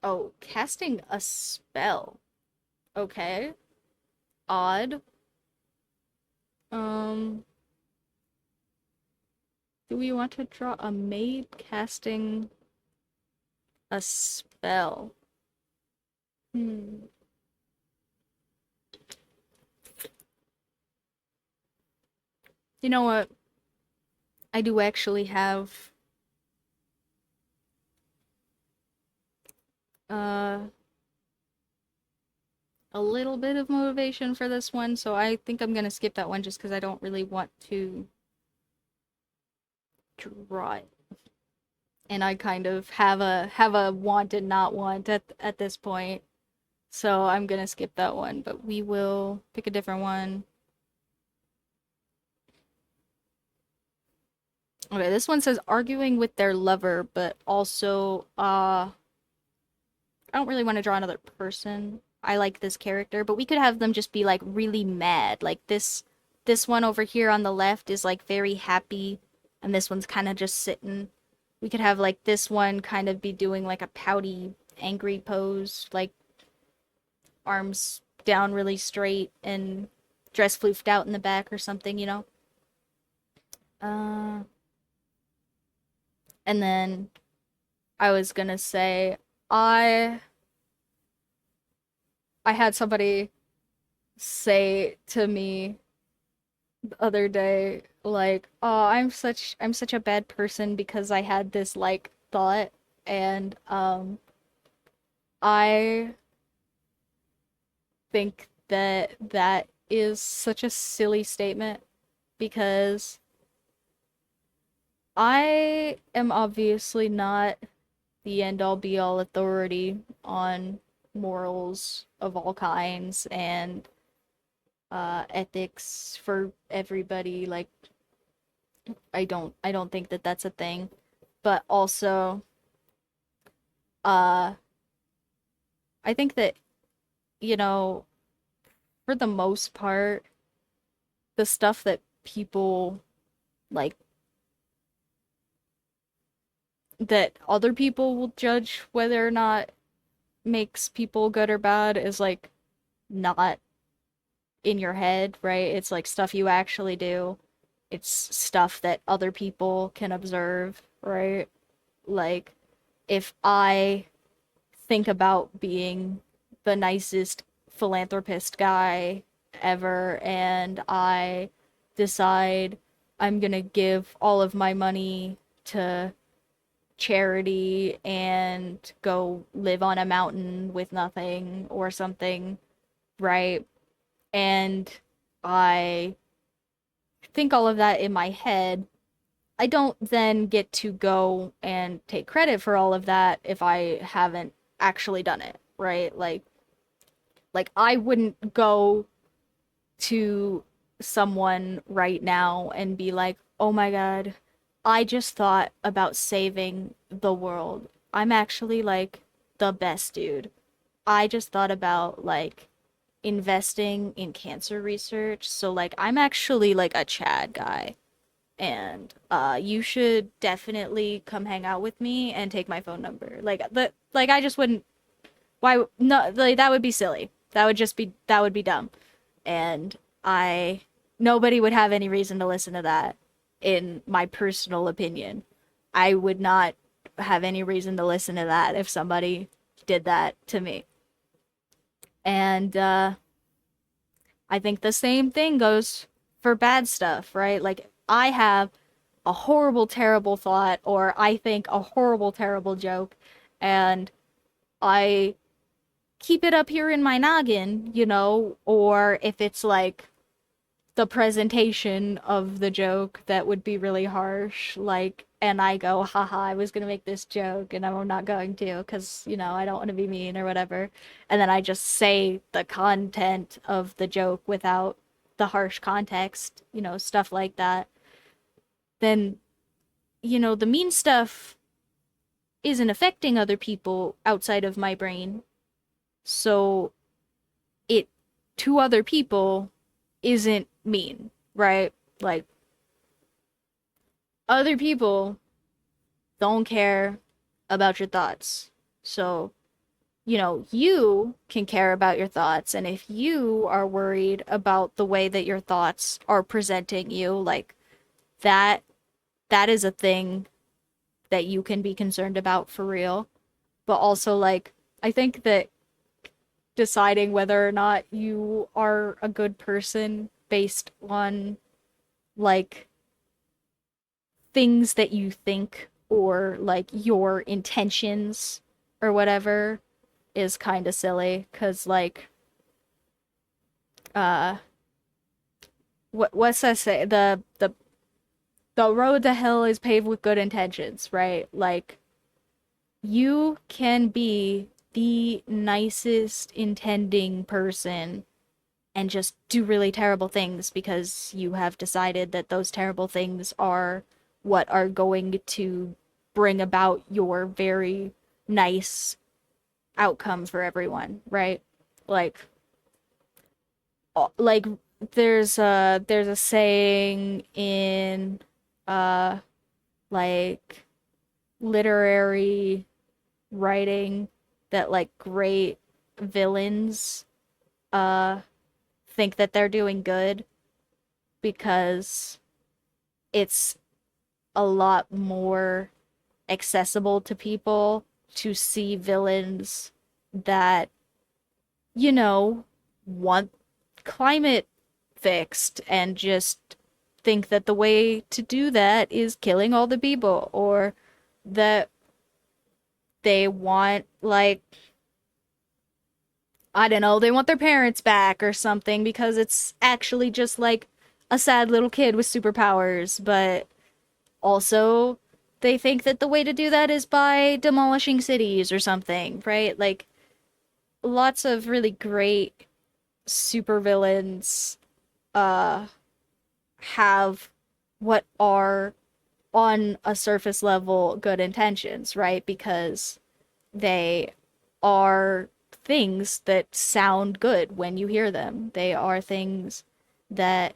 oh, casting a spell. Okay. Odd. Um do we want to draw a maid casting a spell? Hmm. You know what? I do actually have uh a little bit of motivation for this one, so I think I'm gonna skip that one just because I don't really want to draw it. And I kind of have a want and not want at this point. So I'm gonna skip that one, but we will pick a different one. Okay, this one says arguing with their lover, but also I don't really want to draw another person. I like this character, but we could have them just be like really mad. Like this one over here on the left is like very happy and this one's kind of just sitting. We could have like this one kind of be doing like a pouty angry pose, like arms down really straight and dress floofed out in the back or something. Uh and then I was gonna say I I had somebody say to me the other day like, "Oh, I'm such a bad person because I had this like thought and I think that that is such a silly statement because I am obviously not the end all be all authority on morals of all kinds and ethics for everybody. Like I don't think that that's a thing, but also uh I think that you know for the most part the stuff that people like that other people will judge whether or not makes people good or bad is like not in your head, right? It's like stuff you actually do. It's stuff that other people can observe, right? Like if I think about being the nicest philanthropist guy ever and I decide I'm gonna give all of my money to charity and go live on a mountain with nothing or something, right? And I think all of that in my head. I don't then get to go and take credit for all of that if I haven't actually done it, right? Like I wouldn't go to someone right now and be like, "Oh my God, I just thought about saving the world. I'm actually like the best dude. I just thought about like investing in cancer research. So like I'm actually like a Chad guy. And you should definitely come hang out with me and take my phone number. Like I just wouldn't why no like that would be silly. That would be dumb. And I nobody would have any reason to listen to that in my personal opinion. I would not have any reason to listen to that if somebody did that to me. And I think the same thing goes for bad stuff, right? Like I have a horrible terrible thought or I think a horrible terrible joke and I keep it up here in my noggin, or if it's like the presentation of the joke that would be really harsh, like, and I go, haha, I was gonna make this joke and I'm not going to because, I don't want to be mean or whatever. And then I just say the content of the joke without the harsh context, stuff like that. Then, the mean stuff isn't affecting other people outside of my brain. So it to other people isn't mean, right? Like other people don't care about your thoughts. So, you can care about your thoughts. And if you are worried about the way that your thoughts are presenting you, like that, that is a thing that you can be concerned about for real. But also, like, I think that deciding whether or not you are a good person based on like things that you think or like your intentions or whatever is kind of silly cuz like uh what's that say the road to hell is paved with good intentions, right? Like you can be the nicest intending person and just do really terrible things because you have decided that those terrible things are what are going to bring about your very nice outcome for everyone, right? Like like there's a saying in uh like literary writing that like great villains uh think that they're doing good because it's a lot more accessible to people to see villains that, you know, want climate fixed and just think that the way to do that is killing all the people or that they want like I don't know, they want their parents back or something because it's actually just like a sad little kid with superpowers, but also they think that the way to do that is by demolishing cities or something, right? Like lots of really great supervillains uh have what are on a surface level good intentions, right? Because they are things that sound good when you hear them. They are things that,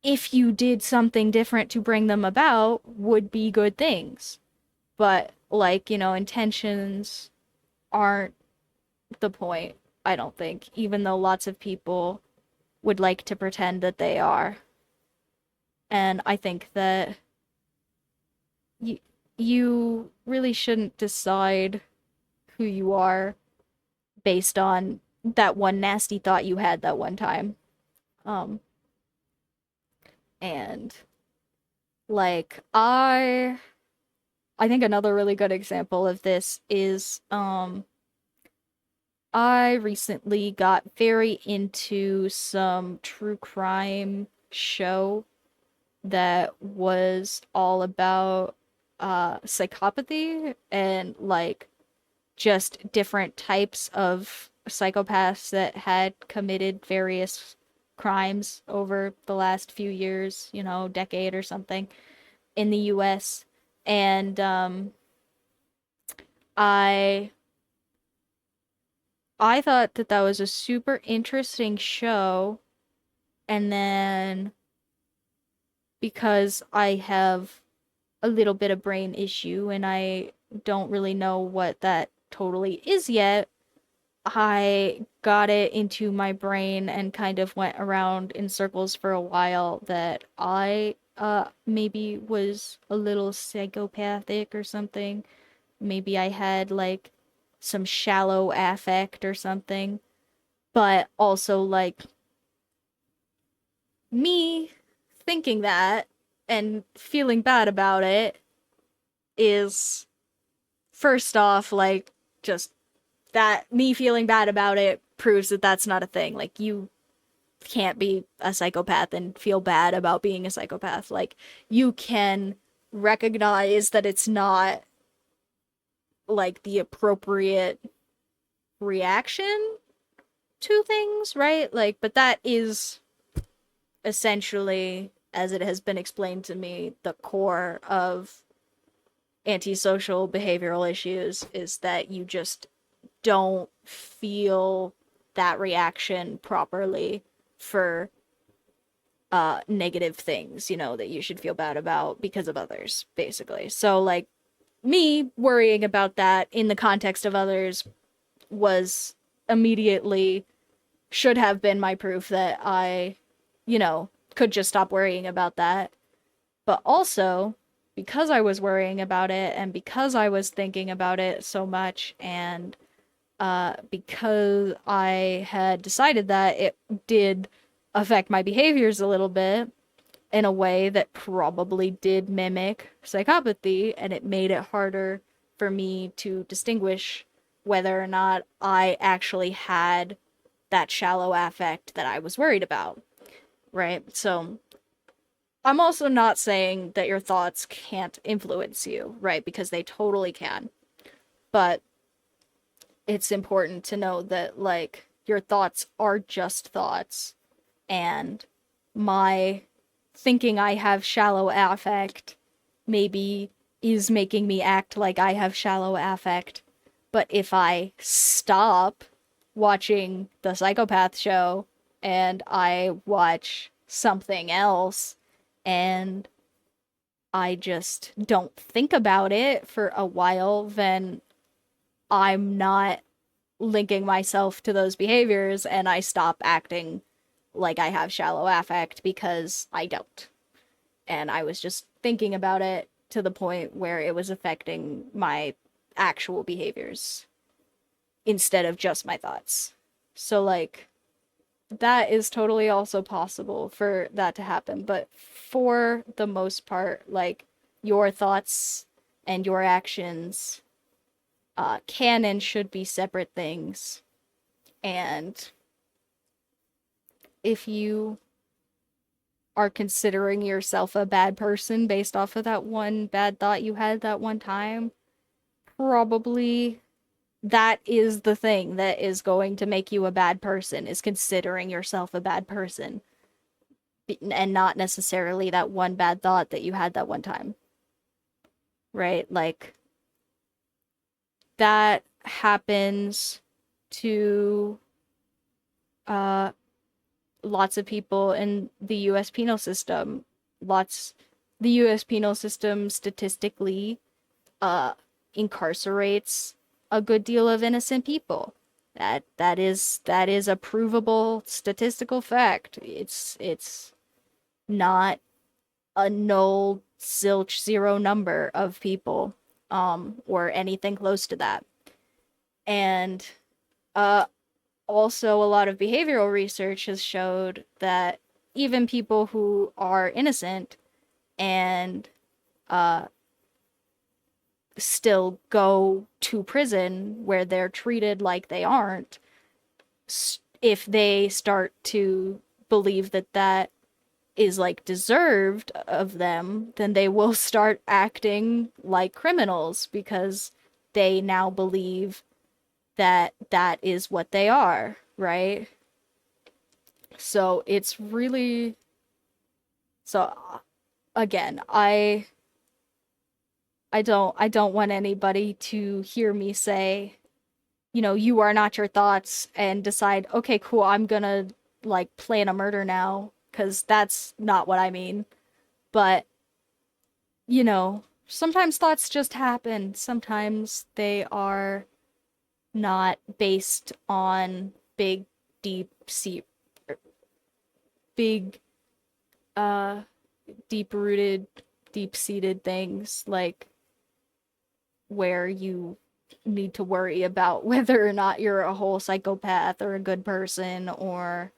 if you did something different to bring them about, would be good things. But, like, intentions aren't the point, I don't think, even though lots of people would like to pretend that they are. And I think that you, you really shouldn't decide who you are based on that one nasty thought you had that one time. Um, and like I think another really good example of this is I recently got very into some true crime show that was all about psychopathy and like just different types of psychopaths that had committed various crimes over the last few years, decade or something in the US. And I I thought that that was a super interesting show, and then because I have a little bit of brain issue and I don't really know what that totally is yet, I got it into my brain and kind of went around in circles for a while that I maybe was a little psychopathic or something. Maybe I had like some shallow affect or something. But also like me thinking that and feeling bad about it is first off like just that me feeling bad about it proves that that's not a thing. Like, you can't be a psychopath and feel bad about being a psychopath. Like, you can recognize that it's not like the appropriate reaction to things, right? Like, but that is essentially, as it has been explained to me, the core of antisocial behavioral issues is that you just don't feel that reaction properly for negative things, that you should feel bad about because of others, basically. So like me worrying about that in the context of others was immediately should have been my proof that I, could just stop worrying about that. But also, because I was worrying about it and because I was thinking about it so much and because I had decided that it did affect my behaviors a little bit in a way that probably did mimic psychopathy, and it made it harder for me to distinguish whether or not I actually had that shallow affect that I was worried about, right? So I'm also not saying that your thoughts can't influence you, right? Because they totally can. But it's important to know that, like, your thoughts are just thoughts. And my thinking I have shallow affect maybe is making me act like I have shallow affect. But if I stop watching the psychopath show and I watch something else and I just don't think about it for a while, then I'm not linking myself to those behaviors and I stop acting like I have shallow affect because I don't. And I was just thinking about it to the point where it was affecting my actual behaviors instead of just my thoughts. So, like, that is totally also possible for that to happen. But for the most part, like, your thoughts and your actions can and should be separate things. And if you are considering yourself a bad person based off of that one bad thought you had that one time, probably that is the thing that is going to make you a bad person, is considering yourself a bad person and not necessarily that one bad thought that you had that one time. Right? Like, that happens to uh lots of people in the US penal system. The US penal system statistically uh incarcerates a good deal of innocent people. That is a provable statistical fact. It's not a null zilch zero number of people or anything close to that. And uh also a lot of behavioral research has showed that even people who are innocent and uh still go to prison where they're treated like they aren't, if they start to believe that that is like deserved of them, then they will start acting like criminals because they now believe that that is what they are, right? So it's really, so again, I I don't want anybody to hear me say, you are not your thoughts and decide, okay, cool, I'm gonna like plan a murder now, because that's not what I mean. But, sometimes thoughts just happen. Sometimes they are not based on big, deep sea, big, uh, deep rooted, deep seated things like where you need to worry about whether or not you're a whole psychopath or a good person or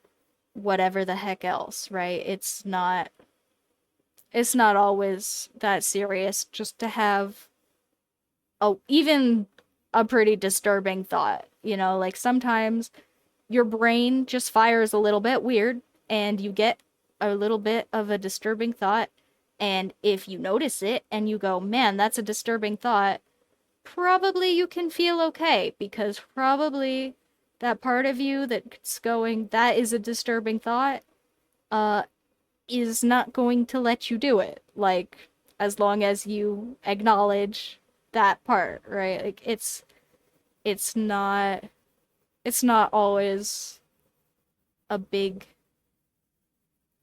whatever the heck else, right? It's not always that serious just to have even a pretty disturbing thought. Like sometimes your brain just fires a little bit weird and you get a little bit of a disturbing thought. And if you notice it and you go, man, that's a disturbing thought, probably you can feel okay because probably that part of you that's going, that is a disturbing thought, uh, is not going to let you do it. Like, as long as you acknowledge that part, right? Like, it's not, it's not always a big,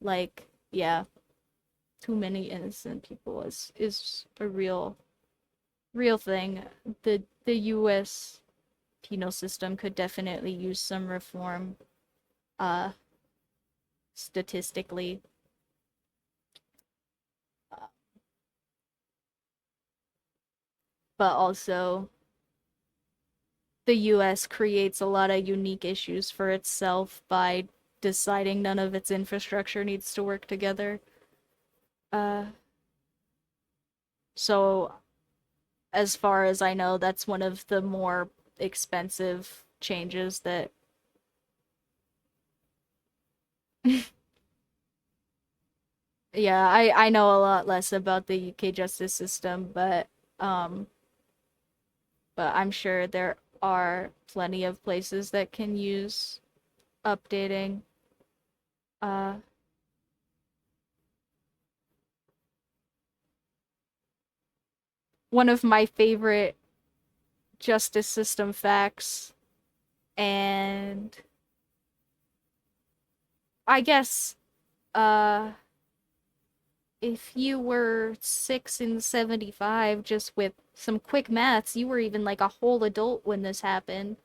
like, yeah, too many innocent people is a real thing. The US penal system could definitely use some reform, uh statistically. Uh, but also the US creates a lot of unique issues for itself by deciding none of its infrastructure needs to work together. Uh so as far as I know, that's one of the more expensive changes that yeah, I know a lot less about the UK justice system, um but I'm sure there are plenty of places that can use updating. Uh, One of my favorite justice system facts, and I guess, uh, if you were 6 and 75, just with some quick maths, you were even like a whole adult when this happened.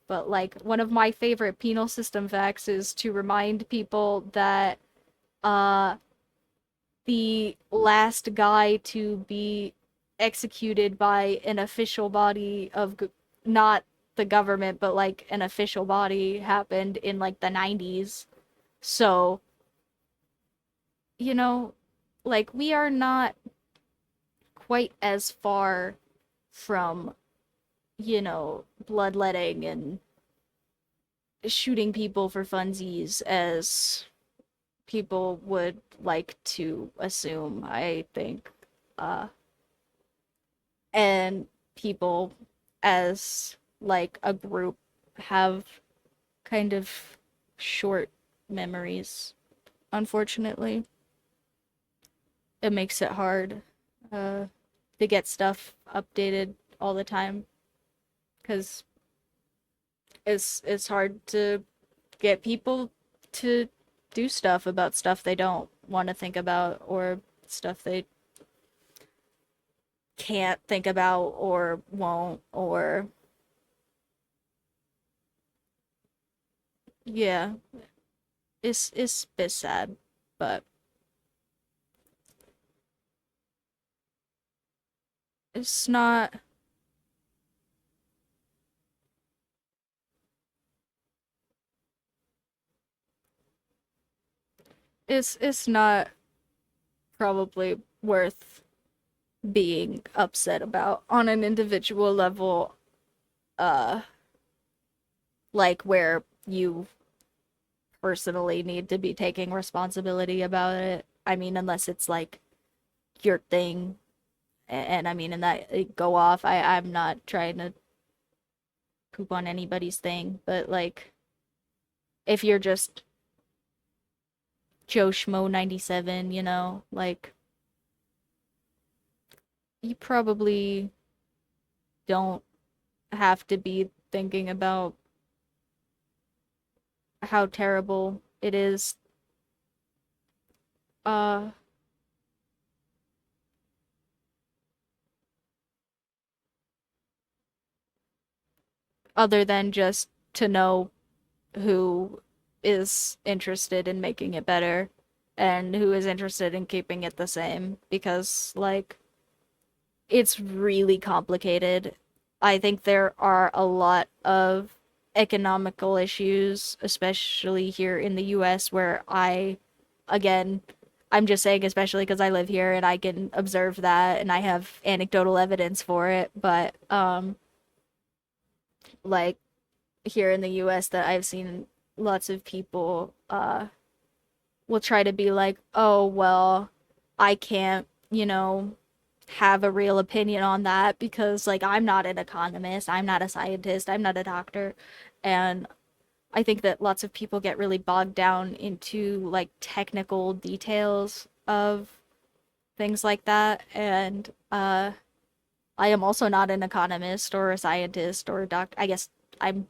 But like one of my favorite penal system facts is to remind people that uh the last guy to be executed by an official body of not the government but like an official body happened in like the 90s. So, you know, like we are not quite as far from, bloodletting and shooting people for funsies as people would like to assume, I think. Uh and people as like a group have kind of short memories, unfortunately. It makes it hard uh to get stuff updated all the time because it's hard to get people to do stuff about stuff they don't want to think about or stuff they can't think about or won't, or yeah, it's a bit sad, but it's not it's not probably worth being upset about on an individual level, uh like where you personally need to be taking responsibility about it. I mean, unless it's like your thing, and I mean, and that go off. I'm not trying to poop on anybody's thing, but like if you're just Joe Schmo 97, like you probably don't have to be thinking about how terrible it is. Uh, Other than just to know who is interested in making it better and who is interested in keeping it the same because like it's really complicated. I think there are a lot of economical issues, especially here in the US, where again, I'm just saying, especially because I live here and I can observe that and I have anecdotal evidence for it, but, like, here in the US, that I've seen lots of people, will try to be like, oh, well, I can't, have a real opinion on that because like I'm not an economist, I'm not a scientist, I'm not a doctor. And I think that lots of people get really bogged down into like technical details of things like that. And I am also not an economist or a scientist or a doc. I guess I'm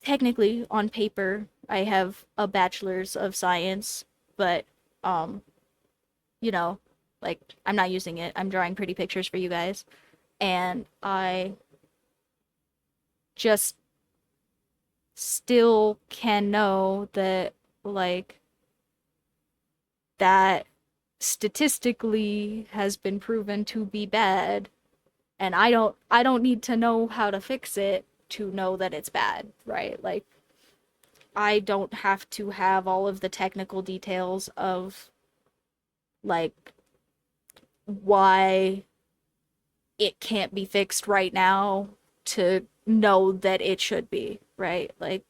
technically on paper I have a bachelor's of science, but um you know, like I'm not using it. I'm drawing pretty pictures for you guys. And I just still can know that like that statistically has been proven to be bad and I don't need to know how to fix it to know that it's bad, right? Like I don't have to have all of the technical details of like why it can't be fixed right now to know that it should be, right? Like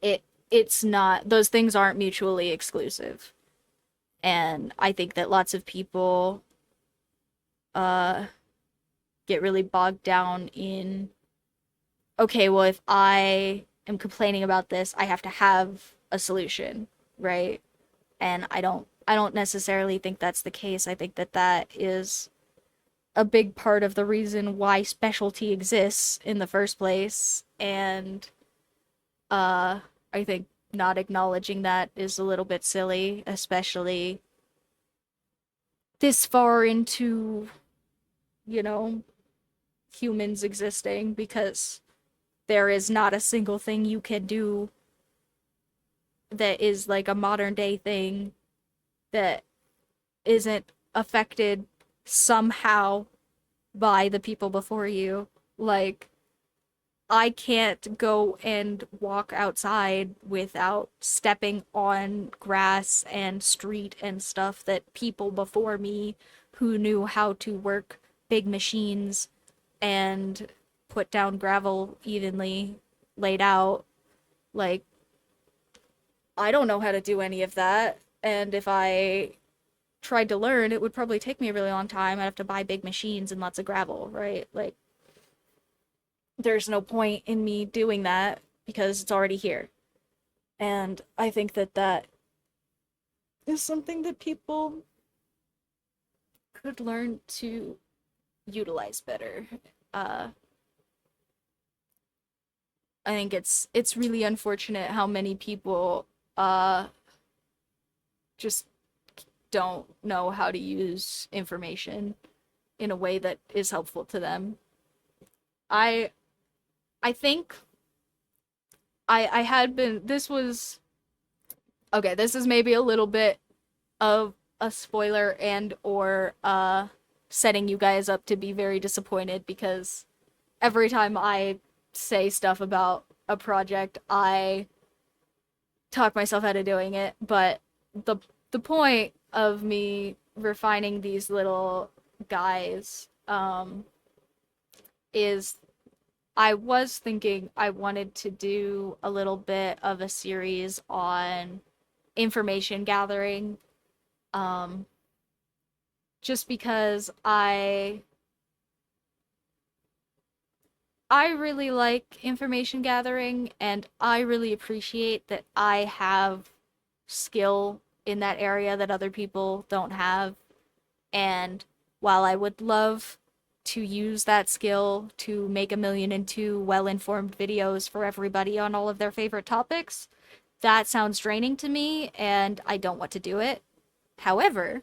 it it's not, those things aren't mutually exclusive. And I think that lots of people uh get really bogged down in okay, well if I am complaining about this, I have to have a solution, right? And I don't necessarily think that's the case. I think that that is a big part of the reason why specialty exists in the first place. And uh I think not acknowledging that is a little bit silly, especially this far into, you know, humans existing, because there is not a single thing you can do that is like a modern day thing that isn't affected somehow by the people before you. Like, I can't go and walk outside without stepping on grass and street and stuff that people before me who knew how to work big machines and put down gravel evenly laid out. Like, I don't know how to do any of that. And if I tried to learn, it would probably take me a really long time. I'd have to buy big machines and lots of gravel, right? Like, there's no point in me doing that because it's already here. And I think that that is something that people could learn to utilize better. Uh, I think it's really unfortunate how many people uh just don't know how to use information in a way that is helpful to them. I I think I had been, this was okay, this is maybe a little bit of a spoiler and or setting you guys up to be very disappointed because every time I say stuff about a project, I talk myself out of doing it, but the the point of me refining these little guys is I was thinking I wanted to do a little bit of a series on information gathering, um, just because I really like information gathering and I really appreciate that I have skill in that area that other people don't have. And while I would love to use that skill to make 1,000,002 well-informed videos for everybody on all of their favorite topics, that sounds draining to me, and I don't want to do it. However,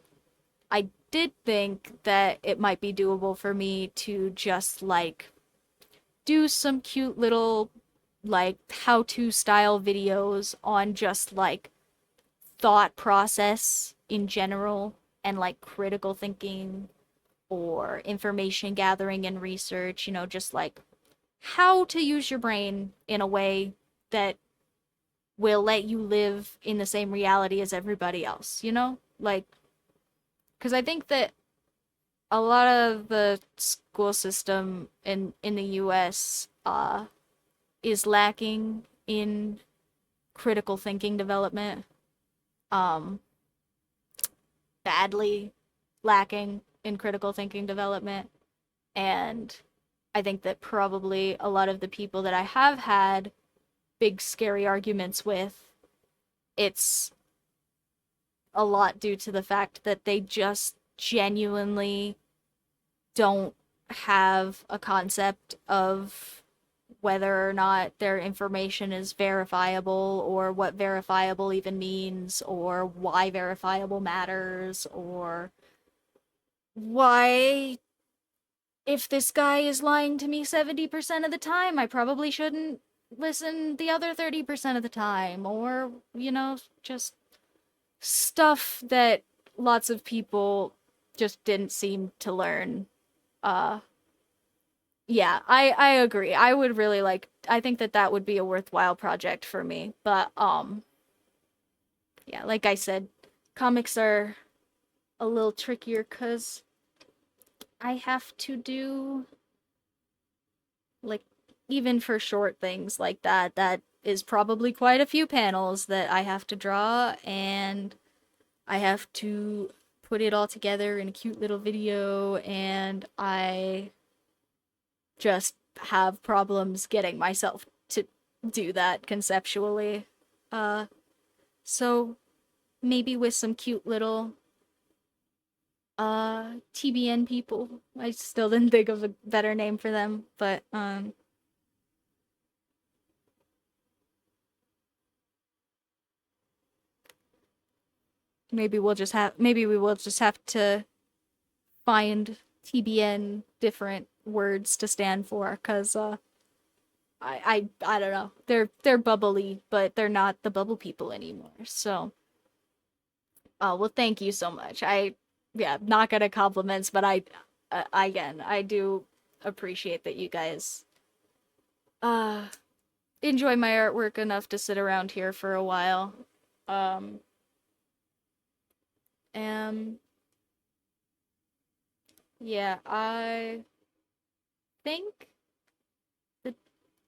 I did think that it might be doable for me to just like do some cute little like how-to style videos on just like thought process in general and like critical thinking or information gathering and research, just like how to use your brain in a way that will let you live in the same reality as everybody else, Like, because I think that a lot of the school system in the US is lacking in critical thinking development. Um, Badly lacking in critical thinking development. And I think that probably a lot of the people that I have had big scary arguments with, it's a lot due to the fact that they just genuinely don't have a concept of whether or not their information is verifiable or what verifiable even means or why verifiable matters or why if this guy is lying to me 70% of the time, I probably shouldn't listen the other 30% of the time or, just stuff that lots of people just didn't seem to learn. Uh yeah, I agree. I would really I think that that would be a worthwhile project for me. But yeah, like I said, comics are a little trickier cuz I have to do like even for short things like that is probably quite a few panels that I have to draw, and I have to put it all together in a cute little video, and I just have problems getting myself to do that conceptually. Uh, so maybe with some cute little TBN people. I still didn't think of a better name for them, but maybe we will just have to find TBN different words to stand for, cuz I don't know. They're bubbly, but they're not the bubble people anymore. So, oh, well, thank you so much. Yeah, not gonna compliments, but again, I do appreciate that you guys uh enjoy my artwork enough to sit around here for a while. Um, and yeah, I think that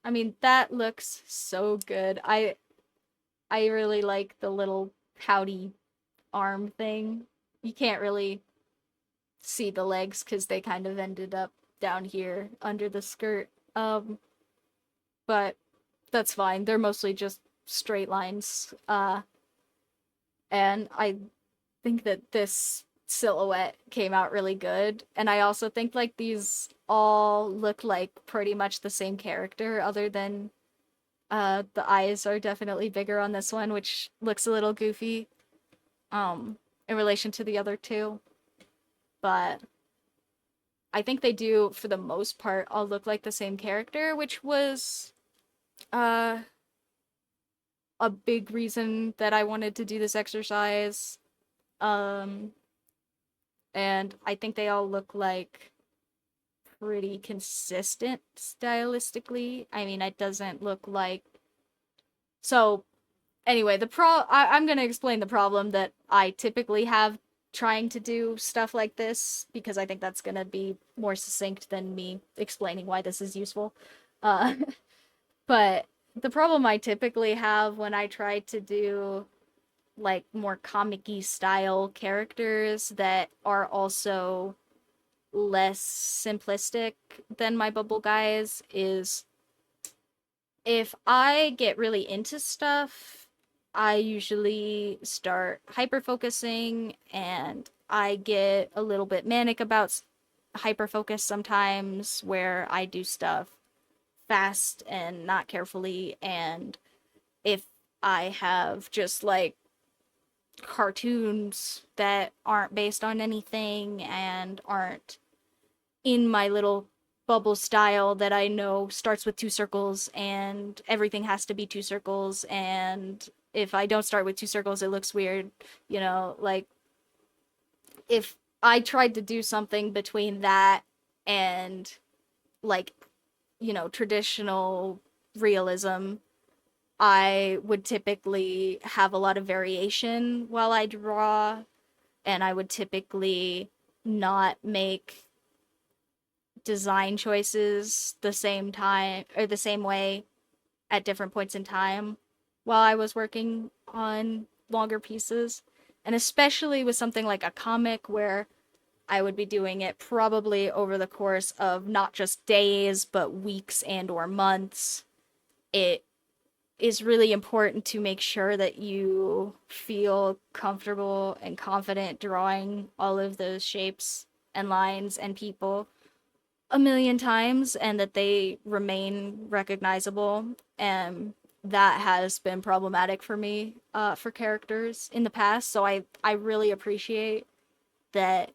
I mean that looks so good. I really like the little pouty arm thing. You can't really see the legs because they kind of ended up down here under the skirt. But that's fine. They're mostly just straight lines. And I think that this silhouette came out really good. And I also think like these all look like pretty much the same character, other than the eyes are definitely bigger on this one, which looks a little goofy in relation to the other two. But I think they do, for the most part, all look like the same character, which was uh a big reason that I wanted to do this exercise. Um and I think they all look like pretty consistent stylistically. I mean, it doesn't look like so anyway, I'm going to explain the problem that I typically have trying to do stuff like this, because I think that's going to be more succinct than me explaining why this is useful. Uh but the problem I typically have when I try to do like more comic-y style characters that are also less simplistic than my bubble guys is if I get really into stuff, I usually start hyper focusing and I get a little bit manic about hyper focus sometimes, where I do stuff fast and not carefully. And if I have just like cartoons that aren't based on anything and aren't in my little bubble style that I know starts with two circles and everything has to be two circles, and if I don't start with two circles it looks weird, like if I tried to do something between that and like, traditional realism, I would typically have a lot of variation while I draw, and I would typically not make design choices the same time or the same way at different points in time while I was working on longer pieces. And especially with something like a comic where I would be doing it probably over the course of not just days but weeks and or months. It is really important to make sure that you feel comfortable and confident drawing all of those shapes and lines and people a million times and that they remain recognizable. And that has been problematic for me for characters in the past. So I really appreciate that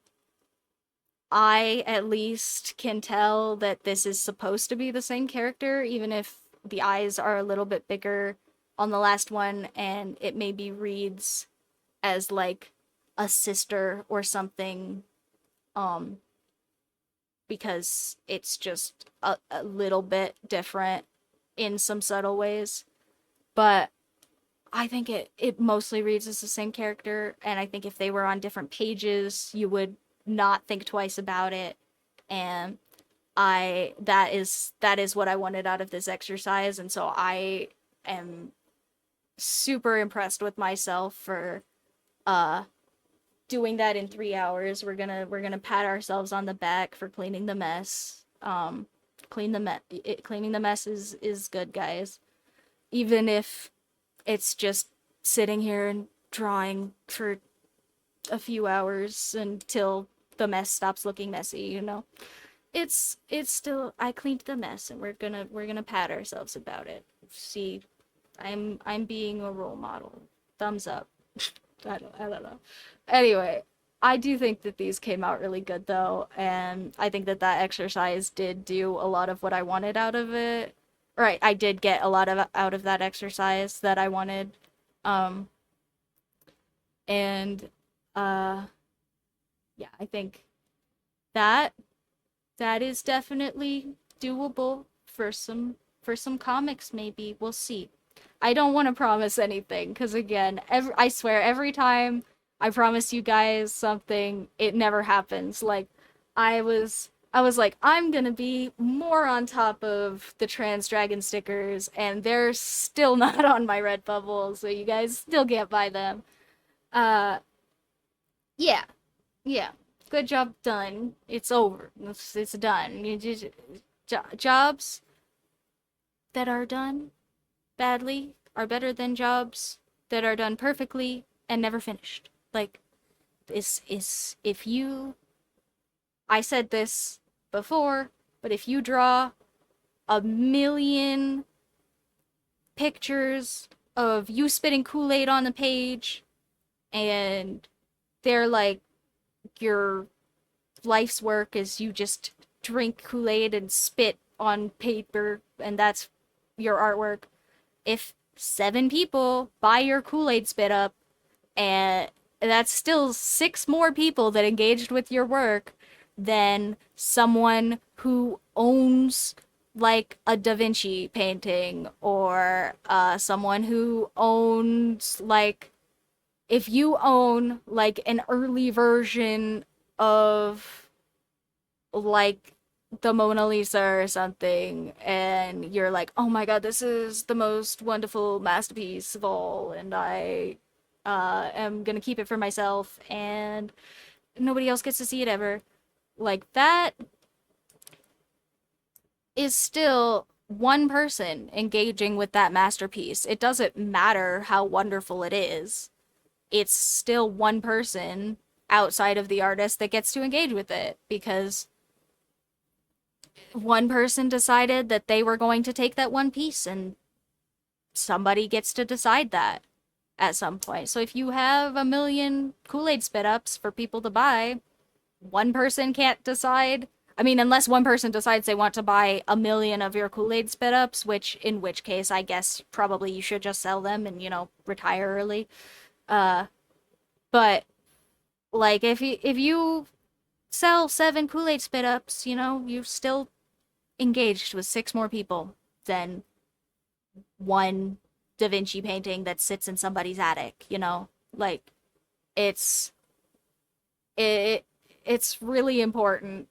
I at least can tell that this is supposed to be the same character, even if the eyes are a little bit bigger on the last one and it maybe reads as like a sister or something, um because it's just a little bit different in some subtle ways. But I think it mostly reads as the same character, and I think if they were on different pages, you would not think twice about it. And that is what I wanted out of this exercise, and so I am super impressed with myself for uh doing that in 3 hours. We're gonna pat ourselves on the back for cleaning the mess. Cleaning the mess is good, guys. Even if it's just sitting here and drawing for a few hours until the mess stops looking messy. It's still, I cleaned the mess, and we're gonna pat ourselves about it. See, I'm being a role model. Thumbs up. I don't know. Anyway, I do think that these came out really good though, and I think that that exercise did do a lot of what I wanted out of it. Right, I did get a lot of out of that exercise that I wanted. Um and uh yeah, I think that that is definitely doable for some comics maybe. We'll see. I don't want to promise anything because again, I swear every time I promise you guys something, it never happens. Like I was like I'm going to be more on top of the Trans Dragon stickers and they're still not on my Redbubble, so you guys still can't buy them. Uh yeah. Yeah. Good job done. It's over. It's done. You just jobs that are done badly are better than jobs that are done perfectly and never finished. Like, this is, if you, I said this before, but if you draw a million pictures of you spitting Kool-Aid on the page and they're like your life's work is you just drink Kool-Aid and spit on paper and that's your artwork, if 7 people buy your Kool-Aid spit up, and that's still 6 more people that engaged with your work than someone who owns like a Da Vinci painting or someone who owns like, if you own like an early version of like the Mona Lisa or something, and you're like, oh my god, this is the most wonderful masterpiece of all, and I am gonna keep it for myself, and nobody else gets to see it ever. Like, that is still one person engaging with that masterpiece. It doesn't matter how wonderful it is. It's still one person outside of the artist that gets to engage with it, because one person decided that they were going to take that one piece, and somebody gets to decide that at some point. So if you have a million Kool-Aid spit ups for people to buy, one person can't decide. I mean, unless one person decides they want to buy a million of your Kool-Aid spit ups, in which case I guess probably you should just sell them and, retire early. Uh but like if you sell 7 Kool-Aid spit ups, you've still engaged with 6 more people than one Da Vinci painting that sits in somebody's attic. Like it's it it's really important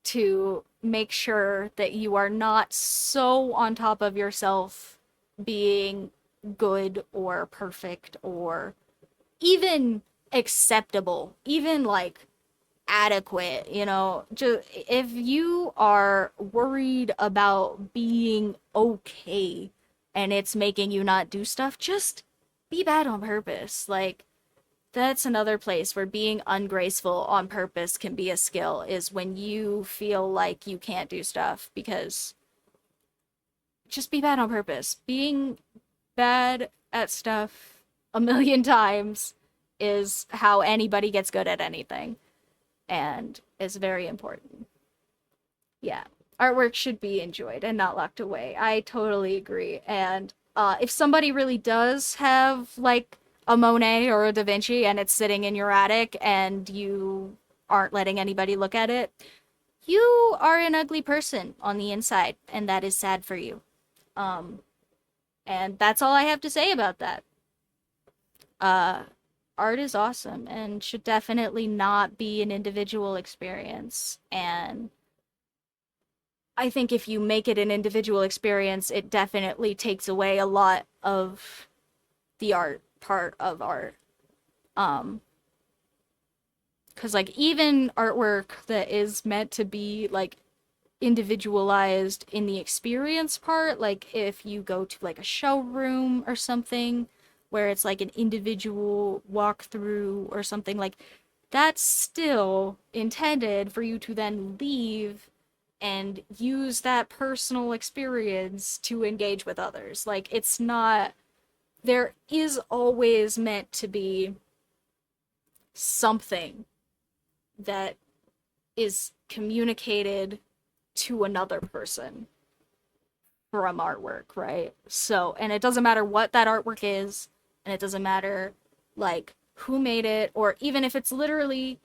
to make sure that you are not so on top of yourself being good or perfect or even acceptable, even like adequate. Just if you are worried about being okay and it's making you not do stuff, just be bad on purpose. Like, that's another place where being ungraceful on purpose can be a skill, is when you feel like you can't do stuff, because just be bad on purpose. Being bad at stuff a million times is how anybody gets good at anything, and is very important. Yeah. Artwork should be enjoyed and not locked away. I totally agree. And if somebody really does have like a Monet or a Da Vinci and it's sitting in your attic and you aren't letting anybody look at it, you are an ugly person on the inside, and that is sad for you. Um, and that's all I have to say about that. Uh, Art is awesome and should definitely not be an individual experience. And I think if you make it an individual experience, it definitely takes away a lot of the art part of art. Um, because like even artwork that is meant to be like individualized in the experience part, like if you go to like a showroom or something where it's like an individual walkthrough or something, like that's still intended for you to then leave and use that personal experience to engage with others. Like, it's not, there is always meant to be something that is communicated to another person from artwork, right? So, and it doesn't matter what that artwork is, and it doesn't matter like who made it, or even if it's literally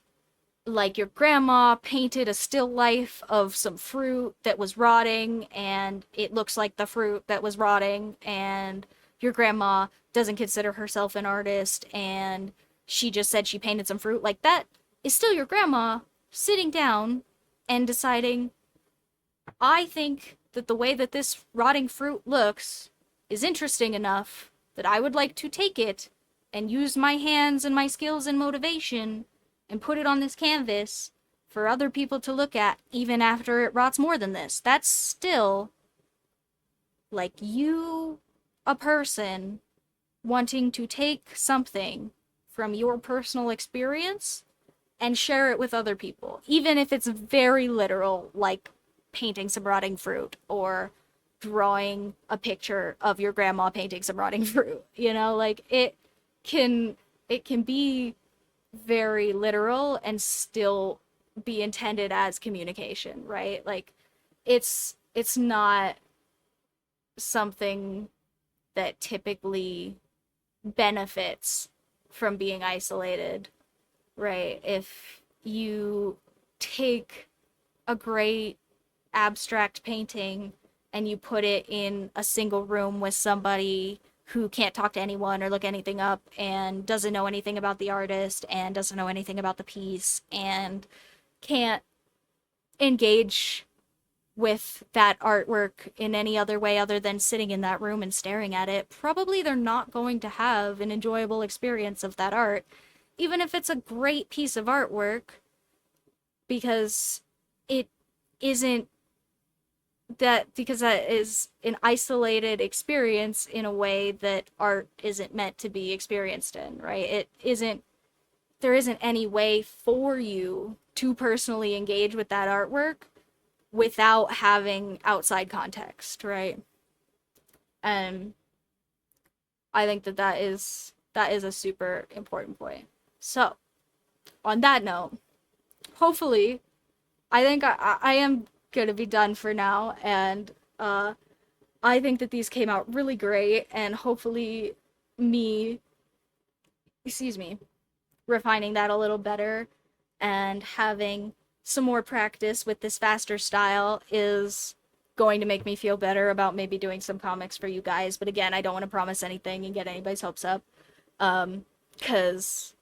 like your grandma painted a still life of some fruit that was rotting and it looks like the fruit that was rotting, and your grandma doesn't consider herself an artist and she just said she painted some fruit, like that is still your grandma sitting down and deciding, I think that the way that this rotting fruit looks is interesting enough that I would like to take it and use my hands and my skills and motivation and put it on this canvas for other people to look at, even after it rots more than this. That's still like you, a person, wanting to take something from your personal experience and share it with other people, even if it's very literal, like painting some rotting fruit or drawing a picture of your grandma painting some rotting fruit. Like can it can be very literal and still be intended as communication, right? Like it's not something that typically benefits from being isolated, right? If you take a great abstract painting and you put it in a single room with somebody who can't talk to anyone or look anything up and doesn't know anything about the artist and doesn't know anything about the piece and can't engage with that artwork in any other way other than sitting in that room and staring at it, probably they're not going to have an enjoyable experience of that art, even if it's a great piece of artwork, because it isn't because that is an isolated experience in a way that art isn't meant to be experienced in, right? It isn't there isn't any way for you to personally engage with that artwork without having outside context, right? And I think that that is a super important point. So, on that note, hopefully, I think I am gonna be done for now, and I think that these came out really great, and hopefully, me, excuse me, refining that a little better and having some more practice with this faster style is going to make me feel better about maybe doing some comics for you guys. But again, I don't want to promise anything and get anybody's hopes up. Because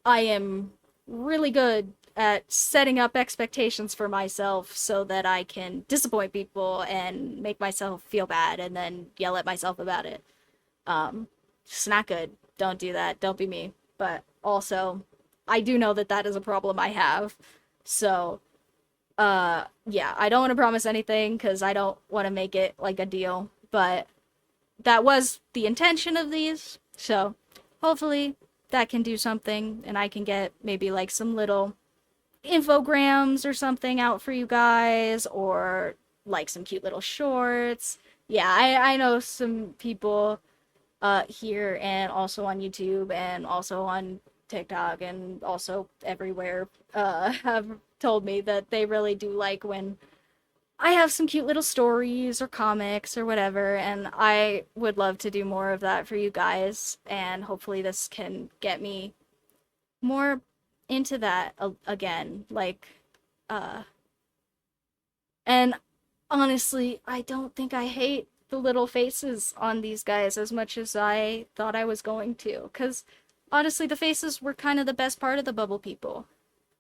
I am really good at setting up expectations for myself so that I can disappoint people and make myself feel bad and then yell at myself about it. It's not good. Don't do that. Don't be me. But also, I do know that that is a problem I have. So, yeah, I don't want to promise anything because I don't want to make it like a deal. But that was the intention of these. So, hopefully, that can do something and I can get maybe like some little infograms or something out for you guys or like some cute little shorts. Yeah, I know some people here and also on YouTube and also on TikTok and also everywhere have told me that they really do like when I have some cute little stories or comics or whatever, and I would love to do more of that for you guys, and hopefully this can get me more into that again. Like, uh, and honestly, I don't think I hate the little faces on these guys as much as I thought I was going to, because honestly, the faces were kind of the best part of the Bubble People.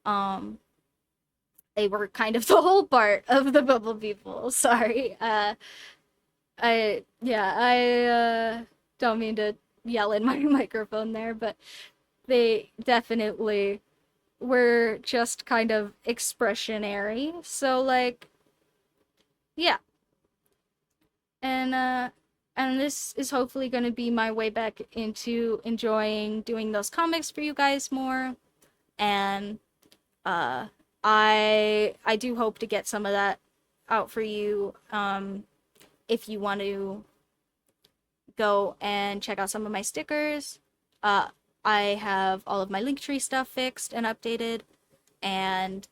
Um, they were kind of the whole part of the Bubble People. Sorry. I don't mean to yell in my microphone there, but they definitely were just kind of expressionary. So like, yeah. And this is hopefully going to be my way back into enjoying doing those comics for you guys more. And uh I do hope to get some of that out for you. If you want to go and check out some of my stickers. Uh, I have all of my Linktree stuff fixed and updated, and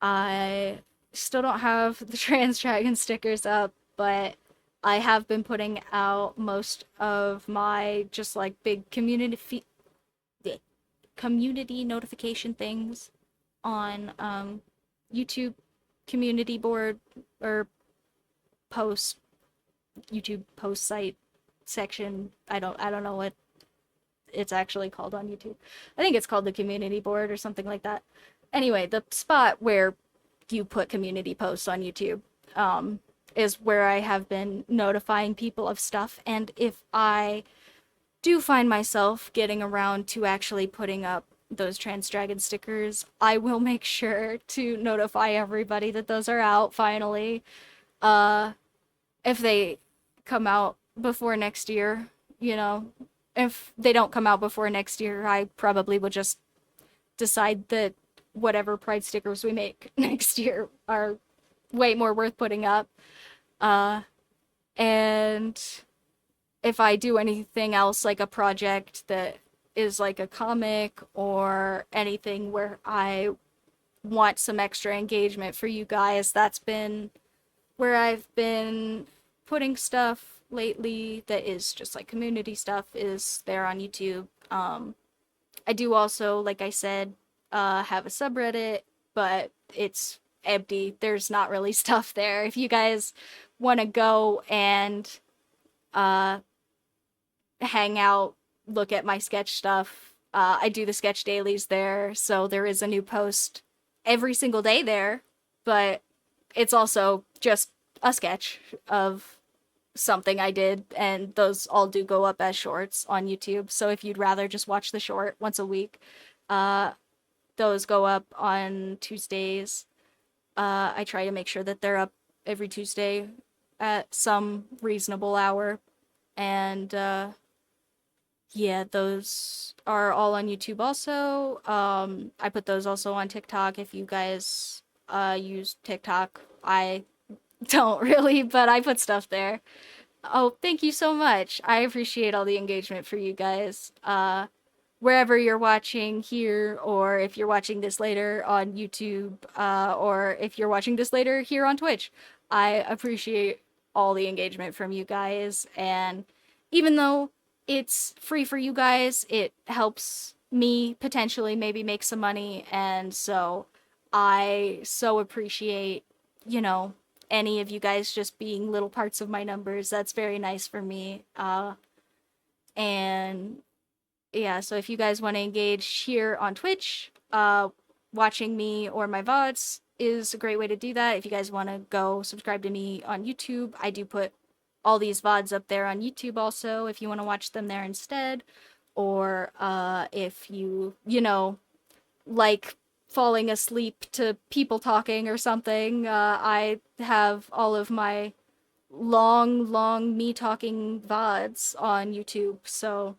I still don't have the Trans Dragon stickers up, but I have been putting out most of my just like big community notification things on YouTube community board or post YouTube post site section. I don't know what it's actually called on YouTube. I think it's called the community board or something like that. Anyway, the spot where you put community posts on YouTube is where I have been notifying people of stuff. And if I do find myself getting around to actually putting up those Trans Dragon stickers, I will make sure to notify everybody that those are out finally. If they come out before next year, you know, if they don't come out before next year, I probably will just decide that whatever Pride stickers we make next year are way more worth putting up. And if I do anything else, like a project that is like a comic or anything where I want some extra engagement for you guys, that's been where I've been putting stuff lately that is just like community stuff is there on YouTube. I do also, like I said, have a subreddit, but it's empty. There's not really stuff there. If you guys want to go and uh, hang out, look at my sketch stuff, I do the sketch dailies there, so there is a new post every single day there, but it's also just a sketch of something I did, and those all do go up as shorts on YouTube. So if you'd rather just watch the short once a week, those go up on Tuesdays. I try to make sure that they're up every Tuesday at some reasonable hour. And Yeah, those are all on YouTube also. I put those also on TikTok if you guys use TikTok. I don't really, but I put stuff there. Oh, thank you so much. I appreciate all the engagement for you guys. Wherever you're watching here, or if you're watching this later on YouTube, or if you're watching this later here on Twitch, I appreciate all the engagement from you guys. And even though it's free for you guys, it helps me potentially maybe make some money. And so I so appreciate, you know, any of you guys just being little parts of my numbers. That's very nice for me. And yeah, so if you guys want to engage here on Twitch, watching me or my VODs is a great way to do that. If you guys want to go subscribe to me on YouTube, I do put all these VODs up there on YouTube also if you want to watch them there instead. Or if you like falling asleep to people talking or something, I have all of my long me talking VODs on YouTube. So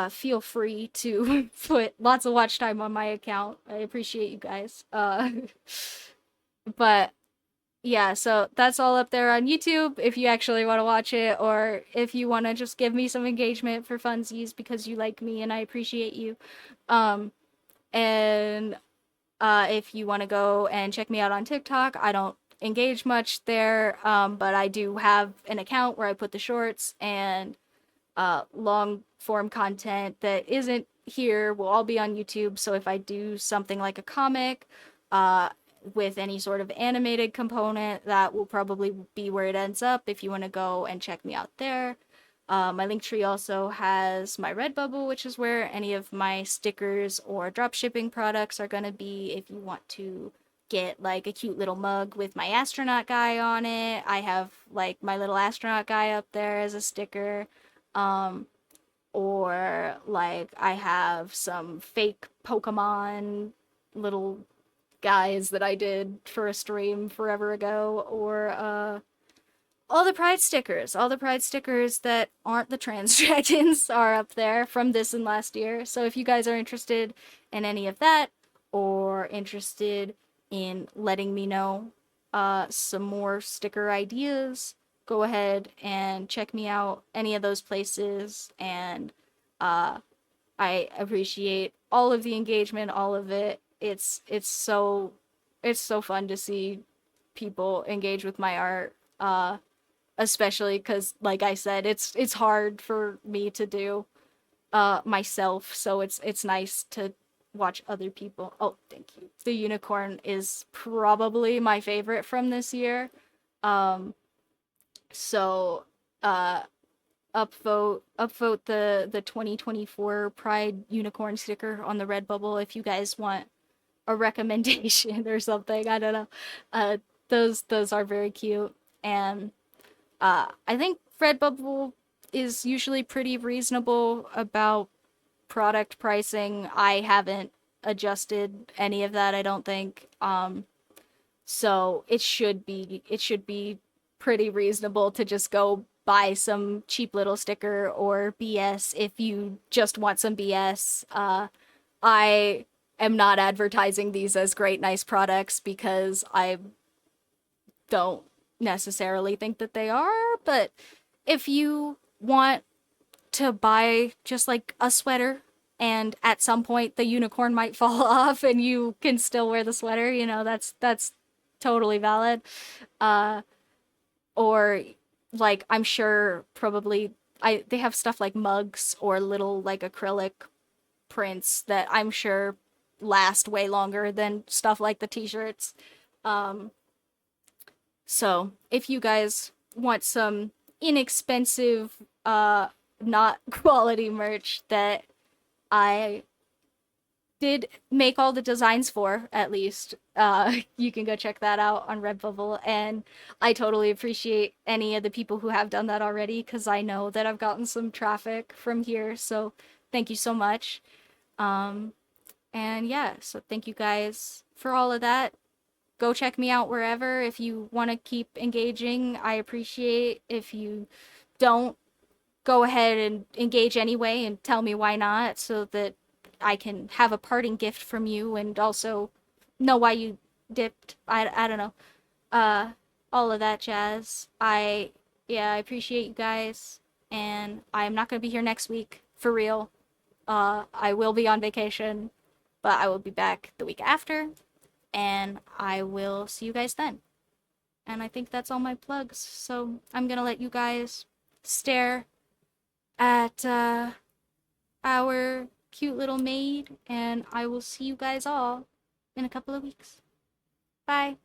feel free to put lots of watch time on my account. I appreciate you guys. But yeah, so that's all up there on YouTube if you actually want to watch it, or if you want to just give me some engagement for funsies because you like me and I appreciate you. Um, and if you want to go and check me out on TikTok, I don't engage much there, but I do have an account where I put the shorts and long form content that isn't here will all be on YouTube. So if I do something like a comic uh, with any sort of animated component, that will probably be where it ends up if you want to go and check me out there. My Linktree also has my Redbubble, which is where any of my stickers or drop shipping products are going to be if you want to get like a cute little mug with my astronaut guy on it. I have like my little astronaut guy up there as a sticker. Um, or like I have some fake Pokemon little guys that I did for a stream forever ago, or all the pride stickers that aren't the trans dragons are up there from this and last year. So if you guys are interested in any of that, or interested in letting me know some more sticker ideas, go ahead and check me out any of those places. And uh, I appreciate all of the engagement, all of it. It's so fun to see people engage with my art. Especially because, like I said, it's hard for me to do myself, so it's nice to watch other people. Oh, thank you. The unicorn is probably my favorite from this year. Um, so uh, upvote the 2024 Pride unicorn sticker on the Redbubble if you guys want a recommendation or something. I don't know. Uh, those are very cute. And I think Redbubble is usually pretty reasonable about product pricing. I haven't adjusted any of that, I don't think. So it should be pretty reasonable to just go buy some cheap little sticker or BS if you just want some BS. I am not advertising these as great nice products because I don't necessarily think that they are, but if you want to buy just like a sweater and at some point the unicorn might fall off and you can still wear the sweater, that's totally valid. Uh or like I'm sure probably they have stuff like mugs or little like acrylic prints that I'm sure last way longer than stuff like the t-shirts. Um So, if you guys want some inexpensive, not quality merch that I did make all the designs for, at least, you can go check that out on Redbubble. And I totally appreciate any of the people who have done that already because I know that I've gotten some traffic from here. So, thank you so much. Um, and yeah, so thank you guys for all of that. Go check me out wherever if you want to keep engaging. I appreciate if you don't. go ahead and engage anyway and tell me why not so that I can have a parting gift from you and also know why you dipped. I don't know. Uh, all of that jazz. I appreciate you guys, and I'm not gonna be here next week for real. I will be on vacation, but I will be back the week after, and I will see you guys then. And I think that's all my plugs. So I'm gonna let you guys stare at our cute little maid, and I will see you guys all in a couple of weeks. Bye.